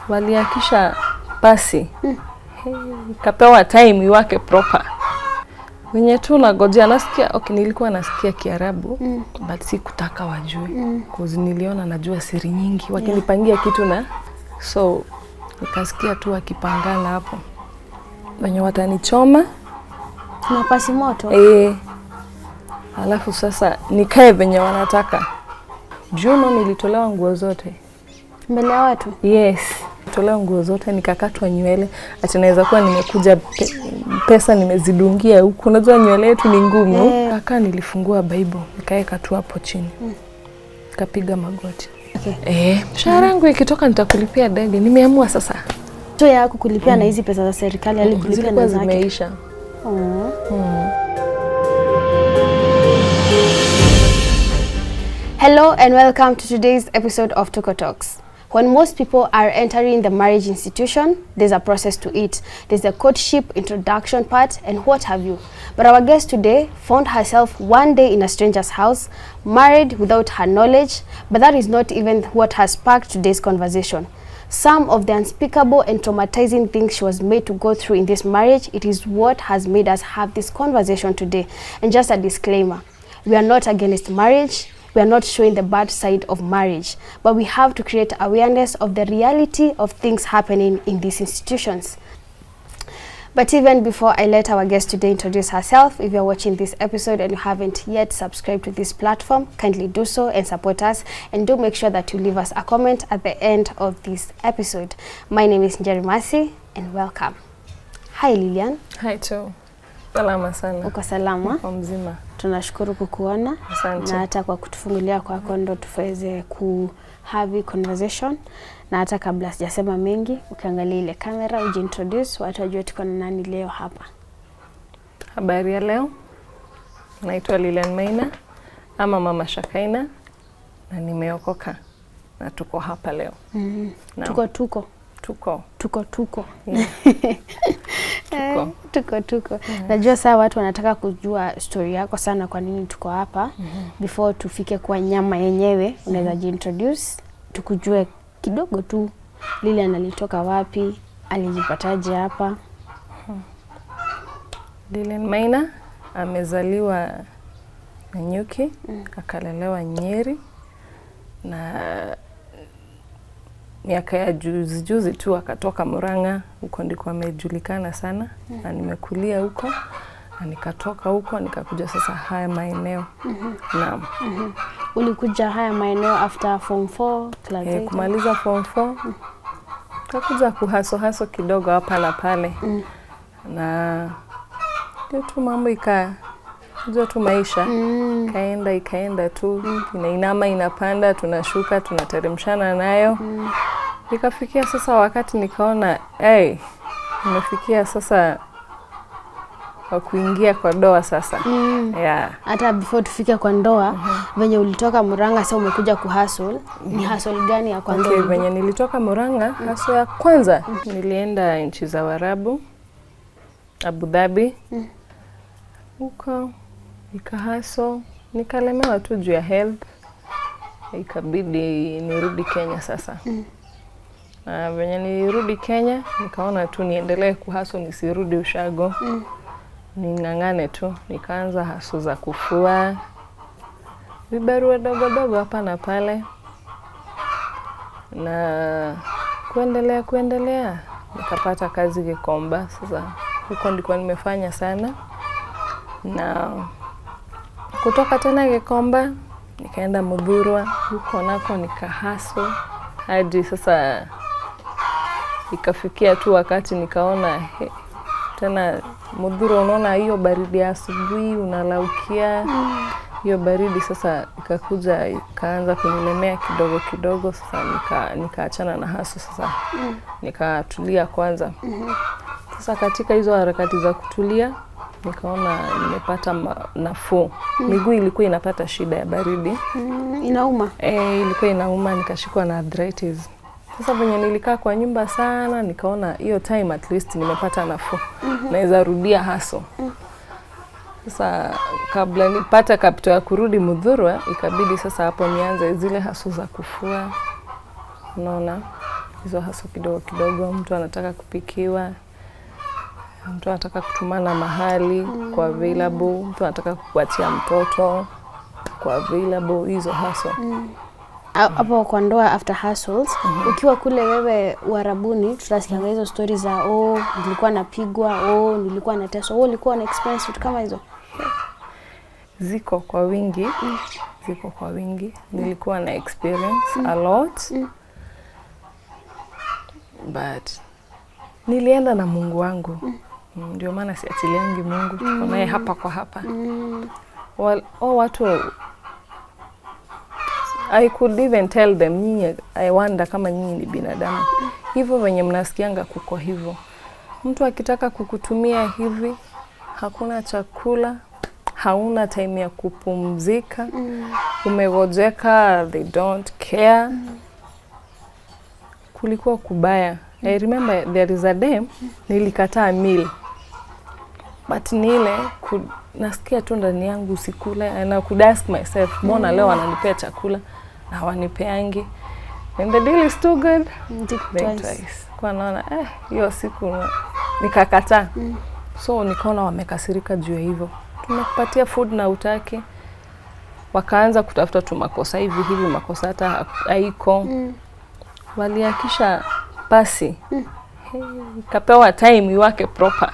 waliakisha pasi. Kapewa time iwake proper. Wenye tu nagojea nasikia, okay, nilikuwa nasikia Kiarabu, but sikutaka wajue. Cause niliona najua siri nyingi, wakinipangia kitu na so nikasikia tu wakipangana hapo. Wenye watanichoma na pasi moto. Alafu sasa nikae venye wanataka. Juno nilitolewa nguo zote. Mbele ya watu? Yes. Nilitolewa nguo zote, nikakatwa nywele. Ati naweza kuwa nimekuja pesa nimezidungia huku. Unajua nywele yetu ni ngumu. Kaka nilifungua Bible, nikaeka tu hapo chini. Nikapiga magoti. Okay. Mshahara wangu ikitoka nitakulipia dege. Nimeamua sasa. So yako kulipia na hizi pesa za serikali alikulipia na zake. Zimeisha. Hello and welcome to today's episode of Tuko Talks. When most people are entering the marriage institution, there's a process to it. There's the courtship, introduction part, and what have you. But our guest today found herself one day in a stranger's house, married without her knowledge, but that is not even what has sparked today's conversation. Some of the unspeakable and traumatizing things she was made to go through in this marriage, it is what has made us have this conversation today. And just a disclaimer, we are not against marriage. We are not showing the bad side of marriage, but we have to create awareness of the reality of things happening in these institutions. But even before I let our guest today introduce herself, if you're watching this episode and you haven't yet subscribed to this platform, kindly do so and support us, and do make sure that you leave us a comment at the end of this episode. My name is Njeri Masi and welcome. Hi Lilian. Hi too. Salama sana. Uko salama? Uko mzima. Tunashukuru kukuona. Asante. Na hata kwa kutufungulia kwako ndo tuweze have conversation. Na hata kabla sijasema mengi, ukiangalia ile kamera ujiintroduce, watu wajue tuko na nani leo hapa. Habari ya leo. Naitwa Lilian Maina ama Mama Shakaina na nimeokoka na tuko hapa leo. Tuko. Yeah. Tuko. Najua saa watu wanataka kujua story yako sana, kwa nini tuko hapa. Before tufike kwa nyama yenyewe, unaweza jiintroduce, tukujue kidogo tu. Lilian alitoka wapi, alijipataje hapa? Lilian Maina amezaliwa Nanyuki, akalelewa Nyeri, na miaka ya juzi tu akatoka Murang'a, huko ndiko amejulikana sana. Na nimekulia huko, na nikatoka huko nikakuja sasa haya maeneo. Naam. Ulikuja haya maeneo after form 4 class 8? Kumaliza form 4. Nikakuja kuhaso kidogo hapa na pale. Na ndio tu mambo kujua tu maisha. Ikaenda tu, inainama inapanda, tunashuka, tunateremshana nayo. Nikafikia sasa wakati nikaona, nimefikia sasa wa kuingia kwa ndoa sasa. Yeah. Hata before tufike kwa ndoa, venye ulitoka Murang'a sasa umekuja kuhustle, ni hustle gani ya kwanza? Okay, venye nilitoka Murang'a, hustle ya kwanza nilienda nchi za Waarabu, Abu Dhabi. Huko nikahustle, nikalemewa tu juu ya health. Ikabidi nirudi Kenya sasa. Venye nirudi Kenya, nikaona tu niendelee kuhustle, nisirudi ushago. Ning'ang'ane tu, nikaanza hustle za kufua, vibarua dogo hapa na pale. Na kuendelea, nikapata kazi Gikomba. Sasa huko ndiko nimefanya sana. Na kutoka tena Gikomba nikaenda Mudhurwa, huko nako nikahustle hadi sasa ikafikia tu wakati nikaona tena Mudhurwa, unaona hiyo baridi ya asubuhi unalaukia. Hiyo baridi sasa ikakuja ikaanza kunilemea kidogo. Sasa nikaachana na hustle sasa. Nikatulia kwanza. Sasa katika hizo harakati za kutulia nikaona nimepata nafuu. Miguu ilikuwa inapata shida ya baridi. Inauma? Ilikuwa inauma, nikashikwa na arthritis. Sasa venye nilikaa kwa nyumba sana, nikaona hiyo time at least nimepata nafuu. Naweza rudia hustle. Sasa kabla nipata capital ya kurudi Mudhurwa, ikabidi sasa hapo nianze zile hustle za kufua. Unaona? hizo hustle kidogo kidogo. Mtu anataka kupikiwa, mtu anataka kutumana mahali kwa available, mtu anataka kukuachia mtoto kwa available, hizo hustle. Hapo kwa ndoa after hustles, ukiwa kule wewe Uarabuni, tutasikia hizo stories za nilikuwa napigwa, nilikuwa nateswa, ulikuwa na experience vitu kama hizo? Ziko kwa wingi. Ziko kwa wingi. Nilikuwa na experience a lot. But nilienda na Mungu wangu. Ndio maana siachiliangi Mungu. Tuko naye hapa kwa hapa. Watu I could even tell them, I wonder kama nyinyi ni binadamu. Hivyo wenye mnasikianga kuko hivyo. Mtu akitaka kukutumia hivi, hakuna chakula, hauna time ya kupumzika, umegojeka, they don't care. Kulikuwa kubaya. I remember there is a day, nilikataa meal. But nile, nasikia tu ndani yangu usikule, and I could ask myself, mbona leo wananipea chakula na hawanipeangi? And the deal is too good. Twice. Kwa naona, hiyo siku nikakataa. So nikaona wamekasirika juu ya hivyo. Tunakupatia food na utaki. Wakaanza kutafuta tu makosa hivi makosa hata haiko. Waliakisha pasi. Kapewa time iwake proper.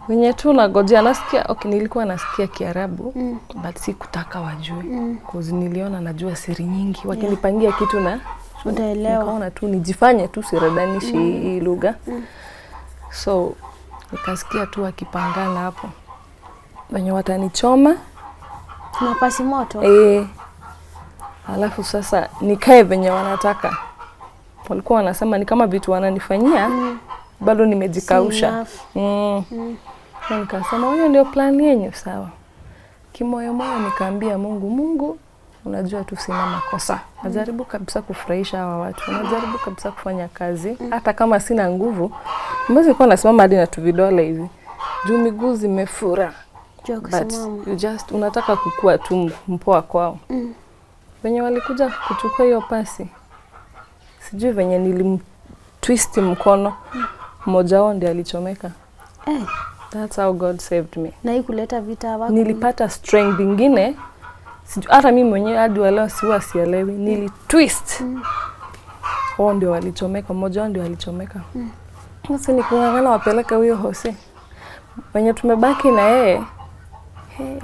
Wenye tu nagojea nasikia, nilikuwa nasikia Kiarabu, but sikutaka wajue. Cause niliona najua siri nyingi. Wakinipangia kitu na utaelewa. Nikaona tu nijifanye tu siradanishi hii lugha. So nikasikia tu wakipangana hapo. Wenye watanichoma na pasi moto. Alafu sasa nikae venye wanataka. Walikuwa wanasema ni kama vitu wananifanyia, bado nimejikausha. Nikasema hiyo ndio plan yenu, sawa. Kimoyo moyo nikaambia Mungu, unajua tu sina makosa. Najaribu kabisa kufurahisha hawa watu. Najaribu kabisa kufanya kazi. Hata kama sina nguvu, mbona nilikuwa nasimama hadi na tuvidole hivi. Juu miguu zimefura. But you just unataka kukua tu mpoa kwao. Wenye walikuja kuchukua hiyo pasi, sijui venye nilimtwist mkono, mmoja wao ndiye alichomeka. That's how God saved me. Na ikuleta vita wako. Nilipata strength nyingine. Hata mimi mwenyewe hadi leo sielewi. Nilitwist. Wao ndio walichomeka, mmoja wao ndio alichomeka. Sasa nikungangana wapeleka huyo Jose. Wenye tumebaki na yeye,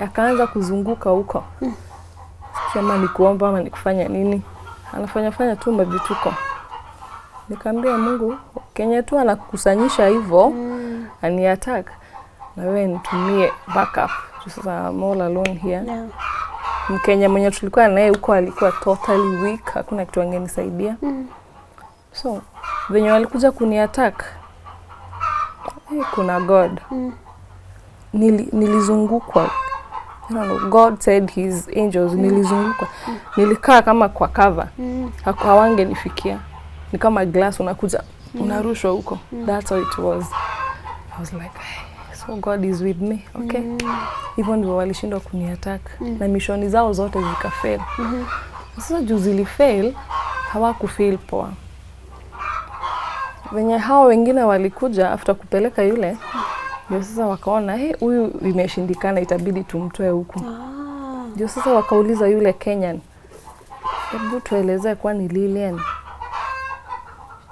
akaanza kuzunguka huko. Kama ni kuomba ama ni kufanya nini. Anafanya tu mavituko. Nikamwambia Mungu, Kenya tu anakusanyisha hivyo, ani attack. Na wewe nitumie backup. Sasa I'm all alone here. Mkenya mwenye tulikuwa naye huko alikuwa totally weak, hakuna kitu angenisaidia. So, venye walikuja kuniattack, kuna God. Nilizungukwa. God said his angels, nilizungukwa. Nilikaa kama kwa cover. Hawangenifikia. Ni kama glass unakuja, unarushwa huko. That's how it was. I was like, so God is with me, okay? Hivyo ndivyo walishindwa kuniattack. Na mishoni zao zote zikafail. Sasa juu zilifail, hawakufail poa. Venye hao wengine walikuja after kupeleka yule, ndio sasa wakaona, huyu imeshindikana, itabidi tumtoe huku. Ndio sasa wakauliza yule Kenyan, hebu tuelezee kwani Lilian,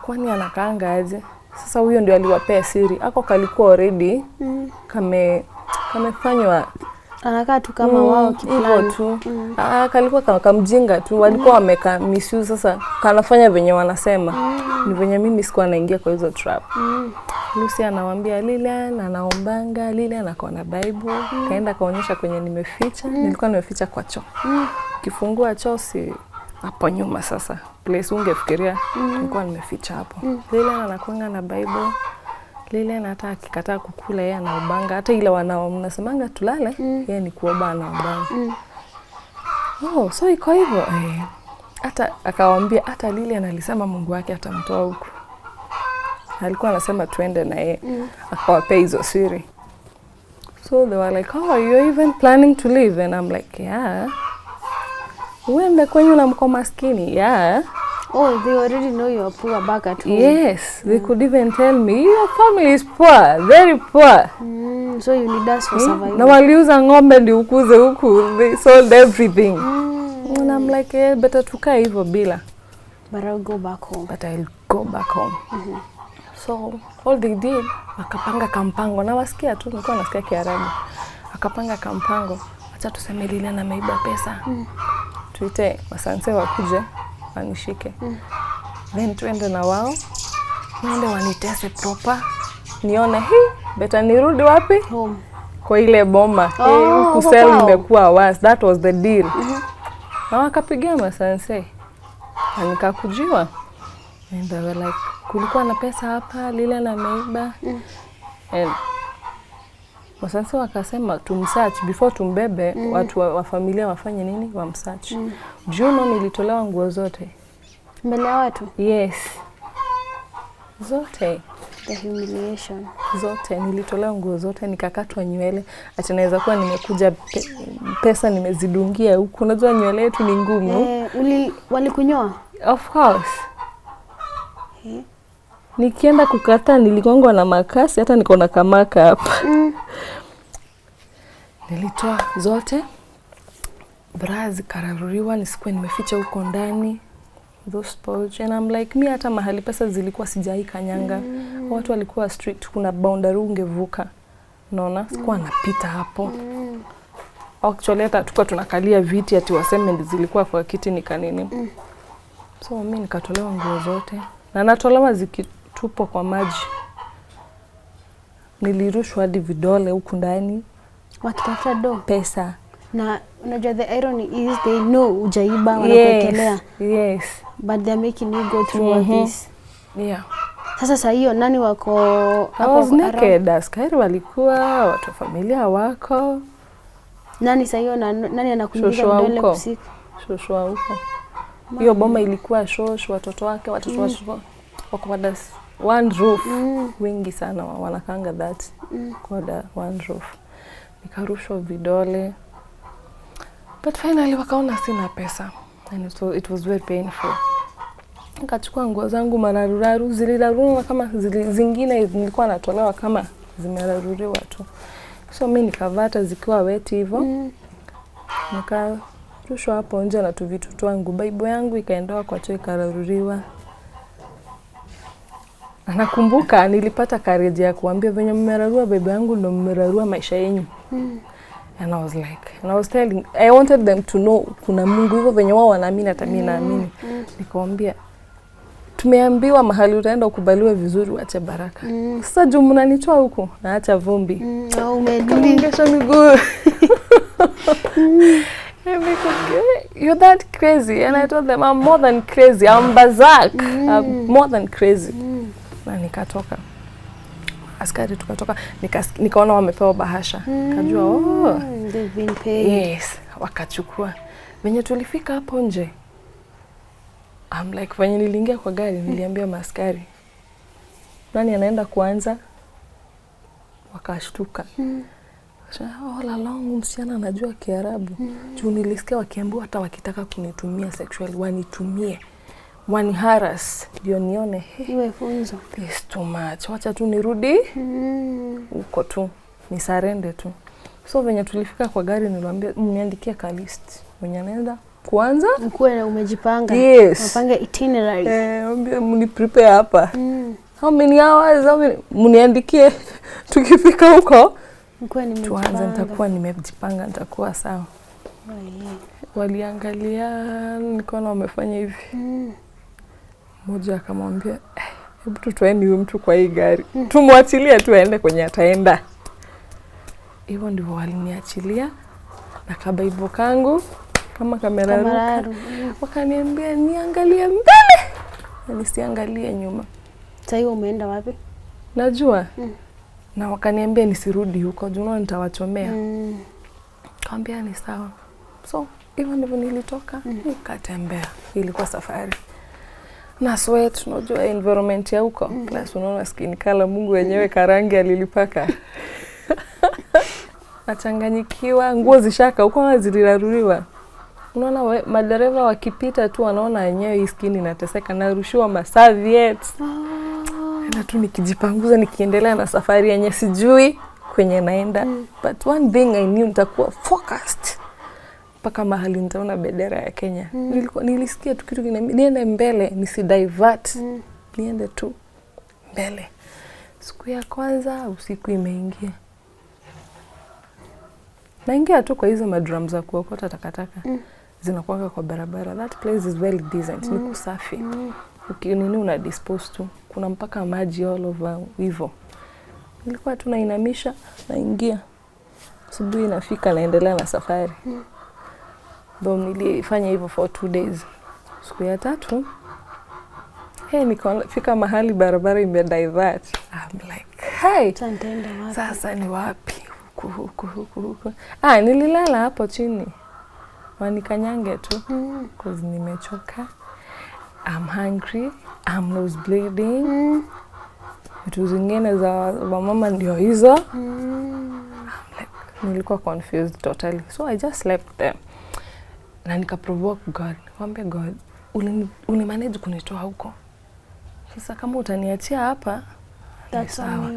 kwani anakaanga aje? Sasa huyo ndio aliwapea siri. Ako kalikuwa already kamefanywa anakaa tu kama wao kiplani tu. Kalikuwa kama kamjinga tu. Walikuwa wameka misuse, sasa kanafanya venye wanasema. Ni venye mimi sikuwa naingia kwa hizo trap. Lucy anawaambia Lilian anaombanga, Lilian ako na Bible. Kaenda kaonyesha kwenye nimeficha. Nilikuwa nimeficha kwa choo. Kifungua choo si hapo nyuma sasa. Place ungefikiria nilikuwa nimeficha hapo. Lilian anakuanga na Bible. Lilian hata akikataa kukula yeye anaobanga. Hata ile wanao mnasemanga tulale, yeye ni kuomba anaobanga. So iko hivyo. Hata akawaambia hata Lilian alisema Mungu wake atamtoa huko. Alikuwa anasema tuende na yeye. Akawapea hizo siri. So they were like, are you even planning to leave? And I'm like, yeah. Uende kwenye na mko maskini? Yeah. Oh, they already know you are poor back at home. Yes, they could even tell me, your family is poor, very poor. So you need us for survival. Na waliuza ng'ombe ndio ukuze huku. They sold everything. And I'm like, better tukae hivyo bila. But I'll go back home. But I'll go back home. So all they did, wakapanga kampango. Na wasikia tu, nilikuwa nasikia Kiarabu. Akapanga kampango. Acha tuseme Lilian ameiba pesa. Tuite Masanse wakuje wanishike. Then tuende na wao. Niende wanitese proper. Nione better nirudi wapi? Home. Kwa ile boma. Kusell imekuwa worse. That was the deal. Na wakapigia Masanse. Na nikakujiwa. And they were like, kulikuwa na pesa hapa, Lilian ameiba. And Masanse wakasema tumsearch before tumbebe, watu wa familia wafanye nini? Wamsearch. Juno nilitolewa nguo zote. Mbele ya watu? Yes. Zote. The humiliation. Zote nilitolewa nguo zote, nikakatwa nywele. Ati naweza kuwa nimekuja pesa nimezidungia huko. Unajua nywele yetu ni ngumu. Walikunyoa? Of course. Nikienda kukata niligongwa na makasi, hata niko na kamaka hapa. Nilitoa zote. Bra zikararuriwa, nisikuwe nimeficha huko ndani. Those pouch. And I'm like, mi hata mahali pesa zilikuwa sijai kanyanga. Watu walikuwa strict, kuna boundary ungevuka. Unaona? Sikuwa napita hapo. Actually hata tukua tunakalia viti ati waseme zilikuwa kwa kiti ni kanini. So mimi nikatolewa nguo zote. Na natolewa zikitupwa kwa maji. Nilirushwa hadi vidole huku ndani. Wakitafuta do? Pesa. Na unajua the irony is they know ujaiba wanakuekelea. Yes. But they're making you go through all this. Yeah. Sasa hiyo nani wako hapo? I was naked. Askari walikuwa, watu wa familia wako. Nani hiyo nani anakuingiza vidole usiku? Shosho huko. Hiyo boma ilikuwa shosho, watoto wake, watoto wako kwa one roof. Wengi sana wanakanga that. Kwa one roof. Nikarushwa vidole. But finally wakaona sina pesa. And it was very painful. Nikachukua nguo zangu mararuraru, ziliraruriwa kama zingine nilikuwa natolewa kama zimeraruriwa tu. So mimi nikavata zikiwa wet hivyo. Nikarushwa hapo nje na tu vitu twangu. Bible yangu ikaendoa kwa choo ikararuriwa. Nakumbuka nilipata courage ya kuambia venye mmerarua Bible yangu ndo mmerarua maisha yenu. And I was like, and I was telling, I wanted them to know kuna Mungu hivyo venye wao wanaamini hata mimi naamini. Nikamwambia tumeambiwa mahali utaenda ukubaliwe vizuri uache baraka. Sasa juu mnanitoa huko naacha vumbi. Umedungesha miguu. You're that crazy. And I told them I'm more than crazy. I'm berserk. I'm more than crazy. Na nikatoka. Askari tukatoka, nikaona wamepewa bahasha. Kajua they've been paid. Yes, wakachukua. Venye tulifika hapo nje. I'm like, venye niliingia kwa gari niliambia maaskari, nani anaenda kuanza? Wakashtuka. All along msichana anajua Kiarabu. Juu nilisikia wakiambiwa hata wakitaka kunitumia sexually wanitumie. One harass ndio nione iwe funzo. It's too much. Wacha tu nirudi uko tu nisarende tu. So venye tulifika kwa gari niliwaambia mniandikie ka list mwenye anaenda kwanza mkuwe umejipanga. Yes. Mpange itinerary. Mni prepare hapa. How many hours mniandikie tukifika huko mkuwe nimejipanga. Tuanze nitakuwa nimejipanga nitakuwa sawa. Waliangalia nikaona wamefanya hivi. Mmoja akamwambia, hebu tutoeni huyu mtu kwa hii gari. Tumwachilie tu aende kwenye ataenda. Hivyo ndivyo waliniachilia na kabaibo kangu kama kamera ruka. Wakaniambia niangalie mbele na nisiangalie nyuma. Sasa hiyo umeenda wapi? Najua. Na wakaniambia nisirudi huko, juu nitawachomea. Kaambia ni sawa. So hivyo ndivyo nilitoka, nikatembea. Ilikuwa safari. Na sweat, unajua environment ya huko. Plus unaona skin color Mungu wenyewe karangi alilipaka. Nachanganyikiwa, nguo zishaka huko ziliraruriwa. Unaona madereva wakipita tu wanaona yenyewe hii skin inateseka, narushiwa maserviettes. Na tu nikijipanguza nikiendelea na safari yenye sijui kwenye naenda. But one thing I knew, nitakuwa focused mpaka mahali nitaona bendera ya Kenya. Nilisikia tu kitu niende mbele, nisidivert. Niende tu mbele. Siku ya kwanza usiku imeingia. Naingia tu kwa hizo madrum za kuokota takataka. Zinakuanga kwa barabara. That place is very decent. Ni kusafi. Ukinini una dispose tu. Kuna mpaka maji all over hivyo. Nilikuwa tu nainamisha, naingia. Asubuhi nafika naendelea na safari. Ndio nilifanya hivyo for 2 days. Siku ya 3 nikafika mahali barabara imedivert. I'm like, hey, sasa ni wapi? Huku. Nililala hapo chini. Wanikanyange tu. Cause nimechoka. I'm hungry. I'm nose bleeding. Vitu zingine za mama ndio hizo. I'm like, nilikuwa confused totally. So I just slept there. Na nikaprovoke God. Nikamwambia God, unimanage kunitoa huko. Sasa kama utaniachia hapa, that's sawa.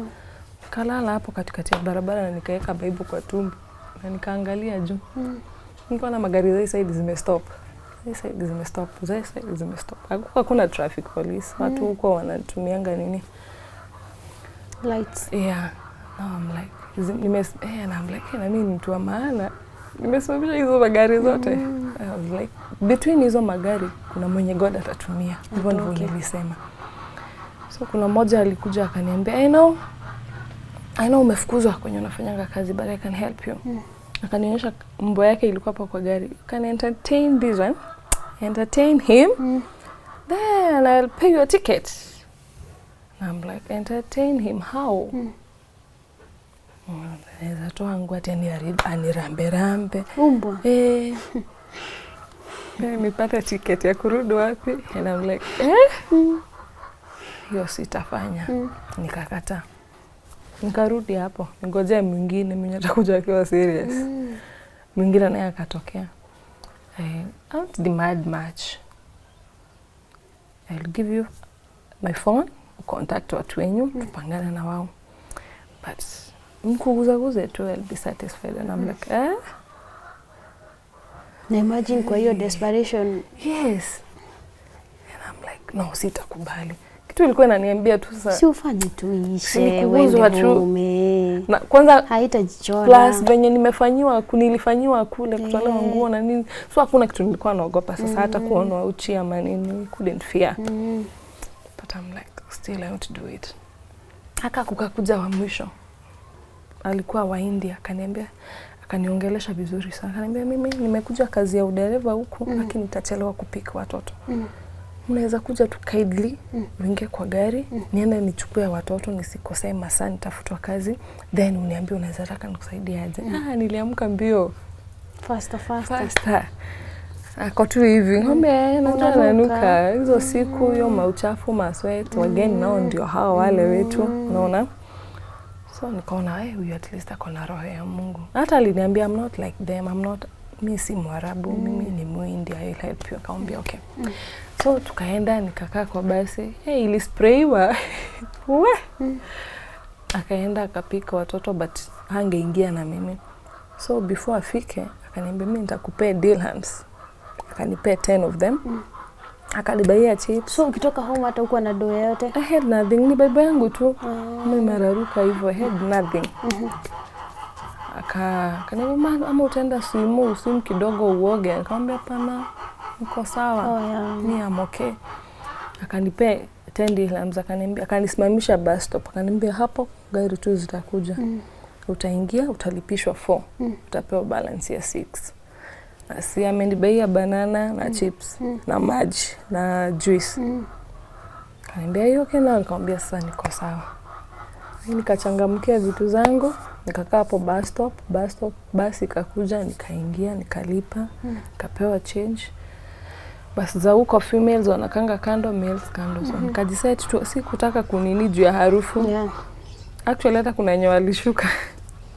Kalala hapo katikati ya barabara na nikaweka Bible kwa tumbo. Na nikaangalia juu. Nilikuwa na magari za side zimestop. Side zimestop. Hakuna traffic police. Watu huko wanatumianga nini? Lights. Yeah. Now I'm like, I'm like, na mimi mtu wa maana. Nimesababisha hizo magari zote. I was like, between hizo magari kuna mwenye God atatumia. Hivyo ndivyo nilisema. So kuna mmoja alikuja akaniambia, I know umefukuzwa kwenye unafanyanga kazi, but I can help you. Akanionyesha mbwa yake ilikuwa hapo kwa gari. Can entertain this one? Entertain him. Then I'll pay you a ticket. And I'm like, entertain him how? Naweza toa nguo ati anirambe. Umbwa. Nipata ticket ya kurudi wapi? And I'm like, hiyo sitafanya. Nikakata. Nikarudi hapo. Ngojea mwingine mwenye atakuja akiwa serious. Mwingine naye akatokea. Out the mad match. I'll give you my phone, contact watu wenyu, tupangane na wao. But mkuguzaguze tu, I'll be satisfied. And I'm like, Na imagine kwa hiyo desperation. Yes. And I'm like, no, sitakubali. Kitu ilikuwa inaniambia tu sasa. Si ufanye tu ishe, wewe tu. Na kwanza haitajichona. Plus venye nilifanyiwa kule kutolewa nguo na nini. So hakuna kitu nilikuwa naogopa sasa hata kuona uchi ama nini, couldn't fear. But I'm like, still I want to do it. Kukakuja wa mwisho. Alikuwa wa India, akaniongelesha vizuri sana. Akaniambia mimi nimekuja kazi ya udereva huku lakini nitachelewa kupika watoto. Mnaweza kuja tu kindly, uingie kwa gari, niende nichukue watoto nisikosee masaa nitafutwa kazi, then uniambie unaweza taka nikusaidie aje. Niliamka mbio. Faster. Ako tu hivi, ngombe nanuka hizo siku hiyo mauchafu masweat wageni nao ndio hao wale wetu, unaona? So nikaona huyu at least akona roho ya Mungu. Hata aliniambia I'm not like them, mimi si Mwarabu, mimi ni Muhindi, I'll help you. Akaambia okay. So tukaenda nikakaa kwa basi. Ilisprayiwa. Akaenda akapika watoto but hangeingia na mimi. So before afike akaniambia mimi nitakupea dirhams. Akanipea 10 of them. Akanibaia chips. So ukitoka home hata huko na doa yote? I had nothing, ni baba yangu tu. Mimi mararuka hivyo, I had nothing. Akaniambia ama utaenda swim kidogo uoge. Akamwambia hapana, niko sawa. Mimi am okay. Akanipea 10 dirhams, akanisimamisha bus stop. Akaniambia hapo gari tu zitakuja. Utaingia, utalipishwa 4. Utapewa balance ya 6. Asi amenibaia banana na chips na maji na juice. Akaniambia hiyo okay, na nikamwambia sasa niko sawa. Nikachangamkia vitu zangu, nikakaa hapo bus stop, basi ikakuja, nikaingia, nikalipa, nikapewa change. Basi za huko females wanakanga kando, males kando. So nikajisete tu sikutaka kunini juu ya harufu. Actually hata kuna wenye walishuka.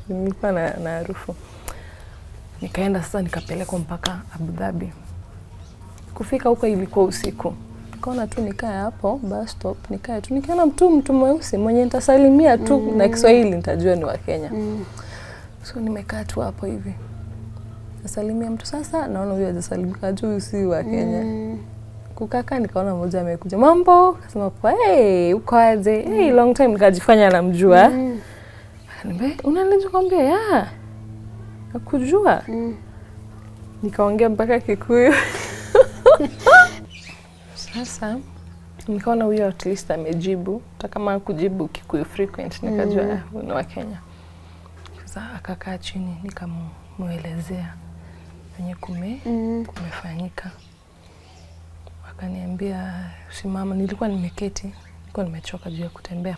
Nilikuwa na harufu. Nikaenda sasa nikapelekwa mpaka Abu Dhabi. Kufika huko ilikuwa usiku. Nikaona tu nikae hapo bus stop, nikae tu nikiona mtu mweusi mwenye nitasalimia tu na Kiswahili nitajua ni wa Kenya. So nimekaa tu hapo hivi. Nasalimia mtu sasa naona huyo hajasalimika tu si wa Kenya. Kukaka nikaona mmoja amekuja. Mambo, akasema hey, uko aje? Hey, long time nikajifanya namjua. Akaniambia, "Unanijua?" Kwambia, "Ya." Nakujua. Nikaongea mpaka Kikuyu. Sasa nikaona huyo at least amejibu, hata kama kujibu Kikuyu frequent nikajua ni wa Kenya. Sasa akakaa chini nikamuelezea venye kumefanyika. Akaniambia simama, nilikuwa nimeketi, nilikuwa nimechoka juu ya kutembea.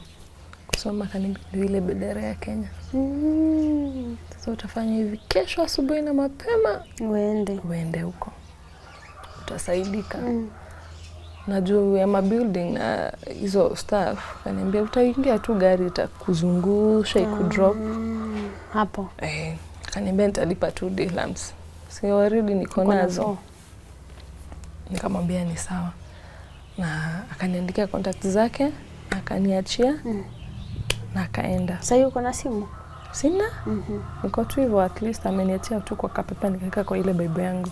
Kusoma akaniambia ile bendera ya Kenya. Sasa utafanya hivi, kesho asubuhi na mapema uende huko. Utasaidika. Na juu ya mabuilding na hizo staff, akaniambia utaingia tu gari itakuzungusha ikudrop hapo. Akaniambia nitalipa 2 dirhams. So already niko nazo. Nikamwambia ni sawa. Na akaniandikia contact zake, akaniachia na akaenda. Sasa yuko na simu? Sina? Niko tu hivyo, at least ameniachia tu kwa kapepa nikaweka kwa ile Bible yangu.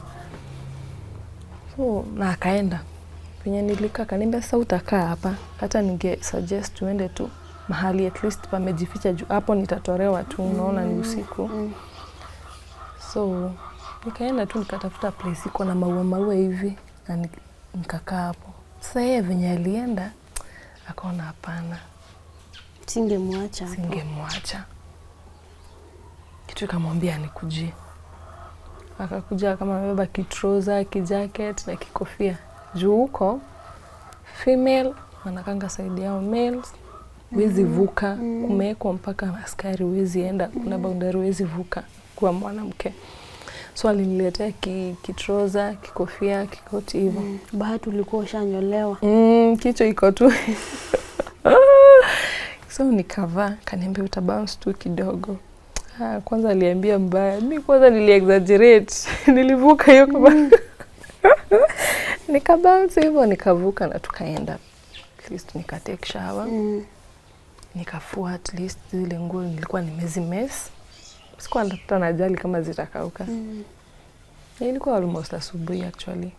So na akaenda. Penye nilikaa akaniambia sasa utakaa hapa. Hata ninge suggest tuende tu mahali at least pamejificha juu hapo nitatolewa tu, unaona ni usiku. So nikaenda tu nikatafuta place iko na maua hivi na nikakaa hapo. Sasa yeye venye alienda akaona hapana, singemwacha. Kitu kamwambia nikujie. Akakuja kama amebeba kitrouser, kijacket na kikofia. Juu huko female wanakanga side yao, males wezi vuka, kumewekwa mpaka askari wezi enda, kuna boundary wezi vuka kwa mwanamke. So aliniletea kitrouser, kikofia, kikoti hivyo. Bahati ulikuwa ushanyolewa. Kichwa iko tu. So nikavaa, kaniambia utabounce tu kidogo. Kwanza aliambia mbaya. Mimi kwanza niliexaggerate. Nilivuka hiyo kwa. Nikabounce hivyo, nikavuka na tukaenda. At least nikatake shower. Nikafua at least zile nguo nilikuwa nimezimess. Sikuwa hata najali kama zitakauka. Ilikuwa almost asubuhi actually.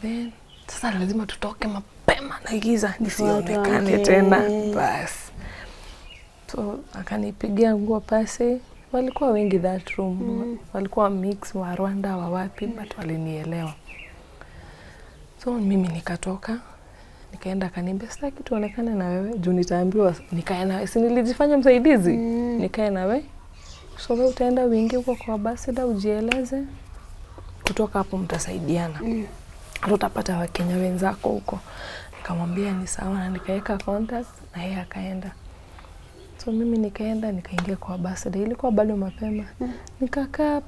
Then sasa lazima tutoke mapema na giza nisionekane tena. Bas. So akanipigia nguo pasi. Walikuwa wengi that room. Walikuwa mix wa Rwanda wa wapi, but walinielewa. So mimi nikatoka. Nikaenda akaniambia sitaki tuonekane na wewe. Juu nitaambiwa nikae na wewe. Si nilijifanya msaidizi. Nikae na wewe. So wewe utaenda wingi huko kwa ambassador ujieleze. Kutoka hapo mtasaidiana. Utapata Wakenya wenzako huko. Nikamwambia ni sawa na nikaweka contact na yeye akaenda. So mimi nikaenda nikaingia kwa ambassador. Ilikuwa bado mapema. Nikakaa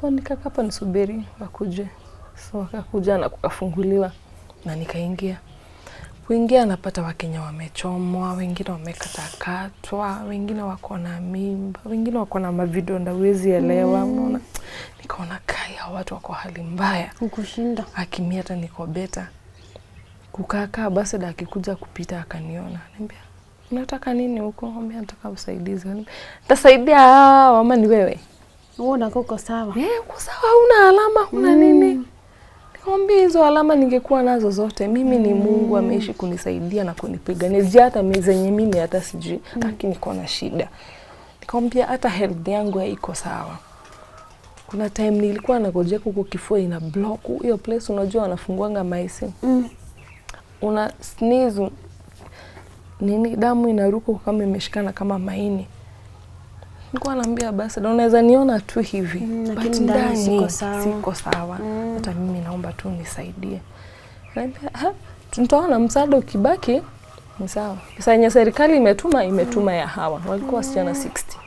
hapo nisubiri wakuje. So wakakuja na kukafunguliwa na nikaingia. Kuingia napata Wakenya wamechomwa, wengine wamekatakatwa, wengine wako na mimba, wengine wako na mavidonda huwezi elewa, unaona. Nikaona kaya watu wako hali mbaya. Ukushinda. Akimia hata niko beta. Kukaa basi akikuja kupita akaniona. Ananiambia, "Unataka nini huko?" Nikamwambia, "Nataka usaidizi." "Nitasaidia ama ni wewe?" Unaona uko sawa. Uko sawa, huna alama, huna nini? Nikamwambia hizo alama ningekuwa nazo zote. Mimi ni Mungu ameishi kunisaidia na kunipigania. Je, hata zenye mimi hata sijui, lakini niko na shida. Nikamwambia hata health yangu haiko sawa. Kuna time nilikuwa nagojea huko kifua ina block. Hiyo place unajua wanafunguanga maisi. Una sneeze nini damu inaruka kama imeshikana kama maini. Nilikuwa naambia basi unaweza niona tu hivi. But ndani siko sawa. Hata mimi naomba tu nisaidie. Naambia tutaona msaada ukibaki ni sawa. Pesa yenye serikali imetuma ya hawa. Walikuwa wasichana 60.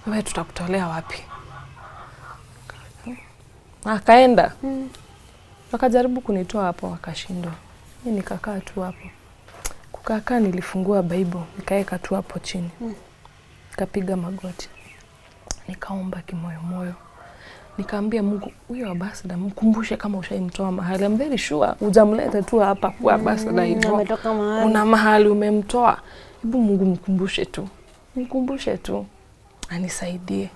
Wewe tutakutolea wapi? Akaenda. Wakajaribu kunitoa hapo wakashindwa. Mimi nikakaa tu hapo. Kukaa nilifungua Bible, nikaeka tu hapo chini. Nikapiga magoti. Nikaomba kimoyo moyo. Nikaambia Mungu, huyo ambassador mkumbushe kama ushaimtoa mahali. I'm very sure hujamleta tu hapa kwa ambassador hivyo. Ametoka mahali. Una mahali umemtoa. Hebu Mungu mkumbushe tu. Mkumbushe tu. Anisaidie.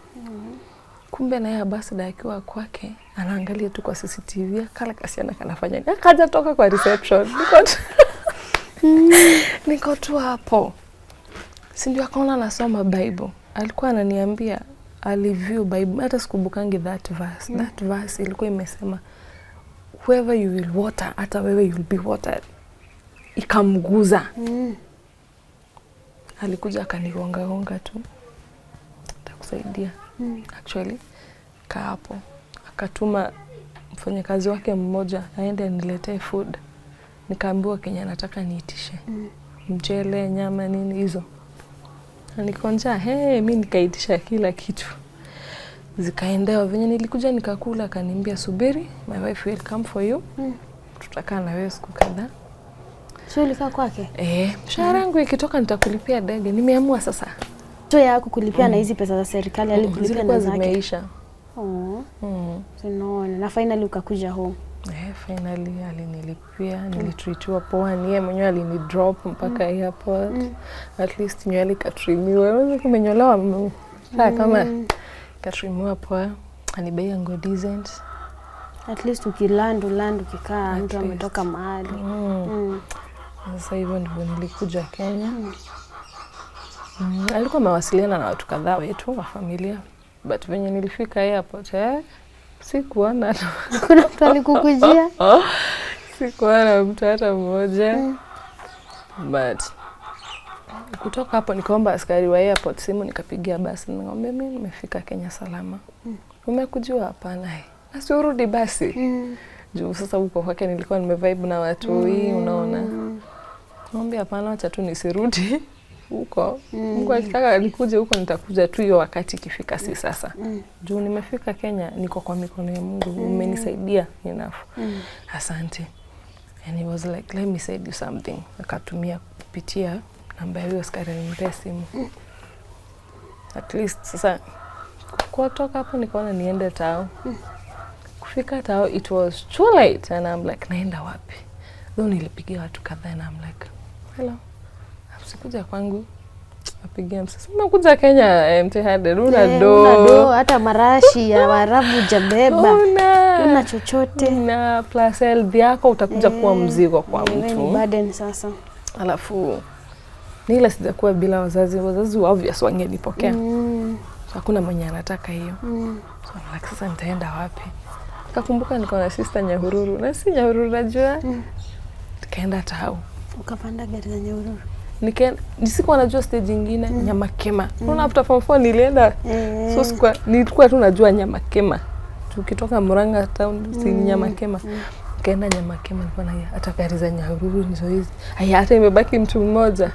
Kumbe na yeye ambassador akiwa kwake anaangalia tu kwa CCTV kala kasiana kanafanya. Akaja toka kwa reception. Niko tu hapo. Si ndio akaona nasoma Bible. Alikuwa ananiambia aliview Bible, hata sikubukangi that verse. That verse ilikuwa imesema whoever you will water, hata wewe you will be watered. Ikamguza. Alikuja akanigonga tu. Takusaidia. Actually, kaa hapo. Akatuma mfanyakazi wake mmoja aende niletee food. Nikaambiwa Kenya nataka niitishe. Mchele, nyama, nini hizo. Nikonja, mimi nikaitisha kila kitu. Zikaendewa venye nilikuja nikakula, akaniambia subiri, my wife will come for you. Tutakaa na wewe siku kadhaa. Sio ulikaa kwake? Mshahara wangu ikitoka nitakulipia ndege. Nimeamua sasa. Sio yako kulipia na hizi pesa za serikali alikulipia na zake. Zimeisha. Tunaona. Na finally ukakuja home. Finally alinilipia, nilitreatiwa poa, ni yeye mwenyewe alinidrop mpaka airport. At least nywele katrimiwa. Wewe kimenyolewa kama katrimiwa poa, anibeia nguo decent. At least ukiland ukikaa mtu ametoka mahali. Sasa hivyo ndivyo nilikuja Kenya. Alikuwa amewasiliana na watu kadhaa wetu wa familia, but venye nilifika airport sikuona. Kuna mtu alikukujia? Sikuona mtu hata mmoja. But kutoka hapo nikaomba askari wa airport simu, nikapigia basi nikamwambia mimi nimefika Kenya salama. Umekujua? Hapana. Basi urudi basi. Juu sasa huko kwake nilikuwa nimevibe na watu hii, unaona. Nikamwambia hapana, acha tu nisirudi huko. Mungu akitaka nikuje huko nitakuja tu hiyo wakati ikifika, si sasa. Juu nimefika Kenya niko kwa mikono ya Mungu. Umenisaidia enough. Asante. And he was like, let me say you something. Akatumia kupitia namba hiyo askari alinipea simu. At least sasa kutoka hapo nikaona niende Tao. Kufika Tao it was too late and I'm like naenda wapi? Though nilipigia watu kadhaa and I'm like hello. Sikuja kwangu. Apigia msasa. Umekuja Kenya empty-handed. Una do. Hata marashi ya Waarabu jabeba. Una chochote. Na plus health yako utakuja kuwa mzigo kwa mtu. Ni burden sasa. Alafu nila sijakuwa bila wazazi. Wazazi obvious wangenipokea. Hakuna mwenye anataka hiyo. So like sasa nitaenda wapi? Nikakumbuka niko na sister Nyahururu. Na si Nyahururu najua. Tukaenda Tao. Ukapanda gari za Nyahururu. Nisikuwa najua stage nyingine Nyamakema. Unaona after form 4 nilienda. So nilikuwa tu najua Nyamakema. Tukitoka Murang'a town si Nyamakema. Nikaenda Nyamakema, nilikuwa na hata gari za Nyahururu hizo hizi. Hata imebaki mtu mmoja.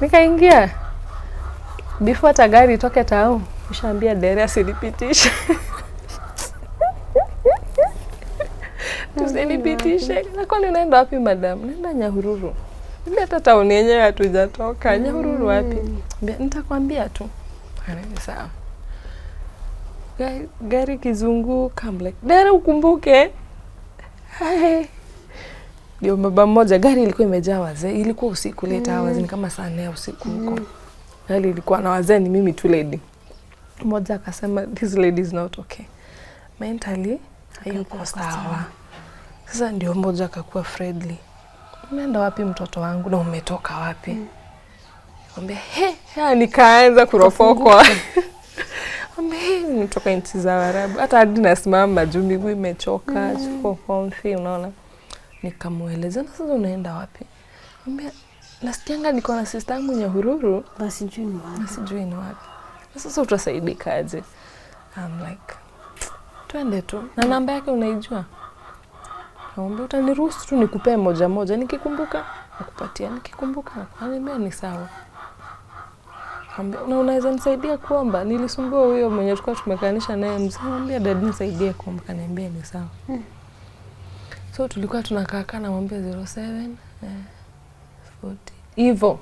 Nikaingia. Before hata gari itoke Tao, nishaambia dereva asinipitishe. Usinipitishe. Kwani unaenda wapi madam? Naenda Nyahururu. Mimi hata town yenyewe hatujatoka. Nyahururu wapi? Nitakwambia tu. Ni sawa. Gari kizunguka, I'm like, dada ukumbuke. Ndio baba mmoja, gari ilikuwa imejaa wazee. Ilikuwa usiku late hours, ni kama saa 4 usiku huko. Gari ilikuwa na wazee, ni mimi tu lady. Mmoja akasema this lady is not okay. Mentally hayuko sawa. Sasa ndio mmoja akakuwa friendly. Umeenda wapi mtoto wangu na umetoka wapi? Nikamwambia nikaanza kurofokwa. Nimetoka nchi za Waarabu. Hata hadi nasimama juu miguu imechoka, siko comfy, unaona. Nikamueleza na sasa unaenda wapi? Nikamwambia nasikianga niko na sister yangu Nyahururu, basi sijui ni wapi. Sasa utasaidikaje? I'm like twende tu. Na namba yake unaijua? Naomba utaniruhusu tu nikupee moja moja, nikikumbuka nakupatia, nikikumbuka nakwambia ni sawa. Na unaweza nisaidia kuomba? Nilisumbua huyo mwenye tulikuwa tumekanisha naye mzee, mwambie dad nisaidie kuomba, kaniambia ni sawa. So tulikuwa tunakaa na mwambie 07 40 hivyo.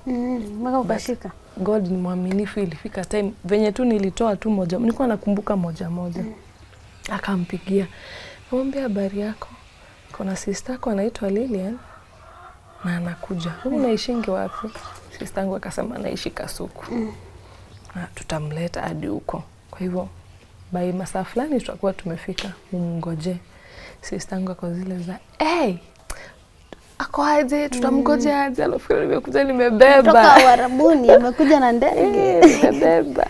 Mpaka ukashika. God ni mwaminifu, ilifika time venye tu nilitoa tu moja. Nilikuwa nakumbuka moja moja. Akampigia. Akamwambia habari yako? Kuna sister yako anaitwa Lilian na anakuja. Wewe unaishingi wapi? Sister yangu akasema anaishi Kasuku. Na tutamleta hadi huko. Kwa hivyo by masaa fulani tutakuwa tumefika, umngoje. Sister yangu ako zile za, ako aje, tutamngoja aje, alafu nimekuja nimebeba. Kutoka Uarabuni amekuja na ndege. Nimebeba.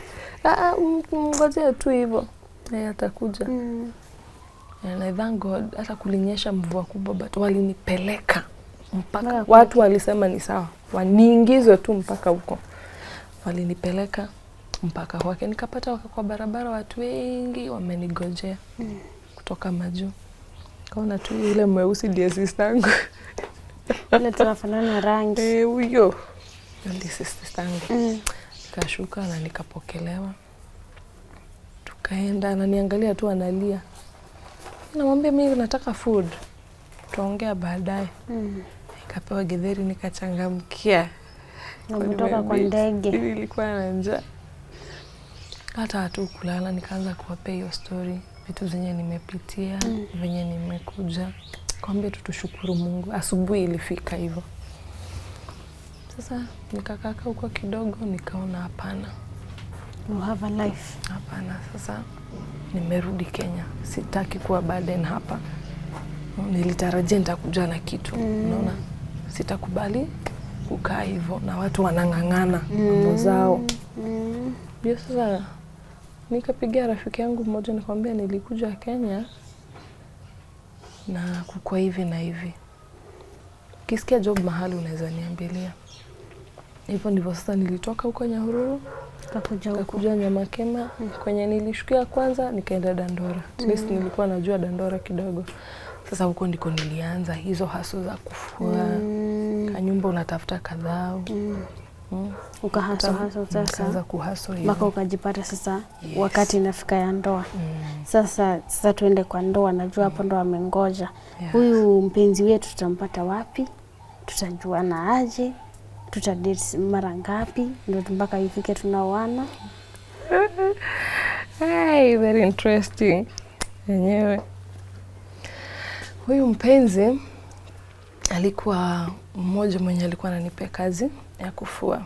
Ngoja tu hivyo. Atakuja. And I thank God, hata kulinyesha mvua kubwa, but walinipeleka mpaka watu walisema ni sawa, waniingizwe tu mpaka huko. Walinipeleka mpaka kwake, nikapata kwa barabara watu wengi wamenigojea kutoka majuu. Kaona tu yule mweusi ndiye sister yangu. Ile tunafanana rangi. Huyo ndiye sister yangu. Nikashuka na nikapokelewa. Tukaenda, ananiangalia tu analia. Namwambia mimi nataka food. Tuongea baadaye. Nikapewa githeri nikachangamkia. Kutoka kwa ndege. Nilikuwa na njaa. Hata hatu kulala, nikaanza kuwapea hiyo story, vitu zenye nimepitia, venye nimekuja. Kwambia tutushukuru Mungu. Asubuhi ilifika hivyo. Sasa nikakaa huko kidogo, nikaona hapana. You have a life. Hapana, sasa nimerudi Kenya. Sitaki kuwa burden hapa. Nilitarajia nitakuja na kitu. Unaona? Sitakubali kukaa hivyo na watu wanang'ang'ana mambo zao. Ndio sasa nikapigia rafiki yangu mmoja nikamwambia nilikuja Kenya na kuko hivi na hivi. Ukisikia job mahali unaweza niambilia. Hivyo ndivyo sasa nilitoka huko Nyahururu. Kakuja Nyamakema. Kwenye nilishukia kwanza nikaenda Dandora. At least nilikuwa najua Dandora kidogo. Sasa huko ndiko nilianza hizo haso za kufua. Kanyumba unatafuta kadhaa. Ukahaso sasa. Kaanza kuhaso hiyo. Mpaka ukajipata sasa wakati inafika ya ndoa. Sasa tuende kwa ndoa, najua hapo ndo amengoja. Huyu mpenzi wetu tutampata wapi? Tutajuana aje? Tutadate mara ngapi ndio mpaka ifike tunaoana? Very interesting. Yenyewe. Huyu mpenzi alikuwa mmoja mwenye alikuwa ananipea kazi ya kufua.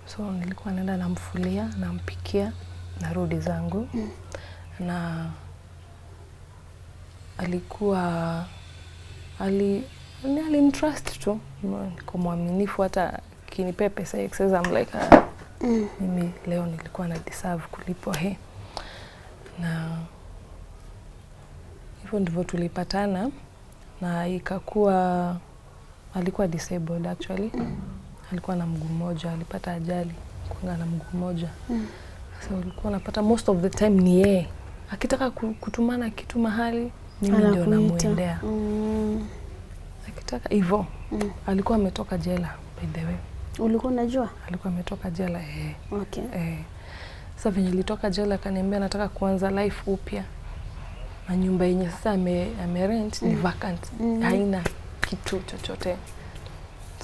So nilikuwa naenda namfulia, nampikia, narudi zangu. Na alikuwa alintrust tu. Niko mwaminifu, hata kinipea pesa excess I'm like mimi leo nilikuwa na deserve kulipwa he. Na hivyo ndivyo tulipatana na ikakuwa alikuwa disabled actually. Alikuwa na mguu mmoja, alipata ajali kuanga na mguu mmoja. So ulikuwa unapata most of the time ni yeye. Akitaka kutumana kitu mahali mimi ndio namuendea. Akitaka hivyo. Alikuwa ametoka jela by the way. Ulikuwa unajua? Alikuwa ametoka jela Okay. Sasa venye alitoka jela akaniambia nataka kuanza life upya. Na nyumba yenye sasa amerent ni vacant. Haina kitu chochote.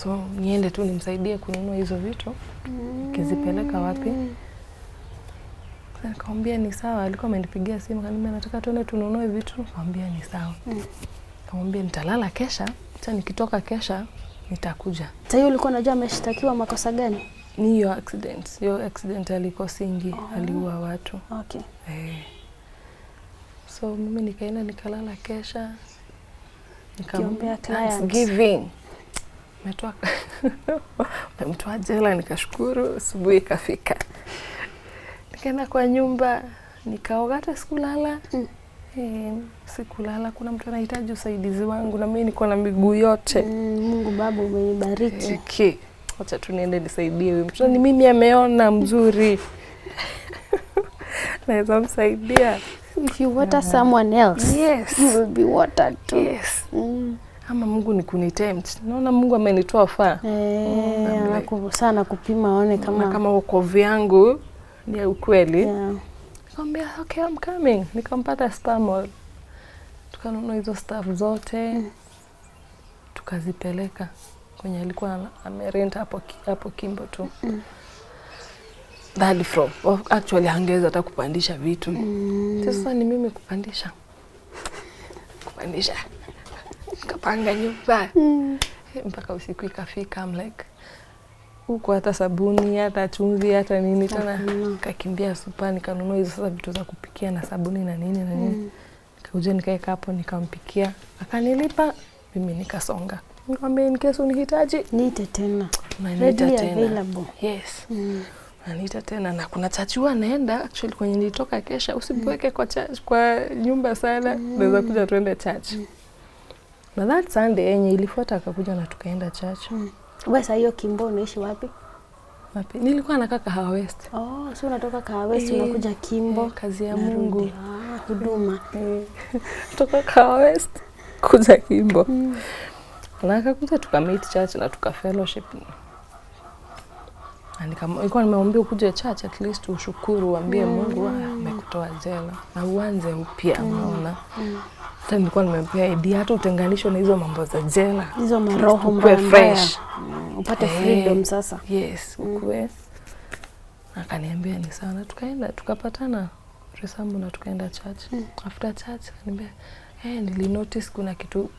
So niende tu nimsaidie kununua hizo vitu. Kizipeleka wapi? Nikamwambia ni sawa. Alikuwa amenipigia simu akaniambia nataka tuende tununue vitu. Nikamwambia ni sawa. Nikamwambia nitalala kesha, acha nikitoka kesha nitakuja. Sasa hiyo ulikuwa unajua ameshtakiwa makosa gani? Ni hiyo accident. Hiyo accident alikosingi, aliua watu. Okay. So mimi nikaenda nikalala kesha. Nikamwambia Thanksgiving. Mtoa jela nikashukuru, asubuhi ikafika. Nikaenda kwa nyumba, nikaoga, hata sikulala. Sikulala, kuna mtu anahitaji usaidizi wangu na mimi niko na miguu yote. Mungu Baba umenibariki. Okay. Acha tu niende nisaidie huyu mtu. Ni mimi ameona mzuri. Naweza msaidia. If you water someone else, yes, you will be watered too. Yes. Ama Mungu ni kunitempt. Naona Mungu amenitoa faa. Sana kupima aone kama wokovu yangu ni ukweli. Nikamwambia okay, I'm coming. Nikampata Spamol. Tukanunua hizo stuff zote. Tukazipeleka kwenye alikuwa amerent hapo Kimbo tu. that from. Actually hangeweza hata kupandisha vitu. Sasa ni mimi kupandisha. Nikapanga nyumba. Mpaka usiku ikafika, I'm like huko hata sabuni, hata chumvi, hata nini tena. Kakimbia super nikanunua hizo sasa vitu za kupikia na sabuni na nini na nini. Nikakuja nikaeka hapo nikampikia. Akanilipa, mimi nikasonga. Nikamwambia in case unihitaji niite tena. Unaniita tena. Available. Yes. Unaniita tena na kuna chachua naenda actually kwenye nilitoka kesha usipweke kwa nyumba sana naweza kuja tuende church. Na that Sunday yenye ilifuata akakuja na tukaenda church. Basi hiyo Kimbo unaishi wapi? Wapi? Nilikuwa nakaa Kahawa West. Oh, so unatoka Kahawa West unakuja Kimbo. Kazi ya Mungu. Huduma. Kutoka Kahawa West kuja Kimbo. Na akakuja tukameet church na tukafellowship. Nilikuwa nimeomba ukuje church at least ushukuru uambie Mungu amekutoa jela na uanze upya unaona. Hata nilikuwa nimempea idea hata utenganisho na hizo mambo za jela. Hizo maroho mbaya fresh. Upate freedom sasa. Yes, ukue. Akaniambia ni sana. Tukaenda tukapatana Resambu na tukaenda church. After church akaniambia nili notice kuna kitu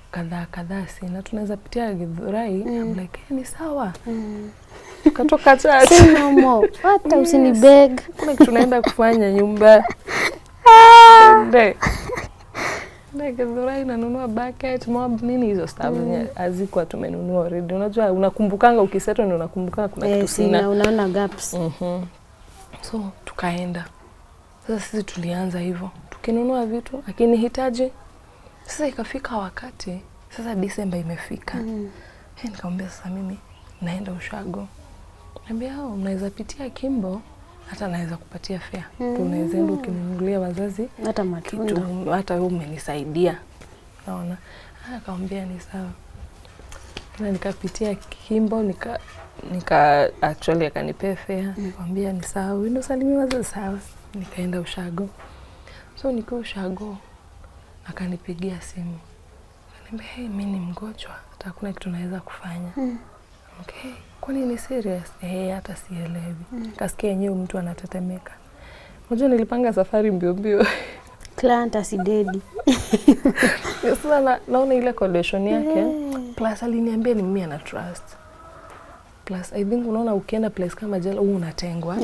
kadhaa sina. Tunaweza pitia Githurai. I'm like, ni sawa. Katoka church. Sinomo. Hata usinibeg. Kuna kitu tunaenda kufanya nyumba. Githurai nanunua bucket, mob nini hizo stuff hazikuwa tumenunua already. Unajua unakumbukanga ukiseto ndio unakumbuka kuna kitu sina. Unaona gaps. So tukaenda. Sasa sisi tulianza hivyo. Tukinunua vitu akinihitaji. Sasa ikafika wakati sasa December imefika. Nikamwambia sasa mimi naenda ushago. Niambia unaweza pitia Kimbo hata naweza kupatia fare. Unaweza enda ukinunulia wazazi hata matunda. Hata wewe umenisaidia. Naona. Akamwambia ni sawa. Na nikapitia Kimbo nika actually akanipea fare. Nikamwambia ni sawa. Wewe ndo salimia wazazi sawa. Nikaenda ushago. So niko ushago. Akanipigia simu. Akaniambia mimi ni mgonjwa. Hata hakuna kitu naweza kufanya. Okay. Kwani ni serious? Hata sielewi. Kasikia yenyewe mtu anatetemeka. Unajua nilipanga safari mbio. Client asidedi. Sasa naona ile condition yake. Plus aliniambia ni mimi ana trust. Plus I think unaona ukienda place kama jela unatengwa.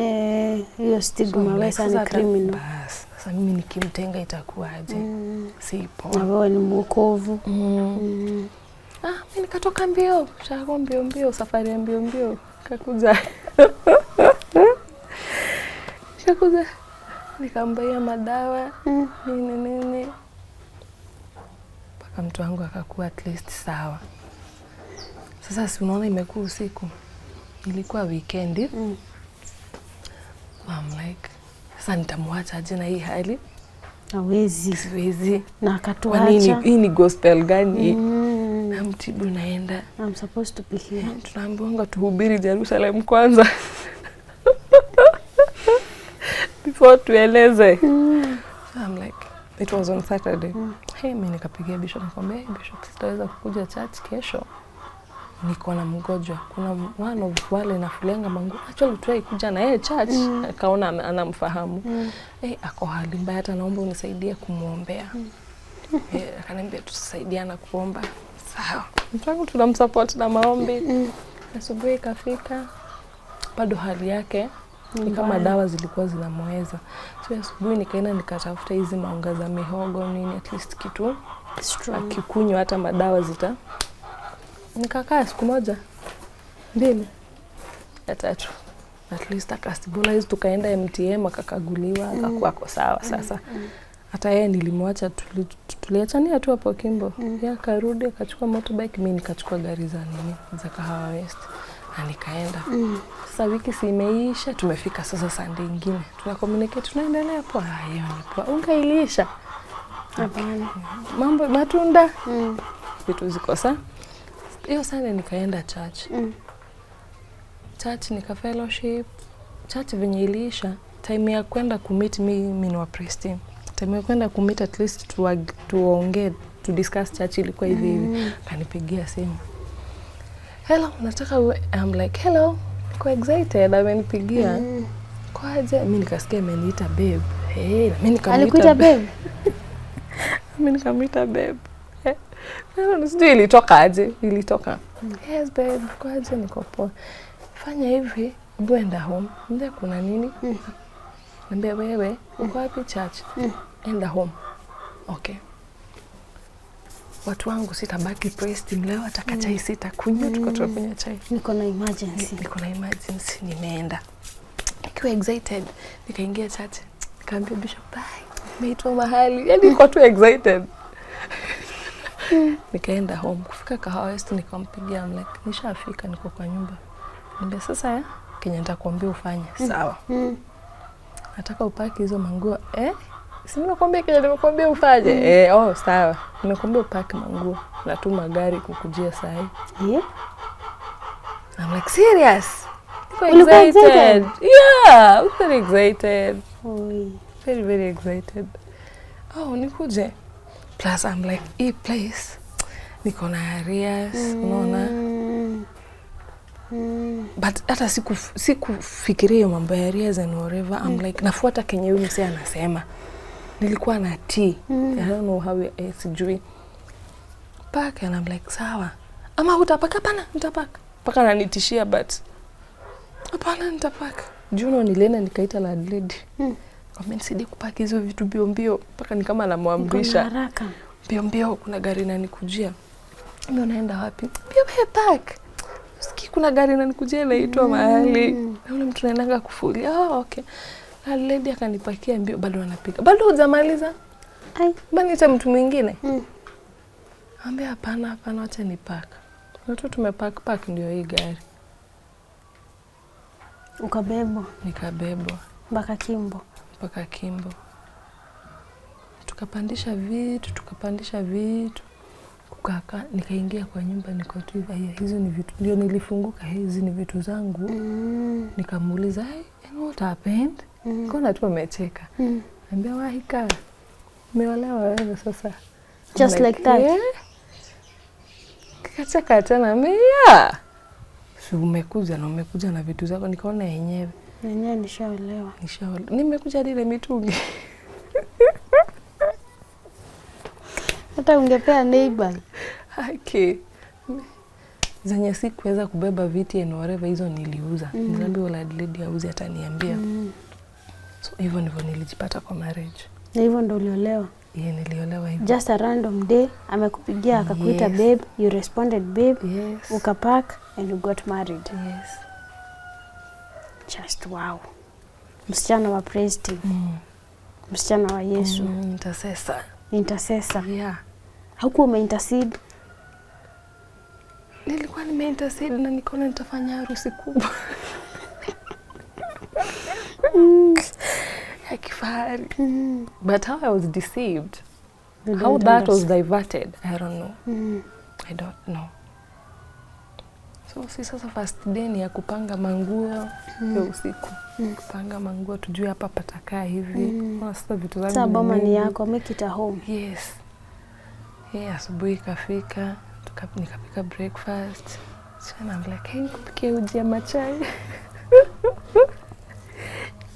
Hiyo stigma wewe ni criminal. Sasa mimi nikimtenga itakuwaje? Sipo. Na wewe ni mwokovu. Mimi nikatoka mbio, shaka mbio, safari ya mbio. Kakuja. Nikambaia madawa, nini. Paka mtu wangu akakuwa at least sawa. Sasa si unaona imekuwa usiku. Ilikuwa weekend. I'm like, sasa nitamwacha aje na hii hali? Siwezi. Na akatuacha. Hii ni gospel gani? Na mtibu naenda. I'm supposed to be here. Tunaambiwa tuhubiri Jerusalem kwanza. Before tueleze. So I'm like, it was on Saturday. Mimi nikapigia Bishop nikamwambia, Bishop sitaweza kukuja church kesho. Niko na mgonjwa. Kuna one of wale nafulenga mangu. Actually tuwe kuja na yeye church. Akaona anamfahamu. Ako hali mbaya hata naomba unisaidie kumuombea. Akaniambia tusaidiana kuomba. Sawa. Mtangu tunamsupport na maombi. Asubuhi ikafika. Bado hali yake ni kama dawa zilikuwa zinamweza. So asubuhi nikaenda nikatafuta hizi maunga za mihogo nini at least kitu akikunywa hata madawa zita. Nikakaa siku moja 2 ya 3 at least akastabilize. Tukaenda MTM akakaguliwa akakuwa sawa sasa. Hata yeye nilimwacha tuliachania tu hapo Kimbo. Yeye akarudi akachukua motorbike, mimi nikachukua gari za Kahawa West. Na nikaenda. Sasa wiki si imeisha, tumefika sasa Sunday nyingine. Tuna communicate tunaendelea poa. Hiyo ni poa. Ungailisha. Hapana. Mambo matunda. Vitu ziko sawa. Hiyo Sunday nikaenda church. Church nika fellowship. Church venye iliisha, time ya kwenda kumeet mimi ni wa Preston. Time ya kwenda kumeet at least tuongee, to discuss church ilikuwa hivi. Kanipigia simu. Hello, nataka I'm like, hello. Niko excited amenipigia. kwaje? Mimi nikasikia ameniita babe. Mimi nikamwita. Alikuita babe? Mimi nikamwita babe. Sijui ilitoka aje, ilitoka. Yes babe, kwaje? Niko poa. Fanya hivi, enda home. Ndio kuna nini? Niambia wewe, uko wapi church? Enda home. Okay. Watu wangu sitabaki praise team leo, ataka chai sitakunywa, tuko tunakunywa chai. Niko na emergency. Nimeenda. Nikiwa excited, nikaingia church. Nikaambia bishop, bye. Nimeitwa mahali. Yaani niko too excited. Nikaenda home. Kufika Kahawa West nikampigia, I'm like, nishafika, niko kwa nyumba. Niambia sasa Kenya nitakwambia ufanye. Sawa. Nataka upaki hizo manguo. Si nimekwambia Kenya nimekwambia ufanye. Sawa. Nimekwambia upaki manguo. Natuma gari kukujia saa hii. I'm like, serious? Excited. Yeah, I'm very excited. Very, very excited. Nikuje. Plus I'm like, hii place niko na areas, unaona? But hata sikufikiria mambo ya areas and whatever. I'm like, nafuata Kenya huyu msee anasema. Nilikuwa na tea. I don't know how sijui. Park and I'm like, sawa. Ama hutapaka? Hapana, nitapaka. Paka ananitishia but hapana nitapaka. Juno nilienda nikaita landlady. Wamenisaidia kupaka hizo vitu mbio mpaka ni kama anamwamrisha. Haraka. Mbio kuna gari inanikujia. Mimi unaenda wapi? Mbio park. Usiki kuna gari inanikujia inaitwa mahali. Naona mtu anaenda kufuli. Okay. Landlady akanipakia mbio bado anapiga. Bado hujamaliza? Bani ita mtu mwingine? Ambia hapana acha nipaka. Watu tumepark ndio hii gari. Ukabebwa? Nikabebwa. Mpaka Kimbo. Tukapandisha vitu. Kukaka nikaingia kwa nyumba niko tu hizo ni vitu. Ndio nilifunguka hizi ni vitu zangu. Nikamuuliza, what happened? Kona tu amecheka. Ambia wahika. Umeolewa wewe sasa. Just like that. Kacheka tena si umekuja na vitu zako, nikaona yenyewe nishaolewa. Nimekuja ile mitungi. Hata ungepea neighbor. Okay. Zenye sikuweza kubeba viti and whatever hizo niliuza. Niliambia landlady auze ataniambia. So hivyo ndivyo nilijipata kwa marriage. Na hivyo ndio uliolewa? Niliolewa hivyo. Just a random day amekupigia akakuita babe, you responded babe. Ukapack and you got married. Just wow. Msichana wa praise team. Msichana wa Yesu. Intercessor. Yeah. Haukuwa umeintercede? Nilikuwa nimeintercede na nikaona nitafanya harusi kubwa. Ya kifahari. But how I was deceived. How that was diverted, I don't know. I don't know. So sasa first day ni ya kupanga manguo ya usiku. Kupanga manguo tujue hapa patakaa hivi. Sasa vitu zangu. Sasa boma ni yako, make it a home. Yes. Asubuhi kafika, nikapika breakfast. Sana I'm like, nikupikie uji ya machai.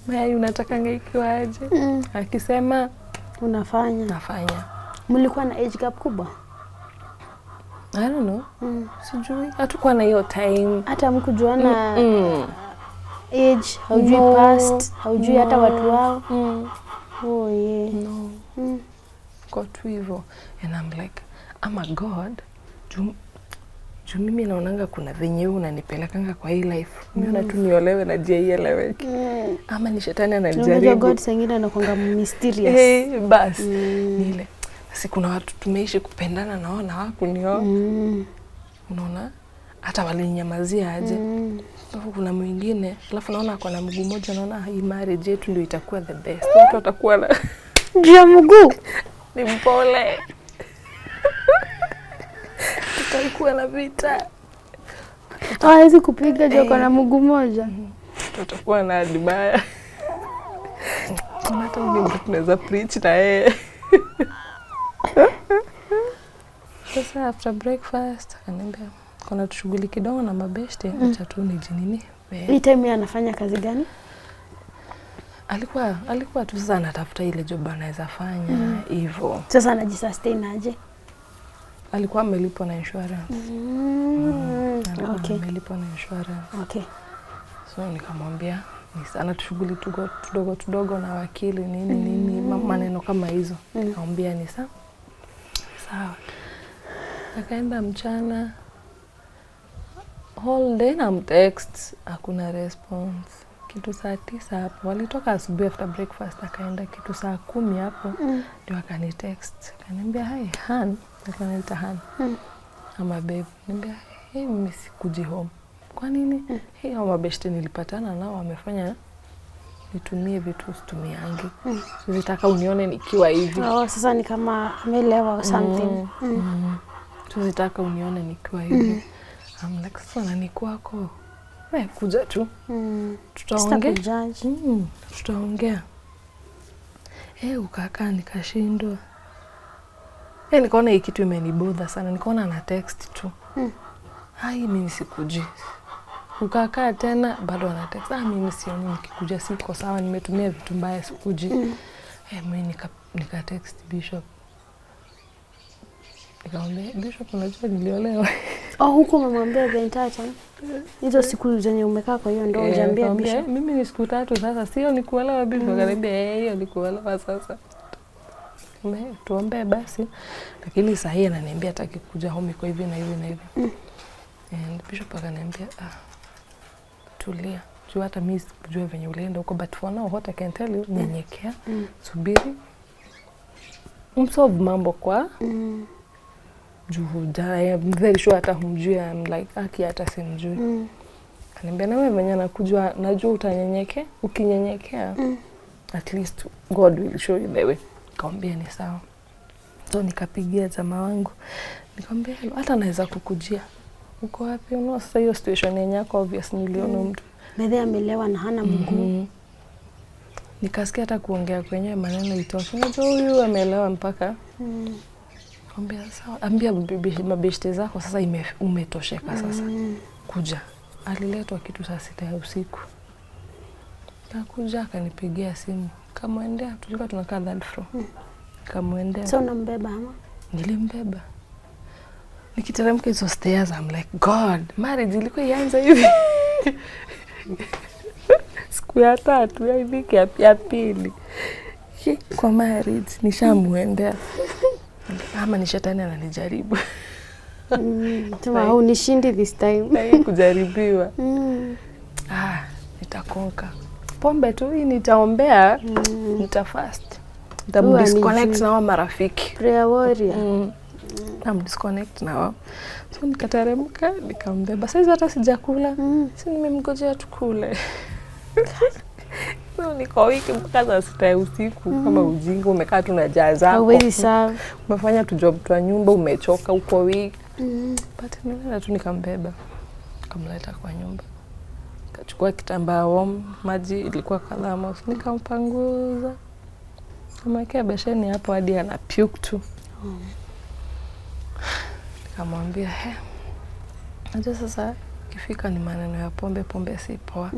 Mayai unatakanga ikiwa aje? Akisema unafanya. Nafanya. Mlikuwa na age gap kubwa? I don't know. Sijui. Hatukuwa na hiyo time. Hata mkujuana age, haujui past, haujui hata watu wao. No. Kwa tu hivyo. And I'm like, ama God, juu mimi naonanga kuna venye unanipelekanga kwa hii life. Mimi tu niolewe na jieleweke. Ama ni shetani anajaribu. Unajua God sengine anakuanga mysterious. Bas. Nile. Sasa kuna watu tumeishi kupendana naona hakunioa. Unaona? Hata walinyamazia aje. Alafu kuna mwingine, alafu naona ako na mguu mmoja, naona hii marriage yetu ndio itakuwa the best. Watu watakuwa na ndio mguu ni mpole. Tutakuwa na vita. Hawezi kupiga joko na mguu mmoja. Tutakuwa na adibaya. Kuna hata mimi tunaweza preach na yeye. Sasa after breakfast ananiambia kuna shughuli kidogo na mabeshte, acha tu nijinini. Hii time anafanya kazi gani? alikuwa tu sasa anatafuta ile job anaweza fanya hivyo. Sasa anajisustain aje? Alikuwa amelipwa na insurance. Okay. Amelipwa na insurance. Okay. So nikamwambia ni sana tushughuli tudogo na wakili nini maneno kama hizo. Nikamwambia ni sawa. Akaenda mchana whole day na text, hakuna response. Kitu saa 9 hapo walitoka asubuhi after breakfast, akaenda kitu saa 10 hapo ndio akani text. Akaniambia hi Han, akaniita Han. Ama babe, niambia hey mimi sikuji home. Kwa nini? Hey hao mabeshte nilipatana nao wamefanya nitumie vitu situmiangi. Sitaka unione nikiwa hivi. Sasa ni kama amelewa or something. Sitaka unione nikiwa hivi. I'm like sasa ni kwako. Wewe kuja tu. Tutaongea. Tutaongea. Ukakaa nikashindwa. Nikaona hii kitu imenibodha sana. Nikaona ana text tu. Hai mimi sikuji. Ukakaa tena bado ana text. Mimi sioni nikikuja siko sawa, nimetumia vitu mbaya sikuji. Mimi nika text Bishop. Nikamwambia Bishop unajua niliolewa. Huko umemwambia the entire time? Hizo siku zenye umekaa kwa hiyo ndio hujambia Bishop? Mimi ni siku 3 sasa, sio nikuelewa Bishop. Akaniambia hiyo nikuelewa sasa. Tuombe basi. Lakini saa hii ananiambia hataki kuja home iko hivi na hivi na hivi. And Bishop akaniambia tulia. Juu hata mimi sijui venye ulienda huko, but for now what I can tell you, nyenyekea, subiri. Umsolve mambo kwa juhuda. I'm very sure hata humjui. I'm like hata simjui. Ananiambia na wewe venye nakujua najua utanyenyekea. Ukinyenyekea at least God will show you the way. Nikamwambia ni sawa. So nikapigia jamaa wangu. Nikamwambia hata naweza kukujia. Uko wapi? Sasa hiyo situation yenyewe yako obvious niliona mtu. Bedhe amelewa na hana mguu. Nikasikia hata kuongea kwenye maneno itoke. Unajua huyu amelewa mpaka. Nikamwambia sawa. Ambia mabeshte zako sasa umetosheka sasa. Kuja. Aliletwa kitu saa 6 ya usiku. Akakuja akanipigia simu. Kamwendea, tulikuwa tunakaa third floor. Kamwendea. So unambeba ama? Nilimbeba. Nikiteremka hizo stairs, I'm like God, marriage ilikuwa ianza hivi. Siku ya 3 ya wiki ya pili. Kwa marriage nishamwendea. Ama ni shetani ananijaribu. Tuma unishindi this time. Kujaribiwa. Nitakonka. Pombe tu hii nitaombea, nitafast. Disconnect na marafiki. Prayer warrior. Disconnect na wao. So nikateremka, nikambeba. Sasa hata sijakula. Si nimemngojea tukule. So niko wiki mpaka saa 6 ya usiku kama ujinga umekaa tu na jaa zako. Hauwezi sawa. Umefanya tu job tu nyumba umechoka uko wiki. But nilala tu nikambeba. Kamleta kwa nyumba. Kachukua kitambaa warm, maji ilikuwa kadhaa, nikampanguza. Kamwekea besheni hapo hadi ana puke tu. Nikamwambia aje sasa kifika ni maneno ya pombe si poa.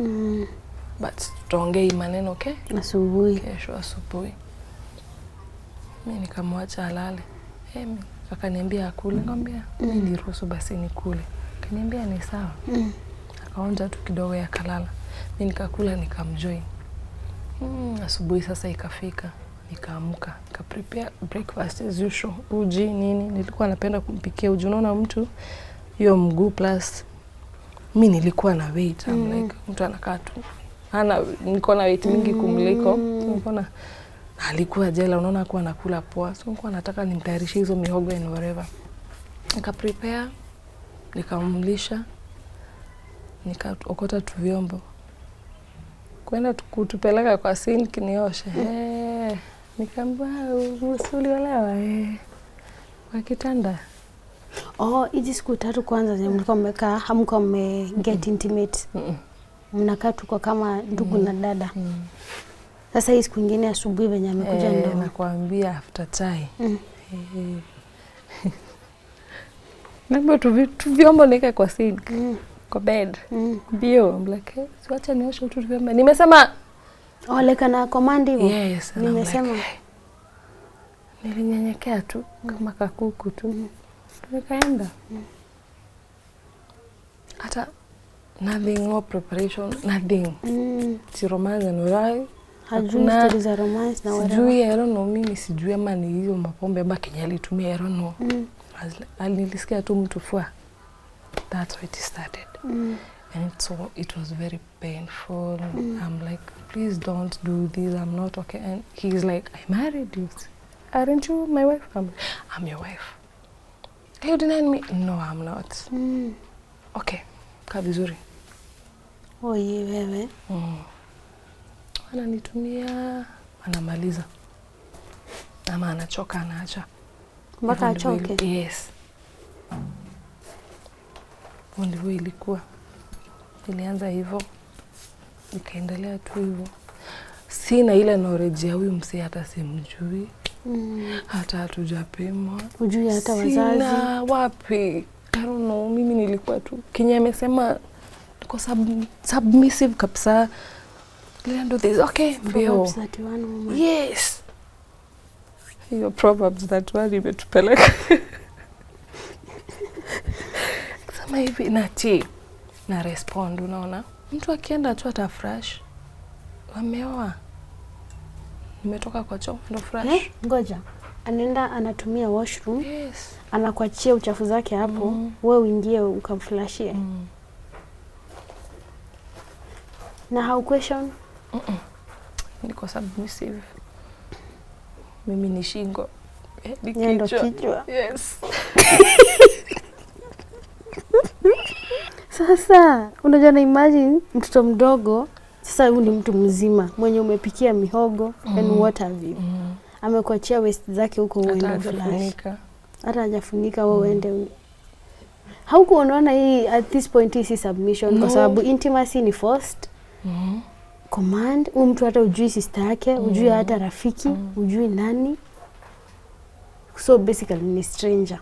But tutaongea maneno okay? Asubuhi. Kesho asubuhi. Mimi nikamwacha alale. Akaniambia akule, ngambia mimi niruhusu basi nikule. Akaniambia ni sawa. Akaonja tu kidogo ya kalala. Mimi nikakula nikamjoin. Asubuhi sasa ikafika. Nikaamka, prepare breakfast as usual. Uji nini? Nilikuwa napenda kumpikia uji. Unaona mtu hiyo mguu plus mimi nilikuwa na weight. I'm like mtu anakaa tu. Niko na weight mingi kumliko. Nilikuwa alikuwa jela, unaona kwa anakula poa. So nilikuwa nataka nimtayarishe hizo mihogo and whatever. Prepare, nikamlisha. Nikaokota tu vyombo. Kwenda kutupeleka kwa sink nioshe. Nikamwambia usuliolewa kwa kitanda. Hizi siku 3 kwanza mlikuwa mmekaa, hamkuwa get intimate. Mnakaa tuko kama ndugu na dada. Sasa hii siku nyingine asubuhi venye amekuja ndo nakwambia after chai. Namba tu vyombo nika kwa sink. Kwa bed. Bio, I'm like, siwacha nioshe tu vyombo. Nimesema Ole kana command hivyo. Yes, nimesema like, nilinyenyekea tu kama kakuku tu. Nikaenda. Hata nothing, no preparation, nothing. Si romance and right. Hajui stories za romance na whatever. Sijui, I don't know, mimi sijui ama ni hiyo mapombe ama Kenya alitumia, I don't know. Nilisikia tu mtu fua. That's how it started. And it was very painful. I'm like, please don't do this, I'm not okay. And he's like, I married you. Aren't you my wife? I'm your wife. Are you denying me? No, I'm not. Okay, kaa vizuri. Oye wewe. Ananitumia, anamaliza. Ama anachoka, anaacha. Mpaka achoke? Yes. Ndivyo ilikuwa. Ilianza hivyo. Nikaendelea tu hivyo. Sina ile knowledge ya huyu msee, hata simjui. Hata hatujapimwa. Hujui hata wazazi? Sina, wapi? I don't know, mimi nilikuwa tu. Kenya amesema kwa submissive kabisa. Let's do this. Okay, mbio. Proverbs 31, mama. Yes. Hiyo Proverbs 31 imetupeleka. Kama hivi na respond, unaona? Mtu akienda tu atafresh. Wameoa. Nimetoka kwa choo ndo fresh. Ngoja. Anaenda anatumia washroom. Yes. Anakuachia uchafu zake hapo. Wewe uingie ukamflashie. Na how question? Niko submissive. Mimi ni shingo. Ndo kichwa. Yes. Sasa unajua na imagine mtoto mdogo, sasa huyu ni mtu mzima mwenye umepikia mihogo and what have you. Amekuachia waste zake huko uende flash. Hata hajafunika wewe uende. Haukuona hii at this point hii submission kwa sababu intimacy ni forced. Command, mtu hata ujui sister yake, ujui hata rafiki, ujui nani. So basically ni stranger.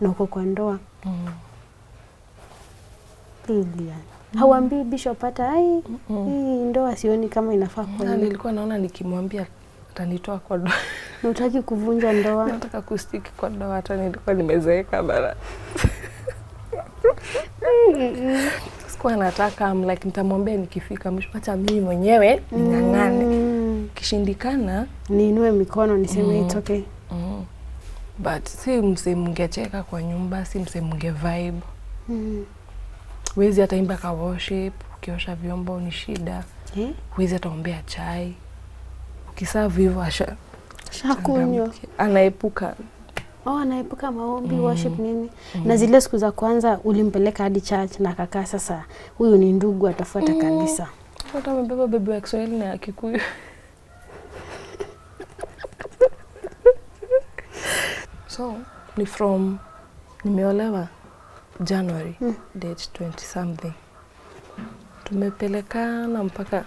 Na uko kwa ndoa. Lilian. Hauambii Bishop hata hii ndoa sioni kama inafaa kwa nini. Nilikuwa naona nikimwambia atanitoa kwa ndoa. Nataka kuvunja ndoa. Nataka kustiki kwa ndoa, hata nilikuwa nimezeeka bara. Sikuwa nataka, I'm like nitamwambia nikifika mwisho, acha mimi mwenyewe ning'ang'ane. Kishindikana niinue mikono niseme it's okay. But si mngecheka kwa nyumba, si mnge vibe. Wezi hata imba ka worship, ukiosha vyombo ni shida. Wezi hata ombea chai. Ukiserve hivyo shakunywa. Anaepuka. Anaepuka maombi, worship nini. Na zile siku za kwanza ulimpeleka hadi church na akakaa, sasa huyu ni ndugu atafuata kanisa. Hata amebeba bebe wa Kiswahili na Kikuyu. So, nimeolewa January, date 20 something. Tumepelekana mpaka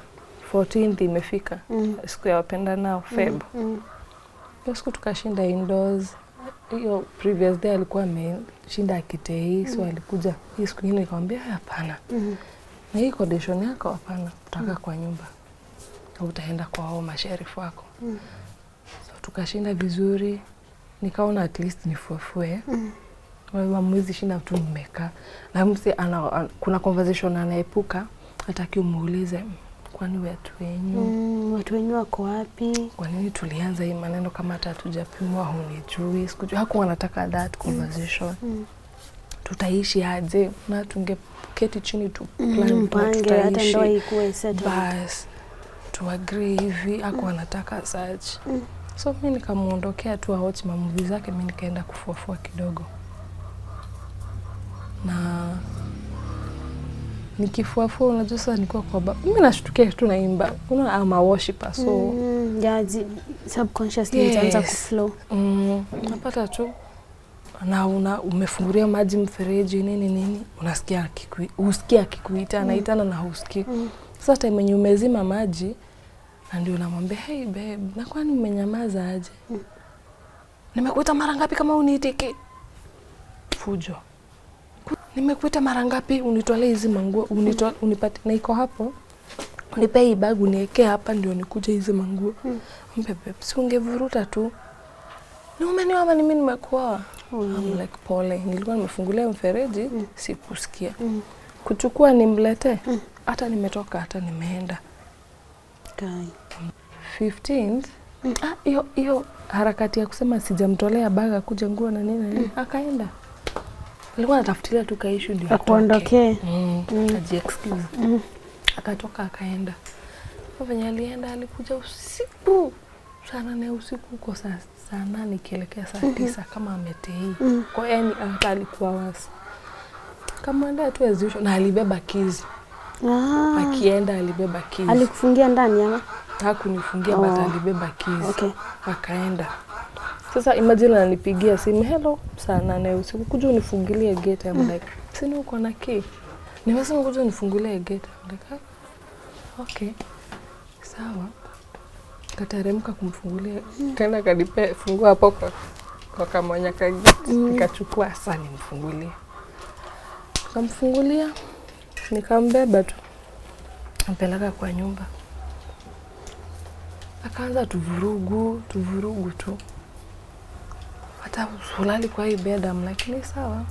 14th imefika. Siku ya wapendanao Feb. Hiyo siku tukashinda indoors. Hiyo previous day alikuwa ameshinda Akitei, so alikuja. Hii siku nyingine nikamwambia hapana. Na hii condition yako hapana, utakaa kwa nyumba. Au utaenda kwa hao masherifu wako. So tukashinda vizuri. Nikaona at least nifuafue. Wewe mwezi shinda tu mmeka. Na msi kuna conversation anaepuka, hataki umuulize kwani watu wenyu. Watu wenyu wako wapi? Kwa nini tulianza hii maneno kama hata hatujapimwa, hunijui? Sikujua, hakuwa anataka that conversation. Tutaishi aje? Na tungeketi chini tu plan mpange hata ndoa ikuwe settled. Bas. To agree hivi, hakuwa anataka such. So mimi nikamuondokea tu watch movie zake, mimi nikaenda kufuafua kidogo. Na nikifuafua unajua sasa nilikuwa kwa mimi nashtukia tu naimba. Kuna ama worshiper so subconsciously itaanza kuflow. Napata tu na umefungulia maji mfereji nini unasikia usikia akikuita anaitana na husikii. Sasa time yenye umezima maji na ndio namwambia hey babe, na kwani umenyamaza aje? Nimekuita mara ngapi kama uniitiki? Fujo. Nimekuita mara ngapi unitolee hizi manguo unipate na iko hapo. nipe hii bag uniweke hapa ndio nikuje hizi manguo. Mbebe, si ungevuruta tu. Ni umeniwa ama ni mimi nimekuwa? I'm like pole. Nilikuwa nimefungulia mfereji, sikusikia. Kuchukua nimlete, hata nimetoka hata nimeenda. 15th, hiyo harakati ya kusema sijamtolea baga kuja nguo na nini, akaenda. Alikuwa anatafutilia tu kaishu ndio akuondokee. Aji-excuse. Akatoka akaenda. Venye alienda alikuja usiku. Sana na usiku huko saa 8 ikielekea saa 9 kama ametei. Kwa yani hata alikuwa wasi. Kama ndio tu as usual na alibeba keys. Akienda alibeba keys. Alikufungia ndani ama? Hakunifungia but alibeba keys. Okay. Akaenda. Sasa imagine ananipigia simu, hello, saa 8 usiku kuja unifungulie gate. I'm like, sina uko na key. Nimesema kuja unifungulie gate. I'm like, okay. Sawa. Kateremka kumfungulia. Kaenda kanipe fungua hapo kwa kamonya ka gate. Nikachukua sasa nimfungulie. Nikamfungulia. Nikambeba tu. Mpeleka kwa nyumba. Akaanza tuvurugu tu. Hata ulali kwa hii bed, I'm like, ni sawa.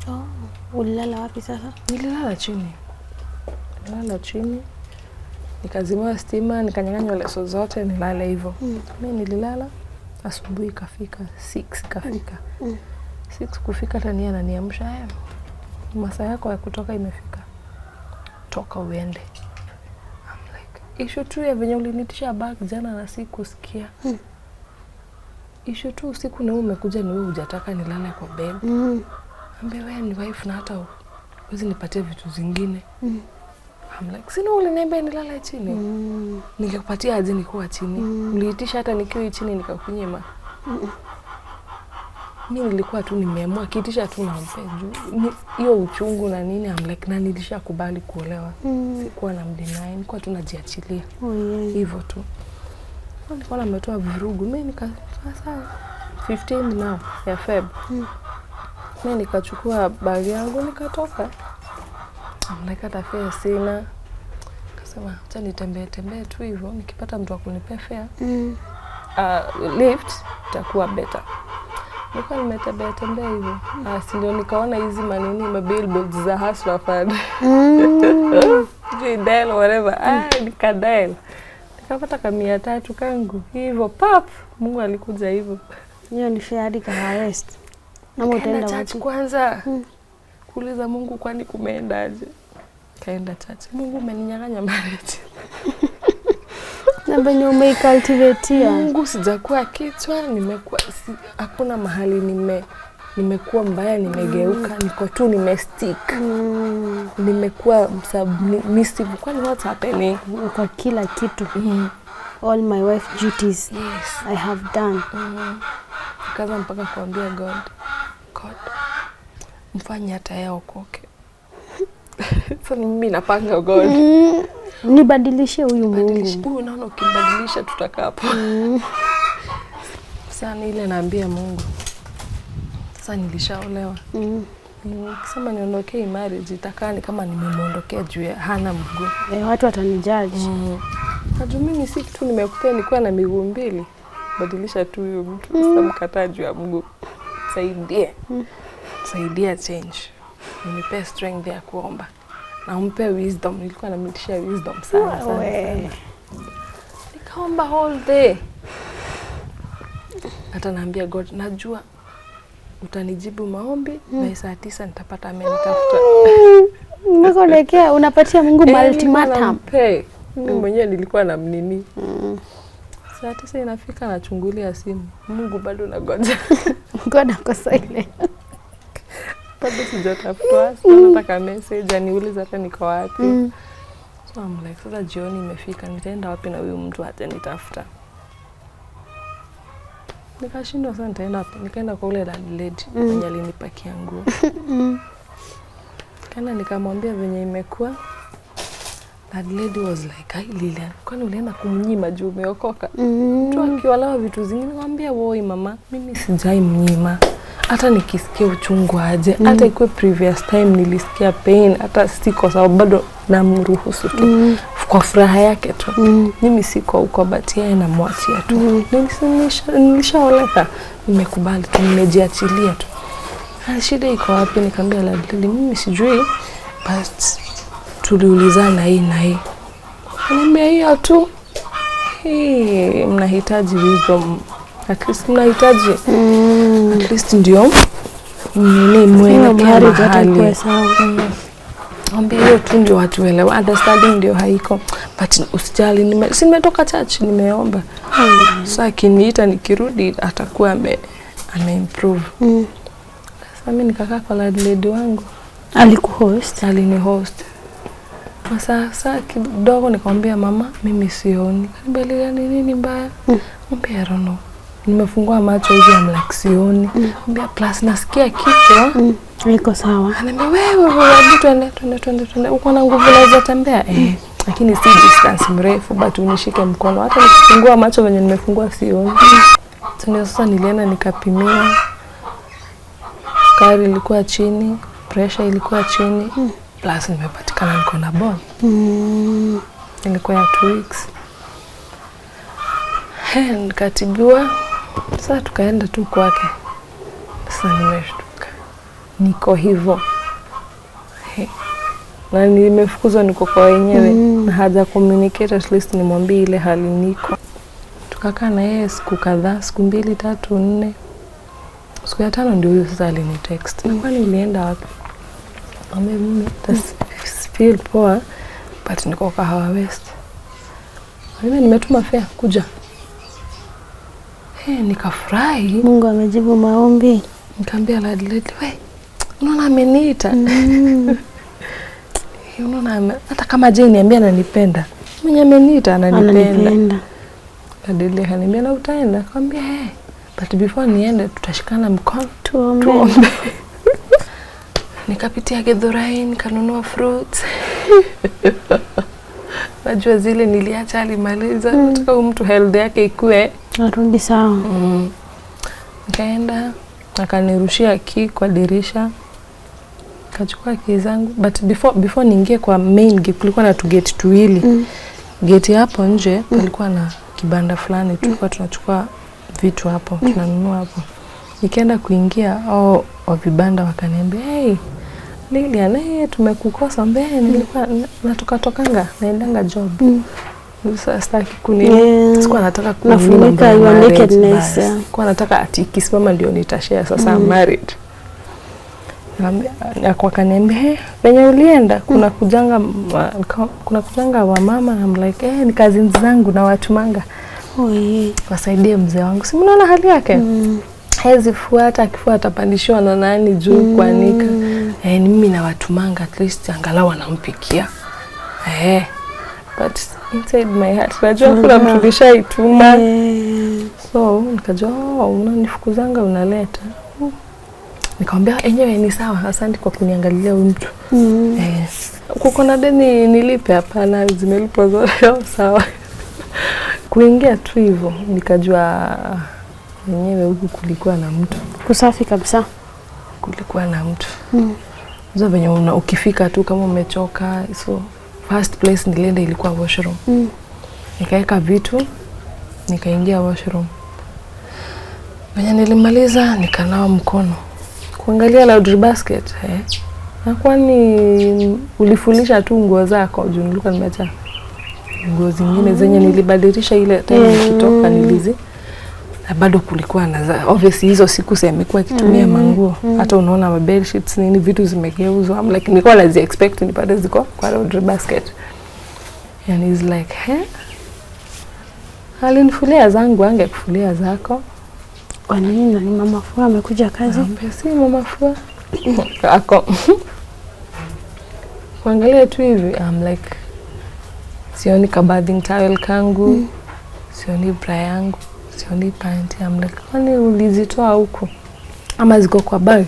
Ulilala wapi sasa? Nililala chini. Nikazima stima, nikanyang'anywa leso zote, nilale hivyo. Mimi nililala, asubuhi kafika 6 kafika. 6 kufika tania ananiamsha, masaa yako ya kutoka imefika. Toka uende. I'm like, issue tu ya venye ulinitisha bag jana na sikusikia. Issue tu usiku na umekuja ni wewe hujataka nilale kwa bed. Ambe wewe ni wife na hata huwezi nipatie vitu zingine. I'm like, sina uliniambia nilale chini. Ningekupatia aje nikuwa chini. Uliitisha hata nikiwa chini nikakunyima. Mimi nilikuwa tu nimeamua kiitisha tu nampe juu. Hiyo uchungu na nini, I'm like, na nilishakubali kuolewa. Sikuwa na mdeny, nilikuwa tu najiachilia. Hivyo tu. Nilikuwa nimetoa vurugu. Mimi sasa 15 now ya Feb. Mimi nikachukua bag yangu nikatoka. Nikata fare sina. Kasema acha nitembee tu hivyo, nikipata mtu akunipea fare. Lift itakuwa better. Nilikuwa nimetembea hivyo. Si ndio nikaona hizi manini billboards za Hustler Fund. Dial whatever. Nikadial. Nikapata kama 300 kangu. Hivyo pap, Mungu alikuja hivyo. Hiyo ni fare hadi kwa arrest. Na mtaenda wapi kwanza? Kuuliza Mungu kwani kumeendaje? Kaenda church. Mungu umeninyang'anya marriage. Na benye umeicultivate. Mungu sijakuwa kichwa, nimekuwa hakuna mahali nimekuwa mbaya, nimegeuka, niko tu nimestick. Nimekuwa submissive. Kwani what's happening? Kwa kila kitu. All my wife duties. Yes. I have done. Kaza mpaka kuambia God, mfanye hata yeye okoke. Sasa mimi napanga God. Nibadilishe huyu Mungu. Huyu naona ukibadilisha tutakapo. Sasa ile naambia Mungu. Sasa nilishaolewa. Nikisema niondokee marriage itakaa ni kama nimemuondokea juu ya hana mguu. Watu watanijudge. Hata mimi si kitu nimekupea nilikuwa na miguu mbili. Badilisha tu huyo mtu. Sasa mkataa juu ya mguu. Saidia change. Nipe strength ya kuomba. Na umpe wisdom. Nilikuwa namtishia wisdom sana. Nikaomba whole day. Hata naambia God, najua utanijibu maombi na saa 9 nitapata amenitafuta. Unakolekea unapatia Mungu ultimatum. Mimi mwenyewe nilikuwa na mnini. Saa 9 inafika nachungulia simu. Mungu bado nagoja. God ako silent. Bado sijatafutwa. Nataka message aniulize hata niko wapi. So I'm like, sasa jioni imefika, nitaenda wapi na huyu mtu hata nitafuta. Nikashindwa sana nitaenda wapi. Nikaenda kwa ule landlady mwenye alinipakia nguo. Kana nikamwambia venye imekuwa. That lady was like, Lilian, kwani ulienda kumnyima juu umeokoka? Mtu akiwalawa vitu zingine mwambia woi mama, mimi sijai mnyima. Hata nikisikia uchungu aje, hata ikuwe previous time nilisikia pain, hata siko sababu bado namruhusu tu. Of kwa furaha yake tu. Mimi siko huko but yeye namwachia tu. Nilishaoleka, nimekubali tu, nimejiachilia tu. Shida iko wapi? Nikamwambia Ladlili, mimi sijui but tuliulizana hii na hii. Niambia hiyo tu. Mnahitaji wisdom. At least mnahitaji. At least ndio mwelekea mahali. Ambia hiyo tu ndio watu welewa. Understanding ndio haiko. But usijali, nimetoka church, nimeomba. Sasa akiniita nikirudi atakuwa ame-improve. Sasa mimi nikakaa kwa landlady wangu. Alikuhost? Alinihost. Sasa kidogo nikamwambia mama, mimi sioni. Kaniambia nini mbaya? Mwambia I don't know. Nimefungua macho hivi amlike sioni. Mwambia plus nasikia kichwa. Iko sawa. Ananiambia wewe twende. Uko na nguvu naweza tembea? Lakini si distance mrefu but unishike mkono. Hata nikifungua macho venye nimefungua sioni. Sasa nilienda nikapimia. Sukari ilikuwa chini, pressure ilikuwa chini. Plus nimepatikana niko na ball. Ilikuwa ya 2 weeks. Nikatibiwa. Sasa tukaenda tu kwake. Sasa nimeshtuka. Niko hivyo. Na nimefukuzwa niko kwa wenyewe. Na haja communicate at least nimwambie ile hali niko. Tukakaa na yeye siku kadhaa, siku 2, 3, 4. Siku ya 5 ndio huyo sasa alinitext. Na kwani ulienda wapi? Mimi feel poa but niko Kahawa West. Mimi nimetuma fare kuja. Nikafurahi. Mungu amejibu maombi. Nikamwambia Ladlili, wewe unaona ameniita. Unaona hata kama je niambia ananipenda. Mwenye ameniita ananipenda. Ladlili akaniambia na utaenda? Nikamwambia but before niende tutashikana mkono tuombe. Nikapitia Githurai, nikanunua fruits. Najua zile niliacha alimaliza. Nataka mtu health yake ikue arudi sawa. Nikaenda, akanirushia key kwa dirisha. Kachukua key zangu. But before niingie kwa main gate, kulikuwa na tu gate tuwili. Gate hapo nje, kulikuwa na kibanda fulani. Tulikuwa tunachukua vitu hapo, tunanunua hapo. Nikaenda kuingia, wa vibanda wakaniambia, Lilian, tumekukosa mbele. Nilikuwa natoka naendanga job. Sasa sitaki kunini. Sikuwa nataka kufunika your nakedness. Sikuwa nataka ati kisimama ndio nitashare sasa I'm married. Akaniambia, "Venye ulienda kuna kujanga wa mama." I'm like, ni cousins zangu na watu manga. Wasaidie mzee wangu. Si mnaona hali yake? Hezi fuata, akifuata pandishwa na nani juu kuanika. Ni mimi na watu manga at least angalau anampikia. But inside my heart najua kuna mtu kishaituma. So nikajua unanifukuzanga unaleta. Nikamwambia enyewe ni sawa, asante kwa kuniangalia mtu. Kuko na deni nilipe? Hapana, zimelipwa zote sawa. Kuingia tu hivyo nikajua enyewe huku kulikuwa na mtu. Kusafi kabisa. Kulikuwa na mtu. Ndio venye ukifika tu kama umechoka. So first place nilienda ilikuwa washroom. Nikaeka vitu, nikaingia washroom. Venye nilimaliza nikanawa mkono. Kuangalia laundry basket. Na kwani ulifulisha tu nguo zako? Juu nilikuwa nimeacha nguo zingine zenye nilibadilisha ile time nikitoka nilizi. Na bado kulikuwa na obviously hizo siku semekuwa kitumia manguo. Hata unaona ma bed sheets nini vitu zimegeuzwa. I'm like nilikuwa nazi expect nipate ziko kwa laundry basket. And he's like, alinifulia zangu, angekufulia zako. Kwa nini? Ni mama Fua amekuja kazi? Si mama Fua. Ako. Kuangalia tu hivi, I'm like, sioni kabathing towel kangu, sioni bra yangu, sioni panty. I'm like, kwani ulizitoa huko? Ama ziko kwa bag?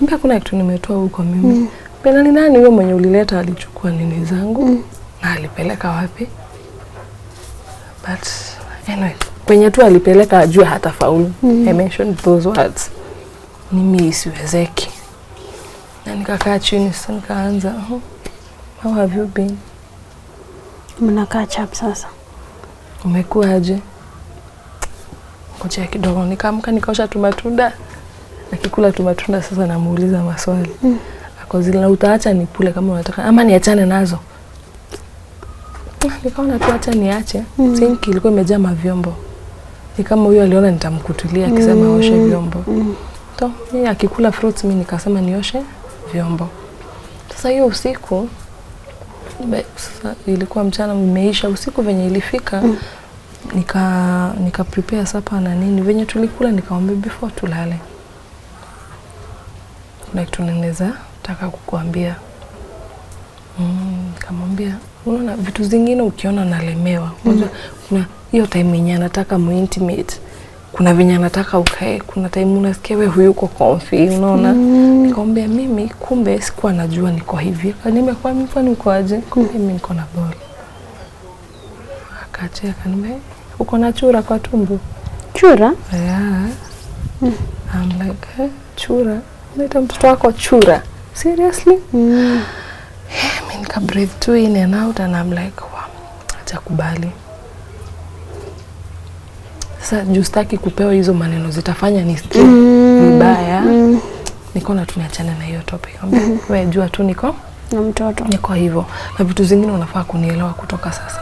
Mbona kuna kitu nimetoa huko mimi? Pena ni nani wewe mwenye ulileta alichukua nini zangu? Na alipeleka wapi? But anyway, kwenye tu alipeleka ajue hata faulu. I mentioned those words. Mimi siwezeki. Na nikakaa chini sasa nikaanza, how have you been? Mnakaa chap sasa. Umekuwa aje? Ngoja kidogo nikaamka nikaosha tumatunda. Akikula tumatunda sasa namuuliza maswali. Ako zile utaacha nikule kama unataka ama niachane nazo. Nikaona tu acha niache. Sinki ilikuwa imejaa mavyombo. Ni kama huyo aliona nitamkutulia akisema oshe vyombo. To, mimi akikula fruits mimi nikasema nioshe vyombo. Sasa hiyo usiku sasa ilikuwa mchana umeisha, usiku venye ilifika nika prepare supper na nini. Venye tulikula nikamwambia before tulale, na kitu ninaweza taka kukuambia. Nikamwambia unaona vitu zingine ukiona nalemewa, unajua kuna hiyo time yenye anataka mu-intimate, kuna venye anataka ukae, kuna time unasikia wewe huyuko comfy, unaona. Nikamwambia mimi kumbe sikuwa najua niko hivi. Nimekuwa mimi niko aje? Kumbe mimi niko na ball. Akacheka akaniambia uko na chura kwa tumbo. Chura? Yeah. I'm like, chura? Unaita mtoto wako chura? Seriously? Mimi nika breathe too in and out and I'm like, wow, acha kubali. Sasa justaki kupewa hizo maneno zitafanya nisikie vibaya. Nikaona tumeachana na hiyo topic. Wewe jua tu niko na mtoto. Niko hivyo. Na vitu zingine unafaa kunielewa kutoka sasa.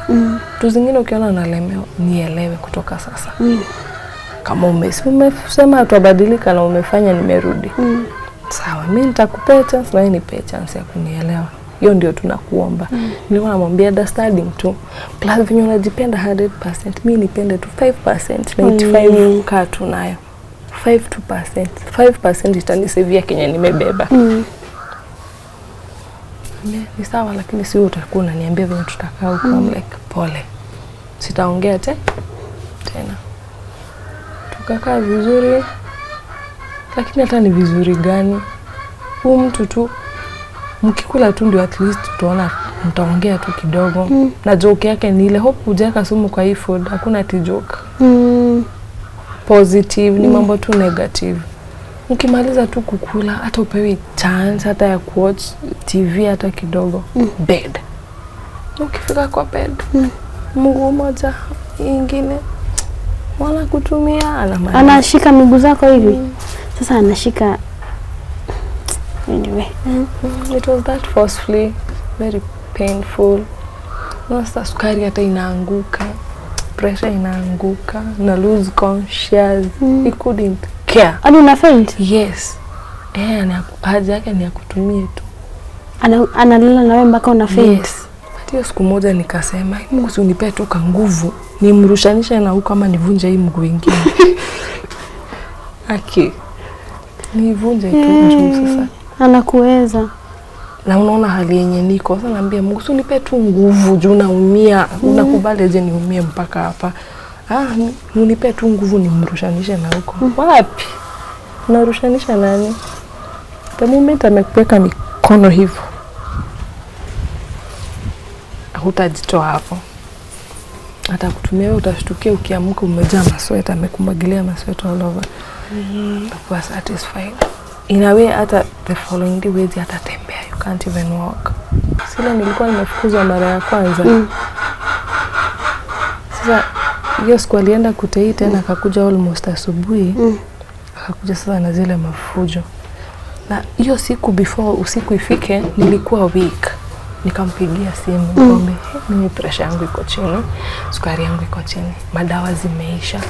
Vitu zingine ukiona unalemewa nielewe kutoka sasa. Kama umesema tutabadilika na umefanya nimerudi. Sawa, mimi nitakupea chance na wewe nipe chance ya kunielewa. Hiyo ndio tunakuomba. Nilikuwa namwambia understanding tu. Plus venye unajipenda 100%, mimi nipende tu 5%, 95 kaa tu nayo. 5% 5% itanisevia Kenya nimebeba. Ni sawa, lakini si utakuwa unaniambia venye tutakaa huko. Like pole. Sitaongea tena. Tukakaa vizuri. Lakini hata ni vizuri gani? Huyu mtu tu mkikula tu ndio at least tunaona mtaongea tu kidogo. Na joke yake ni ile hope hujaka sumu kwa hii food, hakuna ati joke. Positive ni mambo tu negative. Mkimaliza tu kukula hata upewe chance hata ya kuwatch TV hata kidogo. Bed. Ukifika kwa bed, mguu moja ingine wala kutumia anashika miguu zako hivi. Sasa anashika anyway. It was that forcefully, very painful. Sasa sukari hata inaanguka, pressure inaanguka, na lose conscious. He couldn't care. Hadi una faint? Yes. Na haja yake ni ya kutumia tu. Analala na wewe mpaka una faint? Yes. Hiyo siku moja nikasema, Mungu si unipe tu nguvu, nimrushanisha na huko kama nivunje hii mguu mwingine. Nivunje tu juu sasa. Anakuweza. Na unaona hali yenye niko. Sasa naambia Mungu si unipe tu nguvu juu naumia. Unakubali je niumie mpaka hapa? Unipe tu nguvu nimrushanishe na huko. Wapi? Unarushanisha nani? The moment amekuweka mikono hivyo, hutajitoa hapo. Hata kutumia wewe utashtukia ukiamka umejaa masweta, amekumwagilia masweta all over. Utakuwa satisfied. In a way hata the following day wezi hata tembea, you can't even walk. Sila nilikuwa nimefukuzwa mara ya kwanza. Sasa hiyo siku alienda kutei tena akakuja almost asubuhi. Akakuja sasa na zile mafujo. Na hiyo siku before usiku ifike nilikuwa weak. Nikampigia simu nikamwambia mimi pressure yangu iko chini, sukari yangu iko chini, madawa zimeisha.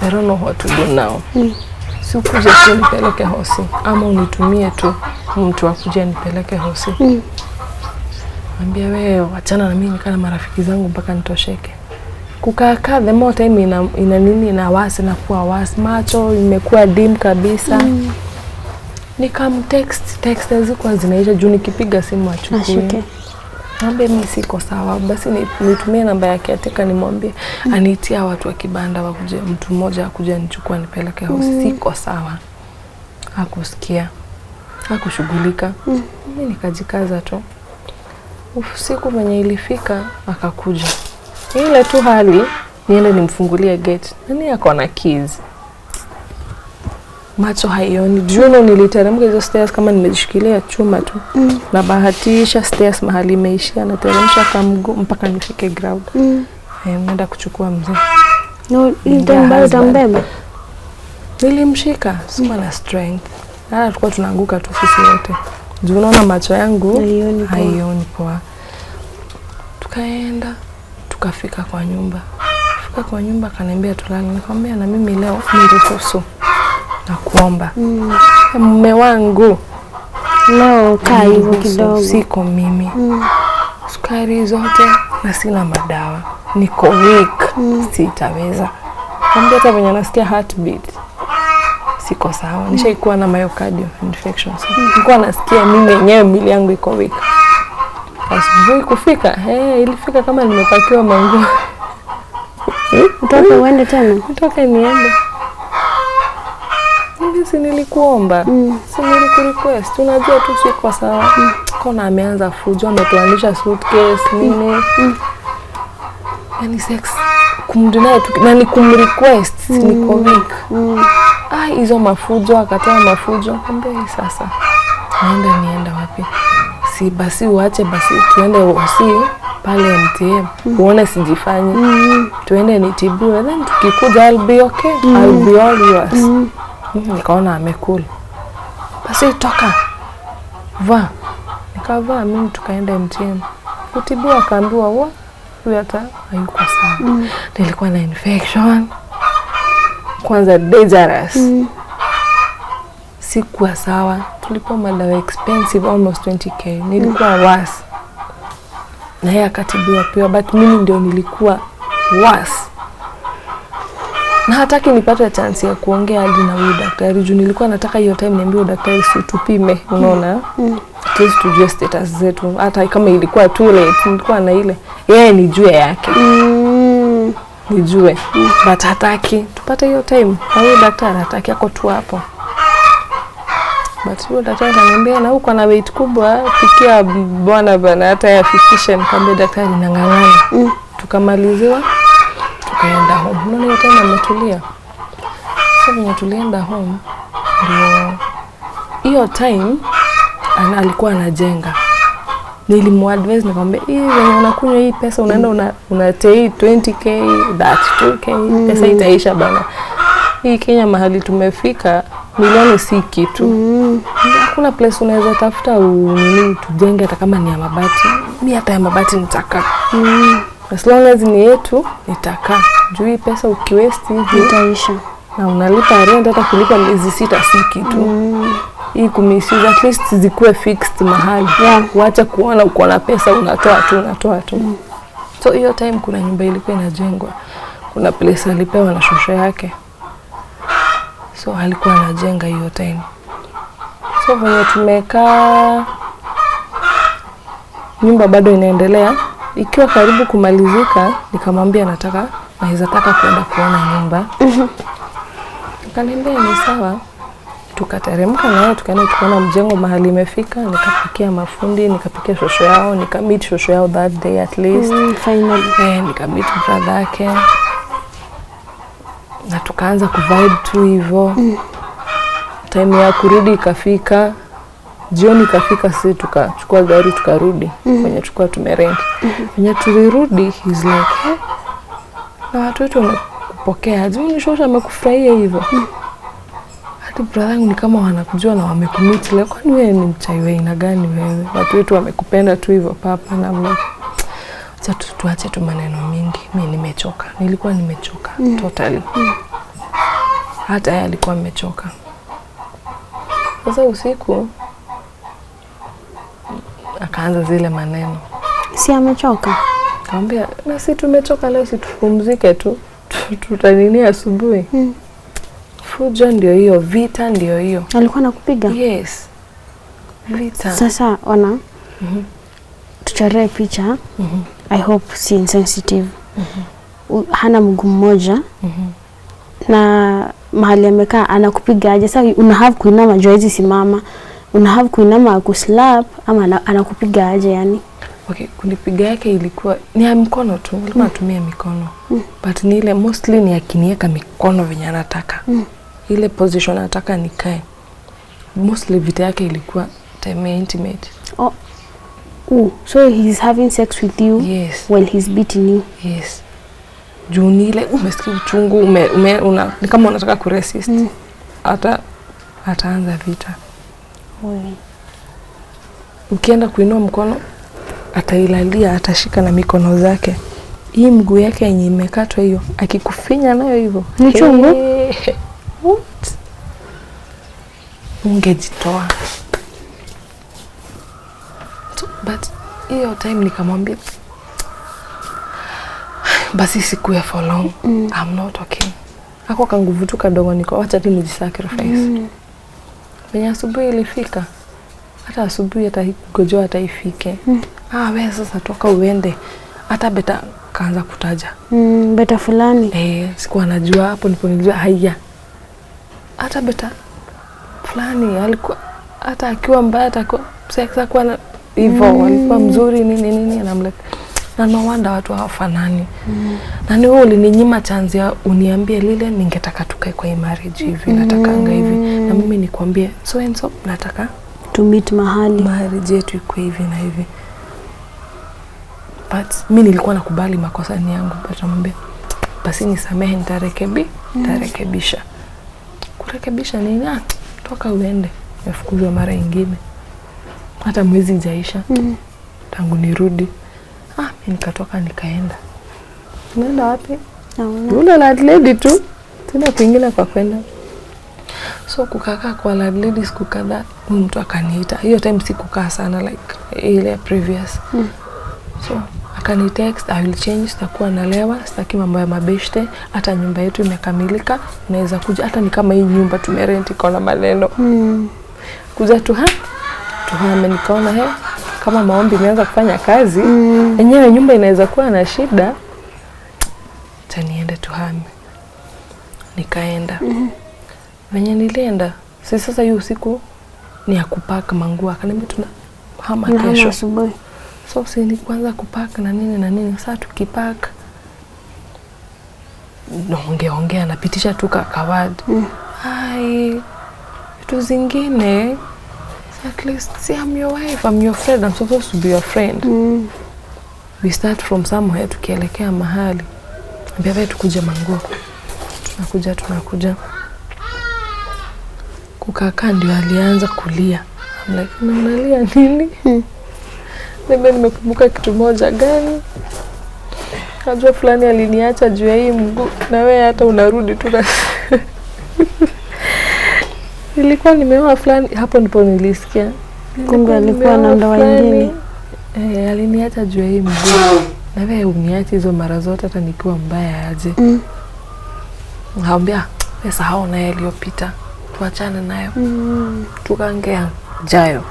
I don't know what to do now. Si ukuje tu nipeleke hosi ama unitumie tu mtu akuje nipeleke hosi. Mwambia wewe achana na mimi nikana marafiki zangu mpaka nitosheke. Kukaa the more time ina nini na wasi na kuwa wasi, macho imekuwa dim kabisa. Text zilikuwa zinaisha juu nikipiga simu achukue. Mwambie mimi siko sawa, basi nitumie namba yake ateka nimwambie aniitia watu wa kibanda wakuje, mtu mmoja akuje nichukue nipeleke hosi. Siko sawa. Hakusikia. Hakushughulika. Mimi nikajikaza tu. Usiku venye ilifika akakuja. Ile tu hali niende nimfungulie gate. Nani yako na keys? macho haioni. Juno niliteremka hizo stairs kama nimejishikilia chuma tu. Na bahatisha stairs mahali imeishia na teremsha kamgu mpaka nifike ground. Nenda kuchukua mzee. No, nitambeba. Nilimshika, sikuwa na strength. Hata tulikuwa tunaanguka tu sisi wote. Juu unaona macho yangu haioni poa. Tukaenda, tukafika kwa nyumba. Fika kwa nyumba akaniambia tulale. Nikamwambia na mimi leo niruhusu na kuomba. Mume wangu leo kaa hivyo kidogo. Siko mimi. Sukari zote na sina madawa. Niko weak. Sitaweza. Nikamwambia hata venye nasikia heartbeat. Siko sawa. Nishaikuwa na myocardial infarction. Nilikuwa nasikia mimi mwenyewe mwili yangu iko weak. Asubuhi kufika, ilifika kama nimepakiwa manguo. Utoke uende tena? Utoke niende. Si nilikuomba. Si nilikurequest. Unajua tu siko sawa. Kona ameanza fujo, ametuanisha suitcase nini. Yani sex kumdinai tu na nikumrequest niko weak. Hizo mafujo akatoa mafujo. Nikamwambia sasa nienda wapi? Si basi uache basi tuende hosi pale MTM. Uone sijifanyi. Tuende nitibiwe then tukikuja I'll be okay. I'll be all yours. Nikaona amekula. Basi toka. Vaa. Nikavaa mimi tukaenda MTM. Kutibiwa akaambiwa huyu hata hayuko sawa. Nilikuwa na infection. Kwanza dangerous. Sikuwa sawa. Tulipo madawa expensive almost 20k. Nilikuwa worse. Na yeye akatibiwa pia but mimi ndio nilikuwa worse. Na hataki nipate chance ya kuongea hadi na huyu daktari. Juu nilikuwa nataka hiyo time niambie daktari si tupime, unaona? Please tujue status zetu. Hata kama ilikuwa too late, nilikuwa na ile yeye nijue yake. Nijue. But hataki tupate hiyo time. Na huyu daktari hataki ako tu hapo. But huyo daktari ananiambia na uko na weight kubwa, pikia bwana hata yafikishe. Nikamwambia daktari nangangana. Tukamaliziwa. Tukaenda home. Unaona hiyo time ametulia. Sasa venye tulienda home ndio hiyo time alikuwa anajenga. Nilimuadvise nikamwambia venye unakunywa hii pesa unaenda unatei 20k that 2k pesa itaisha bana. Hii Kenya mahali tumefika milioni si kitu. Hakuna place unaweza tafuta nini tujenge hata kama ni ya mabati. Mimi hata ya mabati nitaka. As long as ni yetu nitaka. Juu hii pesa ukiwaste hivi itaisha. Na unalipa rent hata kulipa miezi 6 si kitu. Hii kumisiza at least zikuwe fixed mahali. Wacha kuona uko na pesa unatoa tu. So hiyo time kuna nyumba ilikuwa inajengwa. Kuna place alipewa na shosho yake. So alikuwa anajenga hiyo time. So venye tumekaa nyumba bado inaendelea. Ikiwa karibu kumalizika, nikamwambia naweza taka kwenda kuona nyumba. Akaniambia ni sawa. Tukateremka naye tukaenda tukaona mjengo mahali imefika, nikapikia mafundi, nikapikia shosho yao, nikamit shosho yao that day at least. Finally. Nikamit brother yake. Na tukaanza kuvibe tu hivyo. Time ya kurudi ikafika. Jioni ikafika sisi tukachukua gari tukarudi. Kwenye tulikuwa tumerent. Kwenye tulirudi he's like, na watu wetu wamekupokea. Juu shosho amekufurahia hivyo. Hadi brother yangu ni kama wanakujua na wamekumit. Like, kwani wewe ni mchai wa aina gani wewe? Watu wetu wamekupenda tu hivyo papa na mlo. Acha tuache tu maneno mingi. Mimi nimechoka. Nilikuwa nimechoka totally. Hata yeye alikuwa amechoka. Sasa usiku akaanza zile maneno. Si amechoka? Kaambia na sisi tumechoka leo, si tupumzike tu. Tutanini asubuhi. Fujo ndio hiyo, vita ndio hiyo. Alikuwa anakupiga? Yes. Vita. Sasa tuchore picha. I hope si insensitive. Hana mguu mmoja. Na mahali amekaa anakupiga aje? Sasa una have kuinama joezi simama. Una have kuinama kuslap ama anakupiga aje yani? Okay, kunipiga yake ilikuwa ni ya mkono tu. Alikuwa anatumia mikono. But ni ile mostly ni akinieka mikono venye anataka. ile position nataka nikae. Mostly vita yake ilikuwa time intimate. So he's having sex with you? Yes. While he's beating you? Yes. Juni ile umesikia uchungu ni kama unataka kuresist. Ataanza vita. Ukienda kuinua mkono atailalia, atashika na mikono zake. Hii mguu yake yenye imekatwa hiyo akikufinya nayo hivyo. Ni chungu? What? Ungejitoa. But hiyo time nikamwambia basi sikuwe for long. I'm not okay. Ako kanguvu tu kadogo niko wacha tu nijisacrifice. Venye asubuhi ilifika. Hata asubuhi atagojoa hata ifike. Wewe sasa toka uende. Hata beta kaanza kutaja. Beta fulani. Sikuwa najua hapo ndipo nilijua haya. Hata beta fulani alikuwa hata akiwa mbaya atakuwa sexa kwa hivyo alikuwa mzuri nini na I'm like na no wonder watu hawafanani. Na ni wewe ulininyima chance ya uniambie Lile ningetaka tukae kwa marriage hivi natakanga hivi na mimi nikwambie so and so nataka to meet mahali marriage yetu iko hivi na hivi. But mimi nilikuwa nakubali makosa ni yangu, but namwambia basi nisamehe, nitarekebisha. Kurekebisha nini? Toka uende. Nimefukuzwa mara nyingine. Hata mwezi jaisha. Tangu nirudi. Mimi nikatoka nikaenda. Unaenda wapi? Yule landlady tu. Sina kwingine kwa kwenda. So kukaa kwa landlady siku kadhaa, mtu akaniita. Hiyo time sikukaa sana like ile previous. So akani text, I will change, sitakuwa nalewa, sitaki mambo ya mabeshte, hata nyumba yetu imekamilika, unaweza kuja, hata ni kama hii nyumba tumerent iko na maneno. Kuja tuhame, nikaona kama maombi imeanza kufanya kazi, yenyewe nyumba inaweza kuwa na shida, taniende tuhame. Nikaenda. Venye nilienda, sasa hiyo usiku ni ya kupaka manguo, akaniambia tunahama kesho asubuhi. So sisi kwanza kupaka na nini sasa tukipaka ongea napitisha tu kawad. Vitu zingine at least see I'm your wife, I'm your friend, I'm supposed to be your friend. We start from somewhere tukielekea mahali. Mbona tukuje manguo. Tunakuja. Kukaa ndio alianza kulia. I'm like, unalia nini? Nimekumbuka kitu moja gani? Najua fulani aliniacha juu ya hii mguu na wewe hata unarudi tu. Nilikuwa nimeoa fulani, hapo ndipo nilisikia. Kumbe alikuwa na ndoa nyingine. Aliniacha juu ya hii mguu. Na wewe uniacha hizo mara zote hata nikiwa mbaya aje. Naambia, pesa hao na yaliyopita. Tuachane nayo. Tukaongea jayo.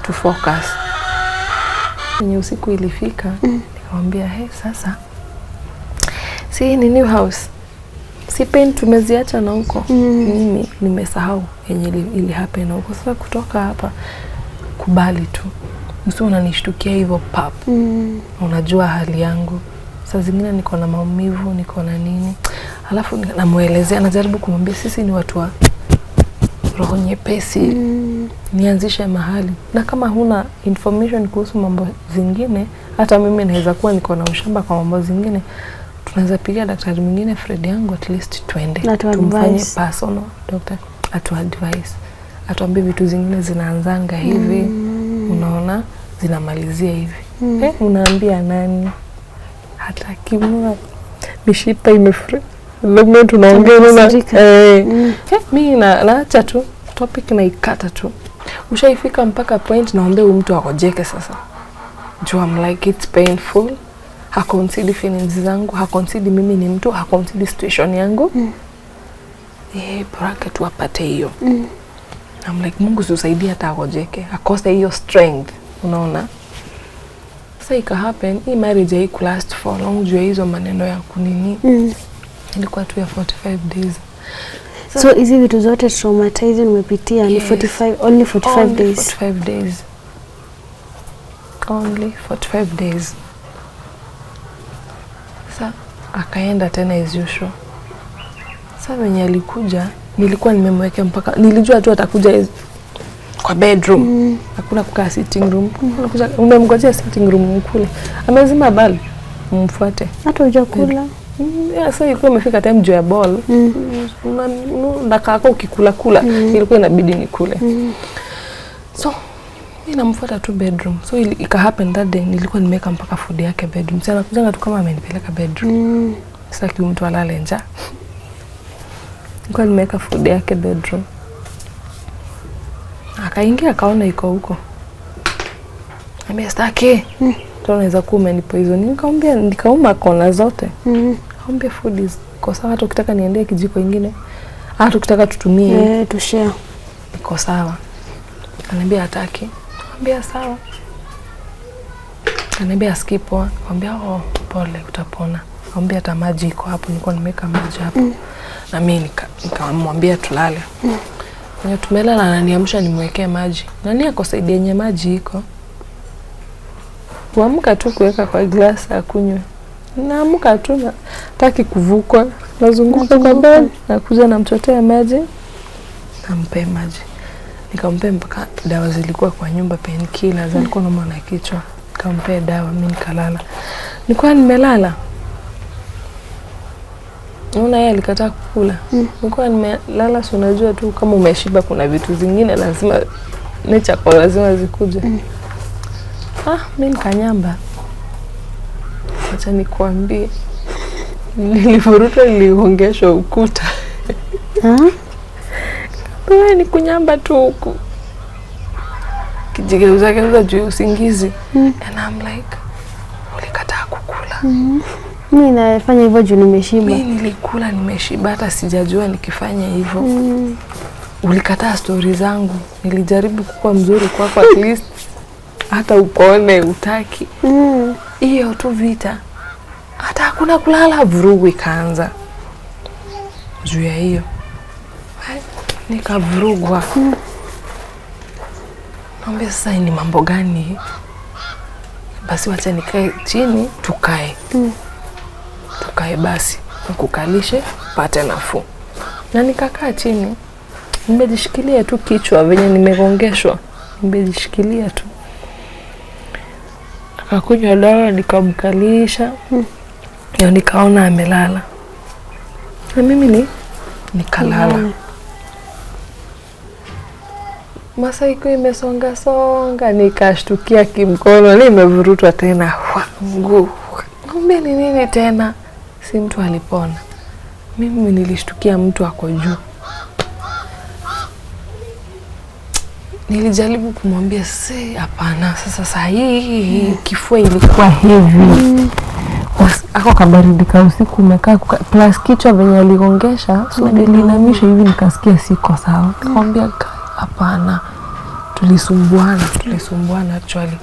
To focus. Kwenye usiku ilifika, nikamwambia sasa si ni new house, si paint tumeziacha na huko. Mimi nimesahau yenye ili happen na huko. Sasa kutoka hapa kubali tu, msio unanishtukia hivyo pap. Unajua hali yangu, saa zingine niko na maumivu, niko na nini, alafu namuelezea, najaribu kumwambia sisi ni watu wa roho nyepesi. Nianzishe mahali, na kama huna information kuhusu mambo zingine, hata mimi naweza kuwa niko na ushamba kwa mambo zingine, tunaweza pigia daktari mwingine friend yangu at least twende tumfanye personal doctor advice, atuambie vitu zingine zinaanzanga hivi, unaona zinamalizia hivi. Unaambia nani? Hata kimwa mishipa imefre labda tunaongea mimi naacha tu topic na ikata tu. Ushaifika mpaka point naombe mtu akojeke sasa. Juu I'm like it's painful. Haconsider feelings zangu, haconsider mimi ni mtu, haconsider situation yangu. Baraka tu apate hiyo. I'm like Mungu usaidie hata akojeke, akose hiyo strength, unaona? Sasa ika happen, hii marriage haiku last for long juu hizo maneno ya kunini. Ilikuwa tu ya 45 days. So hizi vitu zote traumatizing umepitia ni 45 only 45 days. 45 days. Only 45 days. Sasa akaenda tena as usual. Sasa wenye alikuja nilikuwa nimemwekea mpaka nilijua tu atakuja kwa bedroom. Hakuna kukaa sitting room. Unakuja umemngojea sitting room mkule. Amezima bulb. Mfuate. Hata hujakula. Sasa ilikuwa imefika time juu ya ball. Ndaka ukikula kula ilikuwa inabidi nikule. So mimi namfuata tu bedroom. So ika happen that day nilikuwa nimeweka mpaka food yake bedroom. Sasa anakuja tu kama amenipeleka bedroom. Sasa kiu mtu alale njaa. Nilikuwa nimeweka food yake bedroom. Akaingia akaona iko huko. Amestaki. Tunaweza kuwa umenipoison. Nikamwambia nikauma kona zote. Nikamwambia food is iko sawa, hata ukitaka niendee kijiko kingine. Hata ukitaka tutumie to share. Iko sawa. Ananiambia hataki. Nikamwambia sawa. Ananiambia skip poa. Nikamwambia pole utapona. Nikamwambia hata maji iko hapo, nilikuwa nimeweka maji hapo. Na mimi nikamwambia tulale. Kwenye tumelala ananiamsha nimwekee maji. Nani akosaidia yenye maji iko? Kuamka tu kuweka kwa glasi akunywe. Naamka tu na taki kuvukwa. Nazunguka kwa bed, nakuja namchotea maji. Nampe maji. Nikampe mpaka dawa zilikuwa kwa nyumba, painkillers, alikuwa anaumwa na kichwa. Nikampe dawa, mimi nikalala. Nilikuwa nimelala. Unaona yeye alikataa kukula. Nilikuwa nimelala, si unajua tu kama umeshiba kuna vitu zingine lazima nature lazima zikuje. Mimi nikanyamba. Acha nikwambie. Nilifuruta niliongeshwa ukuta. Wewe ni kunyamba tu huku. Kijigeuza juu usingizi. And I'm like, ulikataa kukula. Mimi nafanya hivyo juu nimeshiba. Mimi nilikula nimeshiba, hata sijajua nikifanya hivyo. Ulikataa story zangu. Nilijaribu kuwa mzuri kwako at least. Hata upone utaki. Hiyo tu vita. Hata hakuna kulala, vurugu ikaanza. Juu ya hiyo. Nikavurugwa. Naomba sasa ni mambo gani? Basi wacha nikae chini tukae. Tukae basi. Nikukalishe pate nafuu. Na nikakaa chini. Nimejishikilia tu kichwa venye nimegongeshwa. Nimejishikilia tu. Akakunywa dawa nikamkalisha. Na nikaona amelala. Na mimi nikalala. Masaa iko imesonga nikashtukia kimkono nimevurutwa tena. Mguu. Ngombe ni nini tena? Si mtu alipona. Mimi nilishtukia mtu ako juu. Nilijaribu kumwambia hapana, sasa saa hii kifua ilikuwa hivi. Ako kabaridi ka usiku umekaa plus kichwa venye aligongesha, so nilinamisha hivi nikasikia siko sawa. Nikamwambia hapana. Tulisumbuana actually.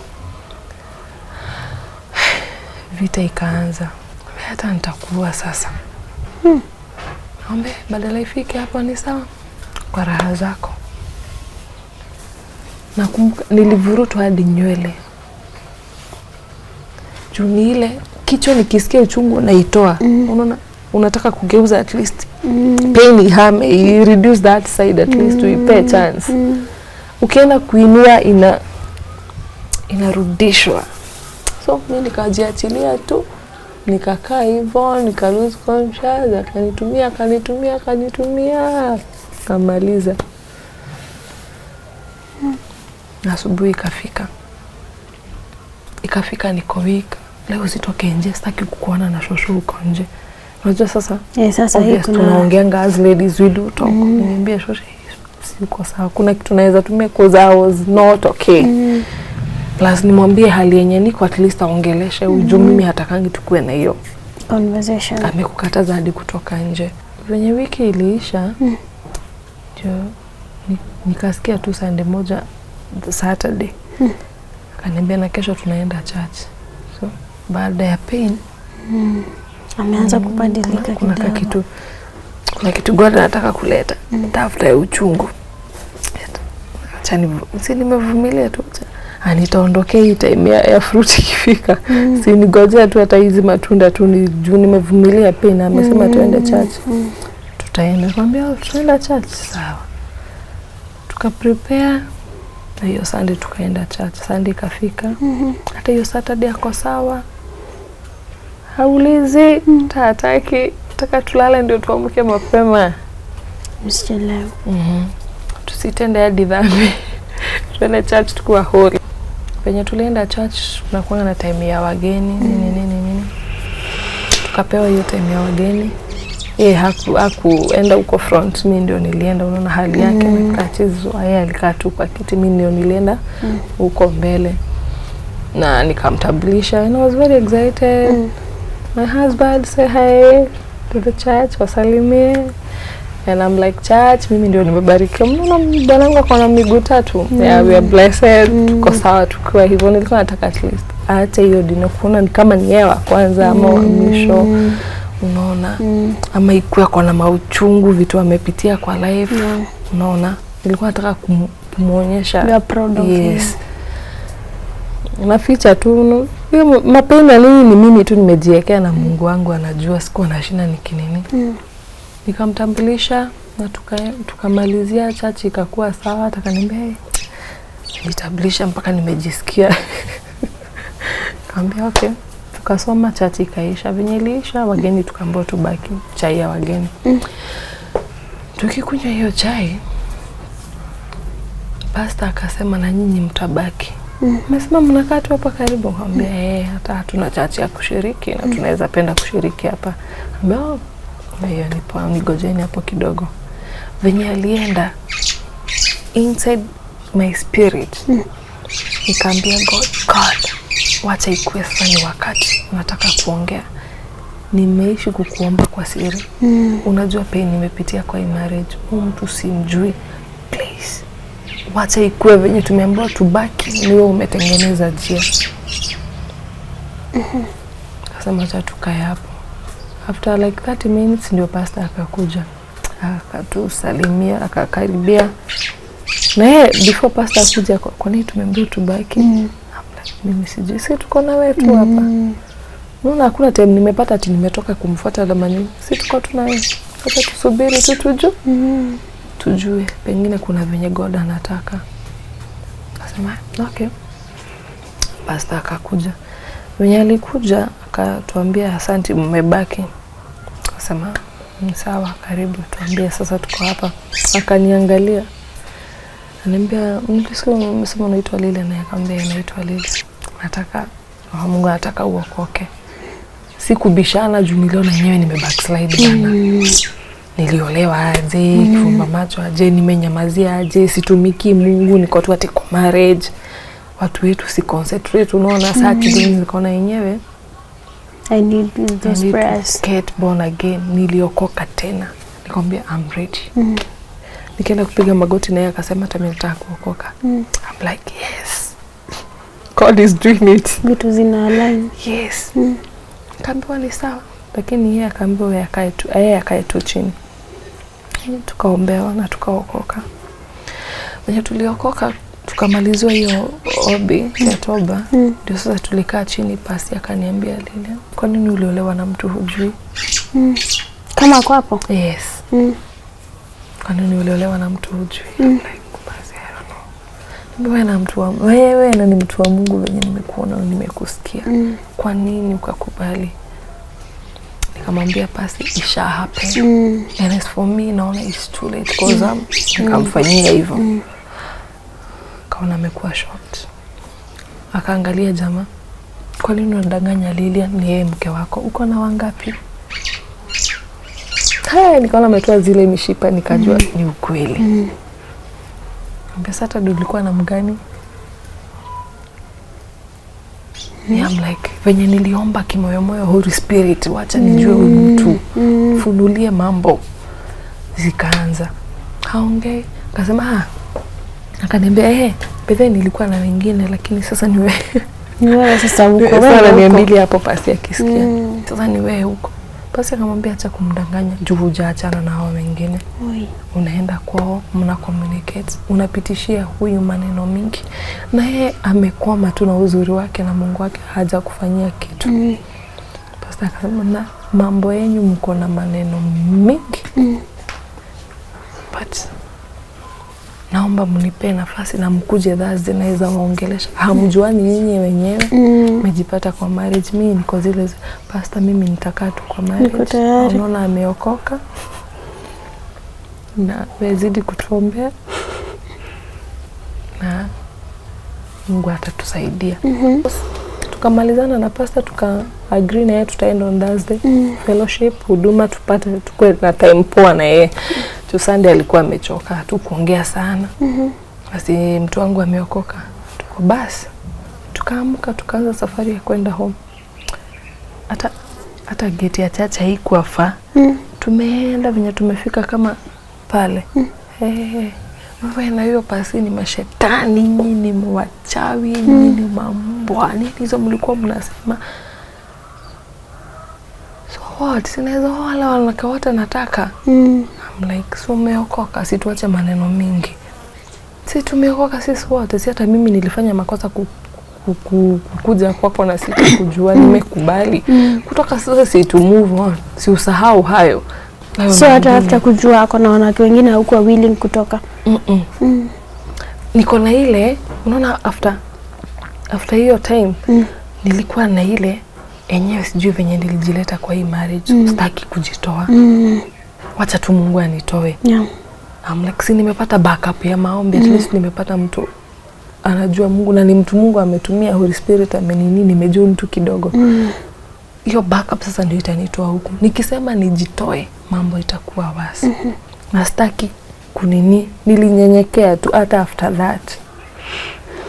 Vita ikaanza. Hata nitakuwa sasa. Ngombe badala ifike hapa ni sawa kwa raha zako. Nakumbuka nilivurutwa hadi nywele. Juu ni ile kichwa nikisikia uchungu naitoa. Unaona unataka kugeuza at least. Pain ihame, you reduce that side at least to ipe chance. Ukienda kuinua inarudishwa. So mimi nikajiachilia tu. Nikakaa hivyo, nika lose conscious, akanitumia. Kamaliza. Asubuhi ikafika niko weak. Leo sitoke nje, sitaki kukuona na shosho huko nje. Unajua sasa? Sasa hii tunaongeanga as ladies we do talk. Niambia shosho siko sawa. Kuna kitu naweza tumia cause I was not okay. Plus nimwambie hali yenye niko at least aongeleshe ujue mimi hatakangi tukue na hiyo conversation. Amekukataza hadi kutoka nje. Venye wiki iliisha, nikasikia tu Sunday moja Saturday. Akaniambia na kesho tunaenda church. So baada ya pain ameanza kubadilika kidogo. Kuna kitu God anataka kuleta. Tafuta ya uchungu. Acha nimevumilia tu. Nitaondokea hii time ya fruit ikifika. Si nigojea tu hata hizi matunda tu ni juu nimevumilia pain. Amesema tuende church. tutaenda. Nikamwambia tutaenda church, sawa. Tuka prepare na hiyo Sunday tukaenda church. Sunday ikafika. Hata hiyo Saturday ako sawa. Haulizi, tataki, taka tulale ndio tuamke mapema. Msichelewe. Tusitende hadi dhambi. Tuende church tukiwa holi. Penye tulienda church tunakuwa na time ya wageni, nini. Tukapewa hiyo time ya wageni. Yeye hakuenda huko front, mimi ndio nilienda. Unaona hali yake mkachizo, yeye alikaa tu kwa kiti, mimi ndio nilienda huko mbele. Na nikamtambulisha and I was very excited. My husband say hi to the church, wasalimie. And I'm like, church, mimi ndio nimebarikiwa. Mnaona bwanangu akona miguu 3. Yeah, we are blessed. Tuko sawa tukiwa hivyo. Nilikuwa nataka at least hata hiyo dino kuona ni kama ni yeye wa kwanza ama wa mwisho. Unaona? Ama ikuwa kwa na mauchungu vitu amepitia kwa life. Unaona? Nilikuwa nataka kumuonyesha. You are proud of him. Yes. Naficha tu mapema ni mimi tu nimejiwekea na Mungu wangu anajua sikuwa na shida ni kinini. Nikamtambulisha na tukamalizia church ikakuwa sawa. Akaniambia nitambulisha mpaka nimejisikia. Nikamwambia okay. Tukasoma church ikaisha. Venye iliisha wageni tukaambiwa tubaki chai ya wageni. Tukikunywa hiyo chai pastor akasema na nyinyi mtabaki. Mesema mnakaa tu hapa karibu. Nikamwambia hata hatuna church ya kushiriki na tunaweza penda kushiriki hapa. Nikamwambia hiyo nipo nigojeni hapo kidogo. Venye alienda inside my spirit nikaambia God, wacha ikuwe sasa ni wakati nataka kuongea. Nimeishi kukuomba kwa siri. Unajua pain nimepitia kwa hii marriage. Mtu simjui. Please. Wacha ikuwe venye tumeambiwa tubaki ni wewe umetengeneza njia. Kasema acha tukae hapo. After like 30 minutes ndio pastor akakuja. Akatusalimia, akakaribia. Na yeye before pastor akuja kwa nini tumeambiwa tubaki? Mimi sijui, si tuko na wewe tu hapa. Unaona hakuna time nimepata ati nimetoka kumfuata Lamani. Si tuko tunaye. Sasa tusubiri tu tujue pengine kuna venye God anataka. Akasema okay. Pastor akakuja. Venye alikuja akatuambia asante mmebaki. Akasema sawa karibu tuambie sasa tuko hapa. Akaniangalia. Ananiambia nilisikia umesema unaitwa Lile na akamwambia naitwa Lile. Nataka Mungu anataka uokoke. Sikubishana juu niliona yenyewe nimebackslide bana. Niliolewa aje, kifumba macho aje, nimenyamazia aje, situmiki Mungu, niko tu ati kwa marriage. Watu wetu si concentrate, unaona saa kidogo nikaona yenyewe I need those prayers. Get born again. Niliokoka tena. Nikamwambia I'm ready. Nikaenda kupiga magoti na yeye akasema hata mimi nataka kuokoka. I'm like yes. God is doing it. Vitu zina align. Yes. Kaambiwa ni sawa. Lakini yeye akaambiwa akae tu chini. Tukaombewa na tukaokoka. Wenye tuliokoka tukamalizwa hiyo obi ya toba. Ndio sasa tulikaa chini pasi akaniambia Lile, kwa nini uliolewa na mtu hujui? Kama kwa hapo? Yes. Kwa nini uliolewa na mtu hujui? Like basi wewe na mtu wa wewe na ni mtu wa Mungu wenye nimekuona na nimekusikia. Kwa nini ukakubali? Nikamwambia pasi isha happen. And as for me naona it's too late because nikamfanyia hivyo. Kaona amekuwa shocked. Akaangalia jamaa. Kwa nini unadanganya Lilian ni yeye mke wako? Uko na wangapi? Nikaona ametoa zile mishipa nikajua ni ukweli. Mbona hata nilikuwa na mgani? I'm like venye niliomba kimoyomoyo Holy Spirit wacha nijue huyu mtu. Funulie mambo. Zikaanza. Haongei. Akasema akaniambia pekee nilikuwa na wengine lakini sasa ni wewe. Ni wewe sasa uko wewe. Sasa niambilia hapo pasi akisikia. Sasa ni wewe huko. Pasi akamwambia acha kumdanganya juu hujaachana na hao wengine. Unaenda kwao, mna communicate, unapitishia huyu maneno mingi. Na yeye amekwama tu na uzuri wake na Mungu wake haja kufanyia kitu. Pasi akasema na mambo yenu mko na maneno mingi. naomba mnipe nafasi na mkuje Thursday naweza waongelesha. Hamjuani nyinyi wenyewe. Mmejipata kwa marriage. Mimi niko zile pastor, mimi nitakaa tu kwa marriage. Unaona ameokoka. Na wezidi kutuombea. Na Mungu atatusaidia. Tukamalizana na pastor, tuka agree na yeye tutaenda on Thursday. Fellowship, huduma tupate tukue na time poa na yeye. Sunday alikuwa amechoka tu kuongea sana. Basi mtu wangu ameokoka. Tuko basi. Tukaamka tukaanza safari ya kwenda home. Hata gate ya church haikuwa far. Tumeenda venye tumefika kama pale. Wewe na hiyo pasi ni mashetani, ni wachawi, ni mambwa. Nini hizo mlikuwa mnasema? So what? Sinaweza wala wanakawata nataka. I'm like, so umeokoka, si tuache maneno mingi. Si tumeokoka sisi wote, si hata mimi nilifanya makosa kukuja kwako na sitakujua, nimekubali. Kutoka sasa si to move on, si usahau hayo. So hata after kujua ako na wanawake wengine haukuwa willing kutoka? Niko na ile, unaona after hiyo time, nilikuwa na ile enyewe sijui venye nilijileta kwa hii marriage, sitaki kujitoa. Wacha tu Mungu anitoe. I'm like, si nimepata backup ya maombi, at least nimepata mtu anajua Mungu na ni mtu Mungu ametumia Holy Spirit amenini, nimejua mtu kidogo. Hiyo backup sasa ndio itanitoa huku. Nikisema nijitoe, mambo itakuwa wasi. Na sitaki kunini, nilinyenyekea tu hata after that.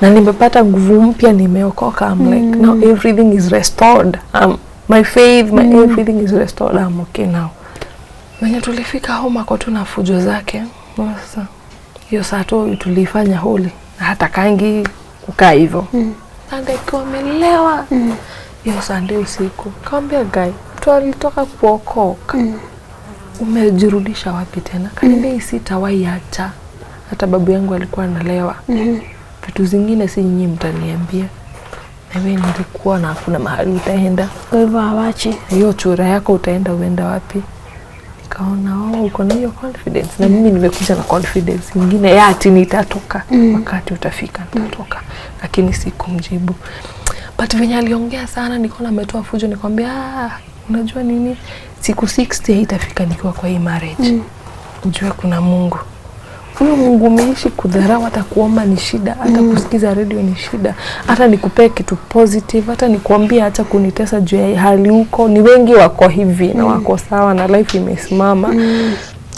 Na nimepata nguvu mpya, nimeokoka. I'm like, now everything is restored. My faith, my everything is restored. I'm okay now. Wenye tulifika home ako tu na fujo zake. Sasa hiyo saa tu tulifanya holy. Na hata kangi kukaa hivyo. Sunday kwa amelewa. Hiyo Sunday usiku. Kaambia guy, mtu alitoka kuokoka. Umejirudisha wapi tena? Kaniambia sitawahi acha. Hata babu yangu alikuwa analewa. Vitu zingine si nyinyi mtaniambia. Na mimi nilikuwa na hakuna mahali utaenda. Kwa hivyo awache. Hiyo chura yako utaenda uenda wapi? Nikaona uko na hiyo confidence. Na mimi nimekuja na confidence nyingine ya ati nitatoka. Wakati utafika nitatoka. Lakini sikumjibu. But venye aliongea sana nikaona ametoa fujo, nikamwambia unajua nini? Siku 60 haitafika nikiwa kwa hii marriage. Ujue kuna Mungu. Huyo Mungu umeishi kudharau, hata kuomba ni shida, hata kusikiza radio ni shida, hata nikupee kitu positive, hata nikuambia acha kunitesa juu ya hali huko. Ni wengi wako hivi na wako sawa na life imesimama.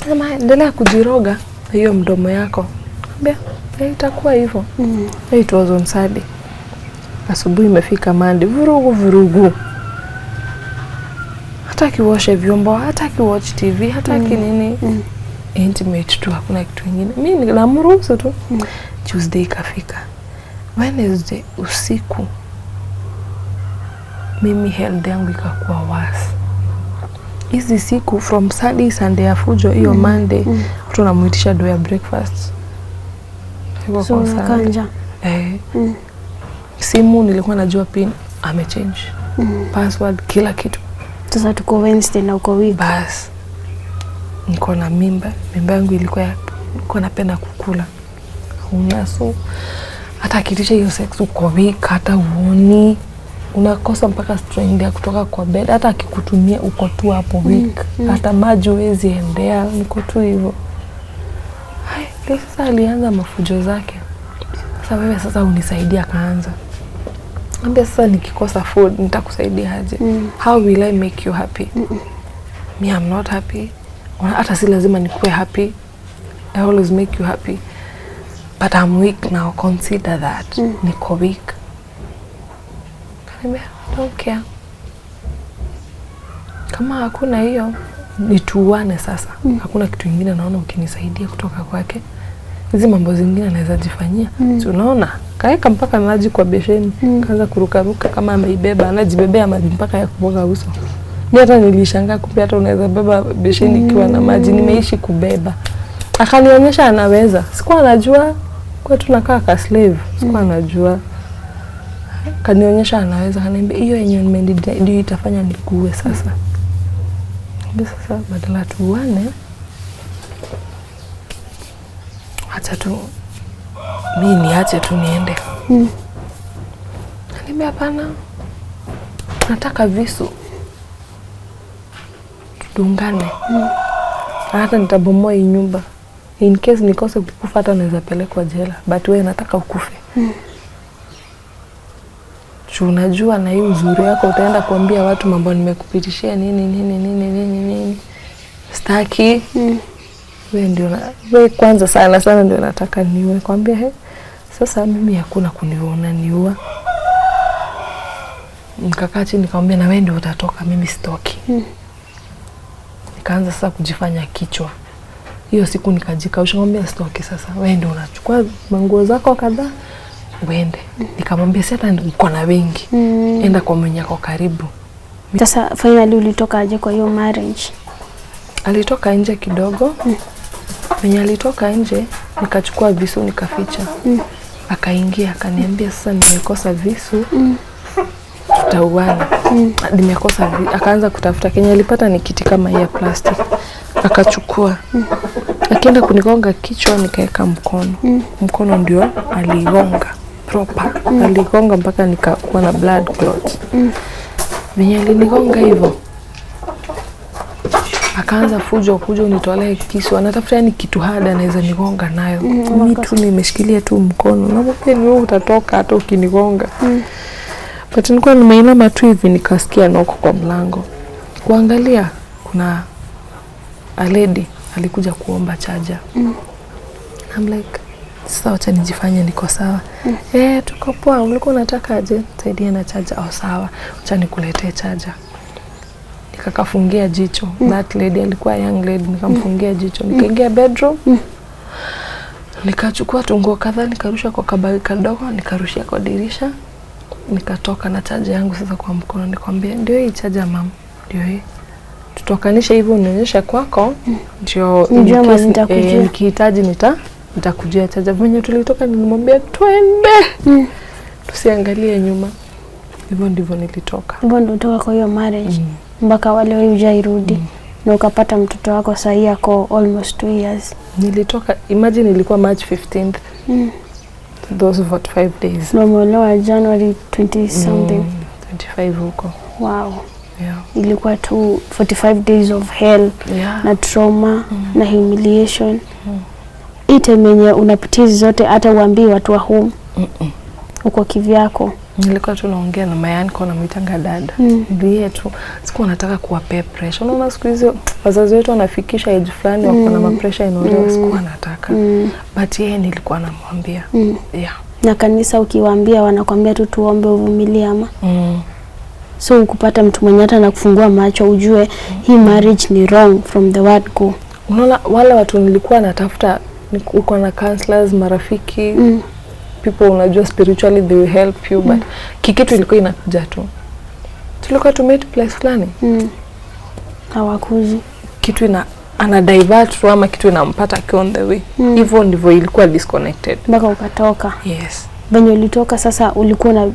Kama endelea kujiroga hiyo mdomo yako. Ambia itakuwa hivyo. It was on Sunday. Asubuhi imefika Monday, vurugu. Hata kiwoshe vyombo, hata kiwatch TV, hata kinini. Intimate tu, hakuna kitu kingine. Mimi nilamruhusu tu. Tuesday ikafika. Wednesday usiku mimi health yangu ikakuwa worse. Hizi siku from Sunday ya fujo hiyo Monday tunamuitisha do ya breakfast. So kanja. Simu nilikuwa najua pin amechange. Password kila kitu. Sasa tuko Wednesday na uko week. Bas. Niko na mimba yangu ilikuwa napenda kukula. So hata kitisha hiyo sex uko weak, hata uoni, unakosa mpaka strength ya kutoka kwa bed, hata akikutumia uko tu hapo weak. Hata maji huwezi endea, niko tu hivyo. Sasa alianza mafujo zake. Sasa wewe sasa unisaidia kaanza. Ambia sasa nikikosa food nitakusaidia aje? How will I make you happy? Me, I'm not happy. Hata si lazima nikuwe happy. I always make you happy. But I'm weak now. Consider that. Niko weak. Kanambia, don't care. Kama hakuna hiyo, nituane sasa. Hakuna kitu kingine naona ukinisaidia kutoka kwake. Hizi mambo zingine naweza jifanyia. Si unaona? Kaeka mpaka maji kwa besheni. Kaanza kurukaruka kama ameibeba, anajibebea maji mpaka ya kuoga uso. Mimi hata nilishangaa kumbe hata unaweza beba besheni ikiwa na maji. Nimeishi kubeba. Akanionyesha anaweza. Sikuwa najua kwa tunakaa ka slave. Sikuwa najua. Kanionyesha anaweza. Kaniambia hiyo yenye ndio itafanya nikuue sasa. Sasa badala tuane, acha tu mimi niache tu niende. Niambia hapana. Nataka visu. Tudungane. Hata nitabomoa hii nyumba. In case nikose kukufa hata naweza pelekwa jela, but wewe nataka ukufe. Unajua na hii uzuri yako utaenda kuambia watu mambo nimekupitishia nini. Staki. Wewe ndio wewe kwanza sana ndio nataka niwe. Kwambia sasa mimi hakuna kuniona niua. Nikakaa chini nikamwambia na wewe ndio utatoka, mimi sitoki. Nikaanza sasa kujifanya kichwa. Hiyo siku nikajikausha, ngombe sitoki sasa. Wewe ndio unachukua manguo zako kadhaa uende. Nikamwambia sasa niko na wengi. Enda kwa mwenye yako karibu. Sasa finally ulitoka aje kwa hiyo marriage? Alitoka nje kidogo. Mwenye alitoka nje nikachukua visu nikaficha. Akaingia akaniambia sasa nimekosa visu. Tutauana. Nimekosa akaanza kutafuta. Kenya alipata ni kiti kama ya plastic. Akachukua. Akienda kunigonga kichwa nikaeka mkono. Mkono ndio aligonga proper. Aligonga mpaka nikakuwa na blood clot. Mwenye alinigonga hivyo. Akaanza fujo nitolee kisu. Anatafuta ni kitu hada anaweza nigonga nayo. Mimi tu nimeshikilia tu mkono. Na pia ni wewe utatoka hata ukinigonga. But nilikuwa nimeinama tu hivi nikasikia noko kwa mlango. Kuangalia kuna a lady alikuja kuomba charger. I'm like sasa acha nijifanye niko sawa. Tuko poa, ulikuwa unataka aje? Saidia na charger. Sawa, acha nikuletee charger. Nikakafungia jicho. That lady alikuwa young lady, nikamfungia jicho. Nikaingia bedroom. Nikachukua tunguo kadhaa nikarusha kwa kabati kadogo, nikarushia kwa dirisha. Nikatoka na charger yangu sasa kwa mkono. Nikamwambia ndio hii charger mama, ndio hii. Tutokanisha hivyo unionyesha kwako ndio nikihitaji nitakujia charger. Mwenye tulitoka nilimwambia twende. Tusiangalie nyuma. Hivyo ndivyo nilitoka. Hivyo ndio toka kwa hiyo marriage. Mpaka wale wewe hujairudi. Na ukapata mtoto wako sasa yako almost 2 years. Nilitoka, imagine ilikuwa March 15th. Those 45 days. Umeolewa January 20 something. 25 huko. Wow. Yeah. Ilikuwa 45 days of hell. Na trauma na humiliation. Ite menye unapitia zote hata uambii watu wa home. Uko kivyako. Nilikuwa tu naongea na mayani kwa namuitanga dada. Ndiye tu sikuwa nataka kuwapea pressure. Unaona siku hizo wazazi wetu wanafikisha age fulani wako na pressure inaolewa, sikuwa nataka. But yeye nilikuwa namwambia. Na kanisa ukiwaambia wanakuambia tu tuombe uvumilie ama. So ukupata mtu mwenye hata na kufungua macho ujue hii marriage ni wrong from the word go. Unaona wale watu nilikuwa natafuta uko na counselors, marafiki, people unajua spiritually they will help you, but kikitu ilikuwa inakuja tu. Tulikuwa tumate place fulani. Hawakuji. Kitu ana divert tu ama kitu inampata on the way. Hivyo ndivyo ilikuwa disconnected. Mpaka ukatoka. Yes. Venye ulitoka sasa ulikuwa na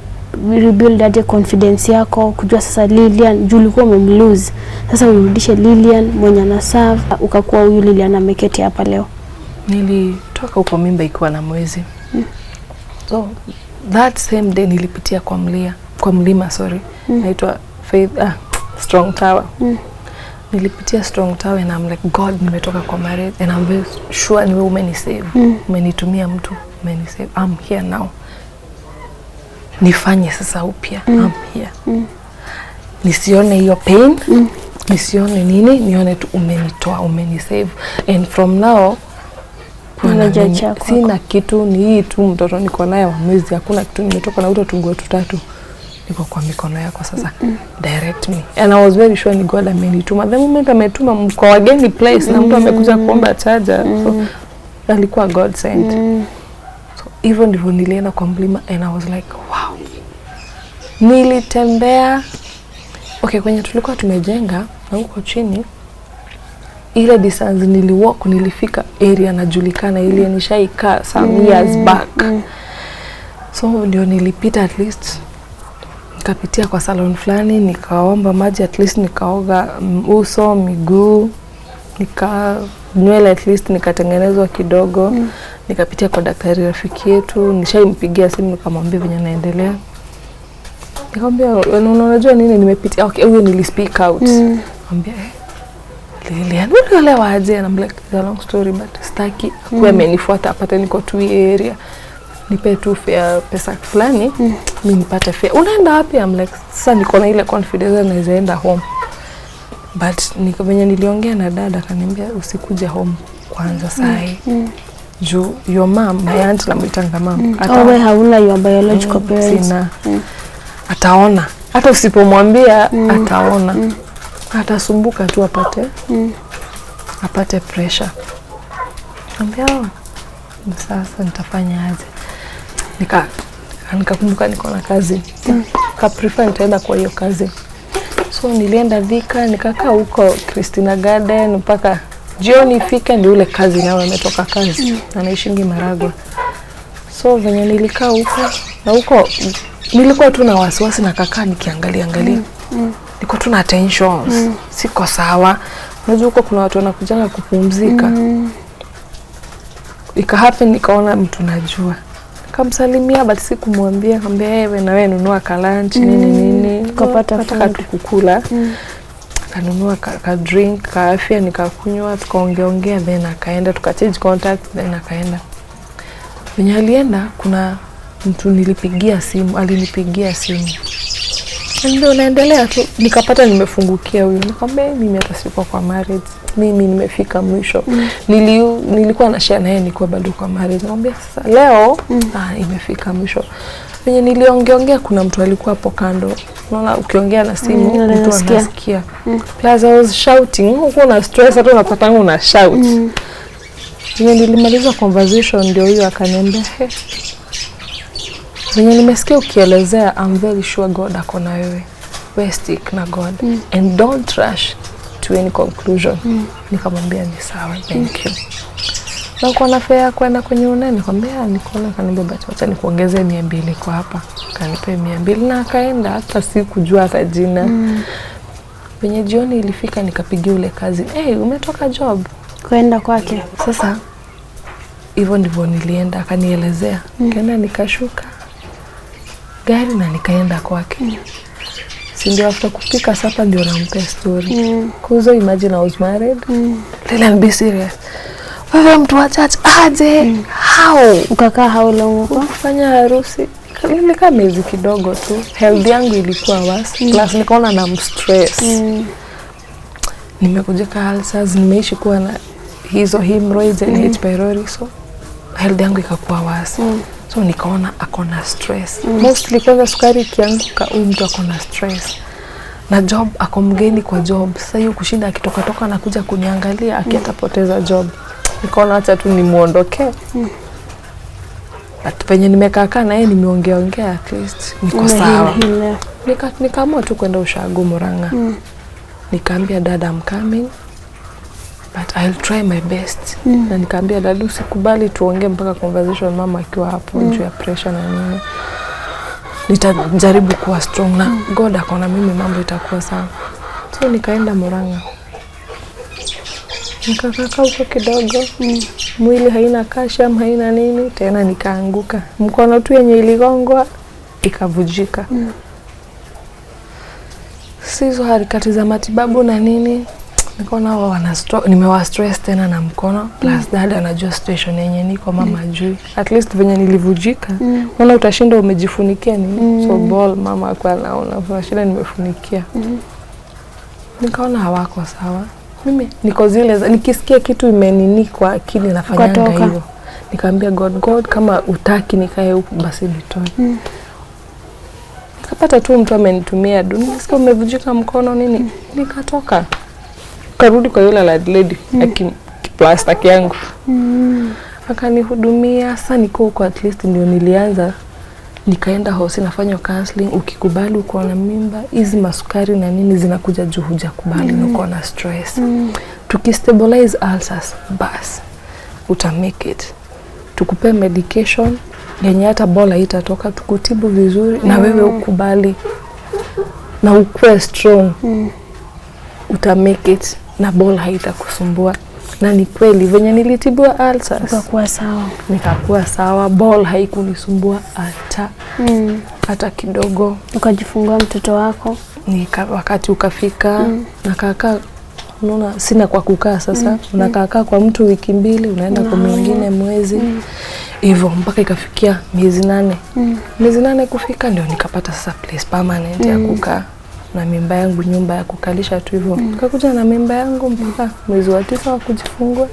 rebuild aje confidence yako kujua sasa Lilian juu ulikuwa umemlose. Sasa urudishe Lilian mwenye na serve ukakuwa huyu Lilian ameketi hapa leo. Nilitoka huko mimba ikiwa na mwezi. So that same day nilipitia kwa mlima naitwa Faith Strong Tower. Nilipitia Strong Tower and I'm like God nimetoka kwa marriage and I'm very sure ni wewe umenisave. Umenitumia mtu umenisave. I'm here now. Nifanye sasa upya. I'm here. Nisione hiyo pain. Nisione nini, nione tu umenitoa, umenisave. And from now sina kitu, ni hii tu mtoto niko naye wa mwezi, hakuna kitu, nimetoka na utunguo 3 niko kwa mikono yako sasa. Direct me. And I was very sure ni God amenituma. The moment ametuma mko wageni place na mtu amekuja kuomba charger, so alikuwa God sent. So even ndivyo nilienda kwa mlima and I was like wow. Nilitembea kwenye tulikuwa tumejenga na huko chini ile distance niliwalk nilifika area najulikana ile nishaikaa some years back. So ndio nilipita at least nikapitia kwa salon fulani nikaomba maji at least nikaoga uso, miguu, nywele at least nikatengenezwa kidogo. Nikapitia kwa daktari rafiki yetu, nishaimpigia simu nikamwambia venye naendelea. Nikamwambia unajua nini nimepitia, okay huyo nilispeak out. Nikamwambia Lilian unaelewa aje, and I'm like it's a long story but staki kwa amenifuata apate niko tu area. Nipe tu fare pesa fulani, mimi nipate fare. Unaenda wapi? I'm like sasa niko na ile confidence naweza enda home. But venye niliongea na dada akaniambia usikuje home kwanza sahi. Juu your mom, my aunt namuitanga mom. Wewe hauna your biological parents. Sina. Ataona. Hata usipomwambia ataona. Atasumbuka tu apate pressure. Ambia sasa nitafanya aje? Nikakumbuka niko na kazi. Prefer nitaenda kwa hiyo kazi. So nilienda Thika, nikakaa huko Christina Garden mpaka jioni ifike ndio ule kazi nao ametoka kazi. Anaishingi Maragwa. So venye nilikaa huko na huko nilikuwa tu na wasiwasi na kakaa nikiangalia. Niko tu na tensions. Siko sawa. Unajua huko kuna watu wanakuja kupumzika. Happen nikaona mtu najua. Nikamsalimia but sikumwambia, nikamwambia wewe na wewe nunua lunch nini kupata kukula. Kanunua ka drink, ka afya nikakunywa, tukaongea then akaenda tukachange contact then akaenda. Venye alienda kuna mtu alinipigia simu. Ndio unaendelea tu, nikapata nimefungukia huyu. Nikamwambia mimi hata siko kwa marriage. Mimi nimefika mwisho. Nilikuwa na share na yeye nilikuwa bado kwa marriage. Nikamwambia sasa leo imefika mwisho. Venye niliongea kuna mtu alikuwa hapo kando. Unaona ukiongea na simu mtu anasikia. Plus I was shouting, uko na stress hata unapata una shout. Venye nilimaliza conversation ndio huyo akaniambia venye nimesikia ukielezea, I'm very sure God ako na wewe. We stick na God and don't rush to any conclusion. Nikamwambia ni sawa, thank you. Na uko na fare kwenda kwenye unene? Nikamwambia niko na, kaniambia acha nikuongezee 200 kwa hapa. Kanipe 200 na akaenda, hata sikujua hata jina. Venye jioni ilifika nikapigia ule kazi, umetoka job kwenda kwake. Sasa hivyo ndivyo nilienda, akanielezea. Kaenda nikashuka gari na nikaenda kwake. Si ndio after kupika sapa ndio nampa story. Kuzo imagine I was married. Let be serious. Wewe mtu wa church aje? How? Ukakaa how long uko? Kufanya harusi. Nilikaa miezi kidogo tu. Health yangu ilikuwa worse. Plus nikaona na stress. Nimekujeka ulcers, nimeishi kuwa na hizo hemorrhoids and H pylori, so health yangu ikakuwa worse. So nikaona akona stress. Mostly kwanza sukari ikianguka mtu akona stress. Na job ako mgeni kwa job. Sasa hiyo kushinda akitoka na kuja kuniangalia akitapoteza job. Nikaona acha tu nimuondoke. But penye nimekaa na yeye nimeongea at least niko sawa. Nikaamua tu kwenda Ushago Murang'a. Nikaambia dada I'm coming but I'll try my best. Na nikaambia dada usikubali tuongee mpaka conversation mama akiwa hapo juu ya pressure na nini. Nitajaribu kuwa strong na God akona mimi mambo itakuwa sawa. So nikaenda Murang'a. Nikakaa huko kidogo. Mwili haina calcium, haina nini, tena nikaanguka. Mkono tu yenye iligongwa ikavujika. Sizo harakati za matibabu na nini. Nikaona wao nimewa stress tena na mkono. Plus dada anajua situation yenye niko, mama ajui. At least venye nilivujika. Unaona utashinda umejifunikia nini? So ball mama alikuwa anaona unashinda nimefunikia. Nikaona hawako sawa. Mimi niko zile nikisikia kitu imenini kwa akili nafanyanga hivyo. Nikaambia God kama utaki nikae huko basi nitoe. Nikapata tu mtu amenitumia dunia, nisikia umevujika mkono nini, nikatoka. Karudi kwa yule lady akiplaster yangu. Akanihudumia, sasa niko huko at least ndio nilianza. Nikaenda hosi nafanya counseling, ukikubali uko na mimba, hizi masukari na nini zinakuja juu hujakubali na uko na stress. Tukistabilize ulcers, bas uta make it. Tukupe medication yenye hata bola itatoka, tukutibu vizuri na wewe ukubali na ukue strong. Uta make it na bola haitakusumbua. Na ni kweli venye nilitibua ulcers nikakuwa sawa, ball haikunisumbua hata kidogo. Ukajifungua mtoto wako? Wakati ukafika nakakaa, unaona sina kwa kukaa sasa, unakaa kwa mtu wiki 2, unaenda kwa mwingine mwezi hivyo mpaka ikafikia miezi 8. Miezi 8 kufika ndio nikapata sasa place permanent ya kukaa na mimba yangu, nyumba ya kukalisha tu hivyo. Nikakuja na mimba yangu mpaka mwezi wa 9 wa kujifungua.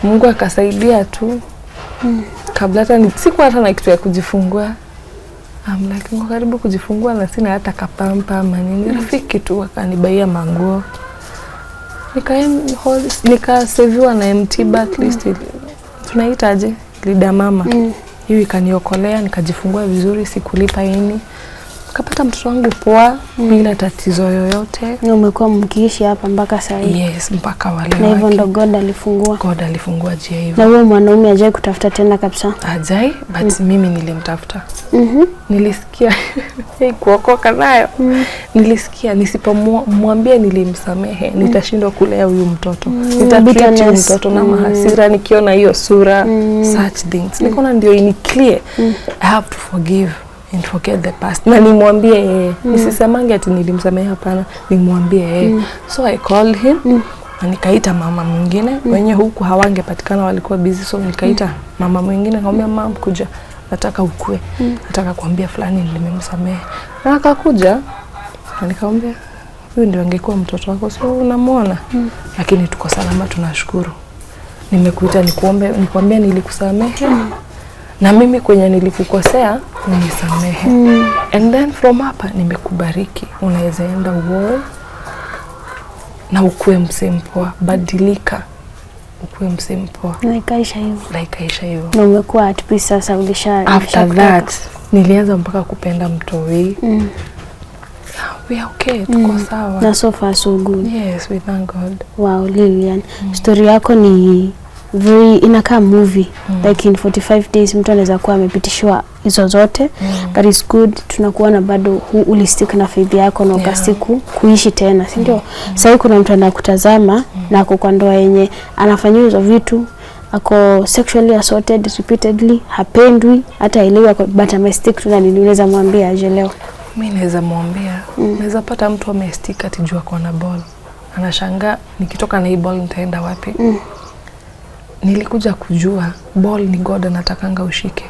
Mungu akasaidia tu. Kabla hata sikuwa hata na kitu ya kujifungua. Like niko karibu kujifungua na sina hata kapampa ama nini. Rafiki tu akanibaia manguo. Nikaseviwa na mtiba at least. Tunaitaje? Lida mama. Hiyo ikaniokolea, nikajifungua vizuri, sikulipa ini. Kapata mtoto wangu poa bila tatizo yoyote. Na umekuwa mkiishi hapa mpaka sasa hivi? Yes, mpaka wale. Na hivyo ndo God alifungua? God alifungua je hivyo. Na wewe mwanaume ajai kutafuta tena kabisa? Ajai, but mimi nilimtafuta. Nilisikia kuokoka nayo. Nilisikia nisipomwambia nilimsamehe, nitashindwa kulea huyu mtoto. Nitatreat huyu mtoto na mahasira nikiona hiyo sura, such things. Nikaona ndio ini clear. I have to forgive and forget the past. Na nimwambie yeye. Nisisemange ati nilimsamehe, hapana. Nimwambie yeye. So I called him. Na nikaita mama mwingine. Wenye huku hawangepatikana, walikuwa busy, so nikaita mama mwingine, nikamwambia mama kuja, nataka ukue. Nataka kuambia fulani nilimemsamehe. Na akakuja. Na nikamwambia huyu ndio angekuwa mtoto wako, so unamuona. Lakini tuko salama, tunashukuru. Nimekuita nikwambia nilikusamehe. Na mimi kwenye nilikukosea unisamehe. And then from hapa nimekubariki. Unaweza enda uoe na ukue msempoa. Badilika. Ukue msempoa. Na ikaisha hivyo. Na umekuwa at peace sasa, after that nilianza mpaka kupenda mtoi. We are okay, tuko sawa. Na so far so good. Yes, we thank God. Wow, Lilian. Story yako ni very inakaa movie. Like in 45 days mtu anaweza kuwa amepitishwa hizo zote. That is good. Tunakuona bado ulistick na faith yako na ukasiku kuishi tena, si ndio? Sasa kuna mtu anakutazama na ako kwa ndoa yenye anafanya hizo vitu, ako sexually assaulted repeatedly, hapendwi, hata elewa but amestick tu. Na nini unaweza mwambia aje leo? Mimi naweza mwambia, naweza pata mtu amestick atijua kwa na ball. Anashangaa nikitoka na hii ball nitaenda wapi? Nilikuja kujua ball ni God anatakanga ushike.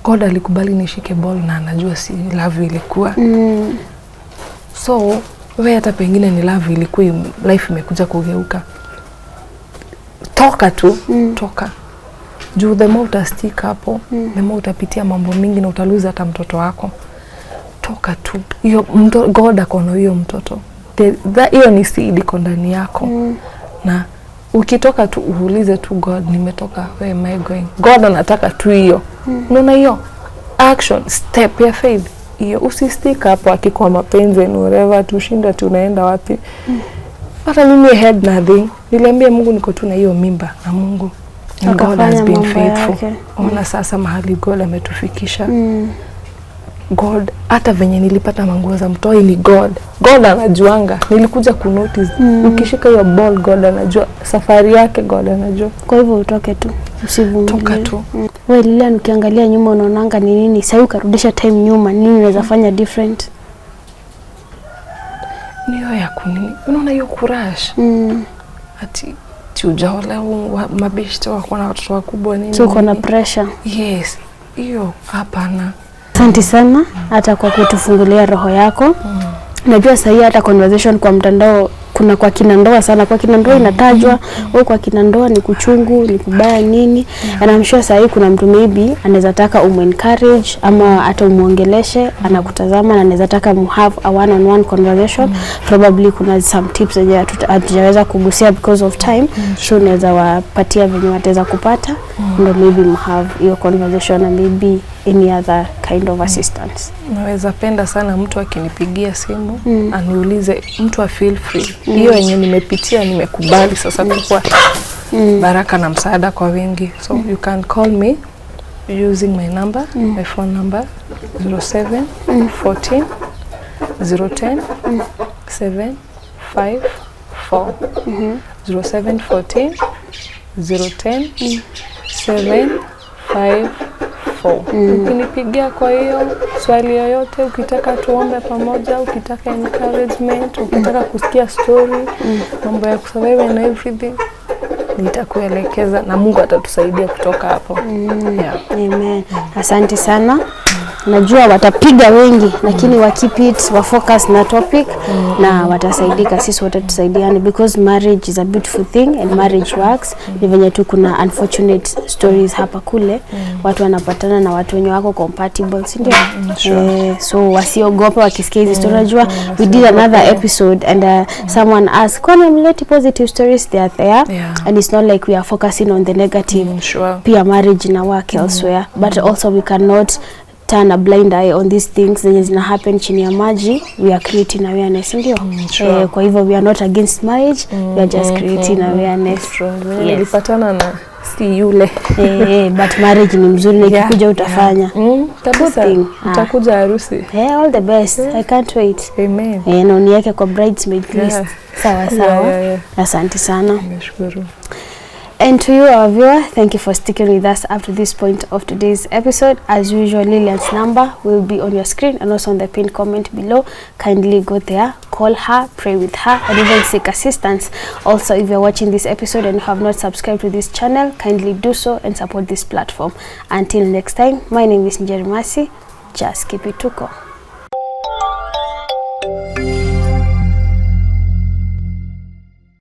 God alikubali nishike ball na anajua si love ilikuwa. So wewe hata pengine ni love ilikuwa, life imekuja kugeuka. Toka tu, toka. Juu the more utastick hapo, the more utapitia mambo mingi na utaluza hata mtoto wako. Toka tu. Hiyo God akona hiyo mtoto. Hiyo ni seed iko ndani yako. Na ukitoka tu uulize tu God, nimetoka, where am I going? God anataka tu hiyo. Unaona hiyo action step ya faith. Hiyo usistick hapo akikuwa mapenzi na whatever tushinda tunaenda wapi. Hata mimi had nothing. Niliambia Mungu niko tu na hiyo mimba na Mungu. And God has been faithful. Ona sasa mahali God ametufikisha. God, hata venye nilipata manguo za mtoi ni God. God anajuanga. Nilikuja kunotice. Ukishika hiyo ball, God anajua. Safari yake God anajua. Kwa hivyo utoke tu. Usivumilie. Toka tu. Wewe Lilian, ukiangalia nyuma unaonanga ni nini? Sasa ukarudisha time nyuma, nini unaweza fanya different? Niyo ya kunini. Unaona hiyo courage. Ati tujaola mabeshte wako na watoto wakubwa nini. So uko na pressure. Yes. Hiyo hapana. Asante sana hata kwa kutufungulia roho yako. Najua sasa hata conversation kwa mtandao kuna kwa kina ndoa sana, kwa kina ndoa inatajwa, au kwa kina ndoa ni kuchungu, ni kubaya nini. And I'm sure sasa kuna mtu maybe anaweza taka encourage ama hata umuongeleshe, anakutazama na anaweza taka have a one on one conversation. Probably kuna some tips zenye hatujaweza kugusia because of time. So unaweza wapatia venye wataweza kupata, ndio maybe have hiyo conversation and maybe any other kind of assistance. Naweza penda sana mtu akinipigia simu aniulize, mtu feel free. Hiyo yenye nimepitia nimekubali sasa kwa baraka na msaada kwa wengi. So you can call me using my number, my phone number 07 14 010 754 0714 010 754. Ukinipigia kwa hiyo swali yoyote, ukitaka tuombe pamoja, ukitaka encouragement, ukitaka kusikia story, mambo ya kusurvive and everything, nitakuelekeza na Mungu atatusaidia kutoka hapo. Yeah. Amen. Asante sana. Najua watapiga wengi lakini wa keep it, wa focus na topic na watasaidika, sisi watatusaidiana because marriage is a beautiful thing and marriage works. Ni venye tu kuna unfortunate stories hapa kule, watu wanapatana na watu wenye wako compatible, si ndio? So wasiogope wakisikia hizi stories. Najua we did another episode and someone asked, "Kwani mleti positive stories?" They are there and it's not like we are focusing on the negative. Pia marriage na work elsewhere, but also we cannot turn a blind eye on these things zenye zina happen chini ya maji. We are creating awareness, ndio? Kwa hivyo we are not against marriage, we are just creating awareness. Nilipatana na si yule but marriage ni mzuri na ikikuja utafanya. Kabisa, utakuja harusi. All the best. I can't wait. Amen. Na uniweke kwa bridesmaid list. Sawa sawa. Asante sana. Nashukuru. And to you, our viewer, thank you for sticking with us up to this point of today's episode. As usual, Lillian's number will be on your screen and also on the pinned comment below. Kindly go there, call her, pray with her, and even seek assistance. Also, if you're watching this episode and you have not subscribed to this channel, kindly do so and support this platform. Until next time, my name is Njeri Masi. Just keep it tuko.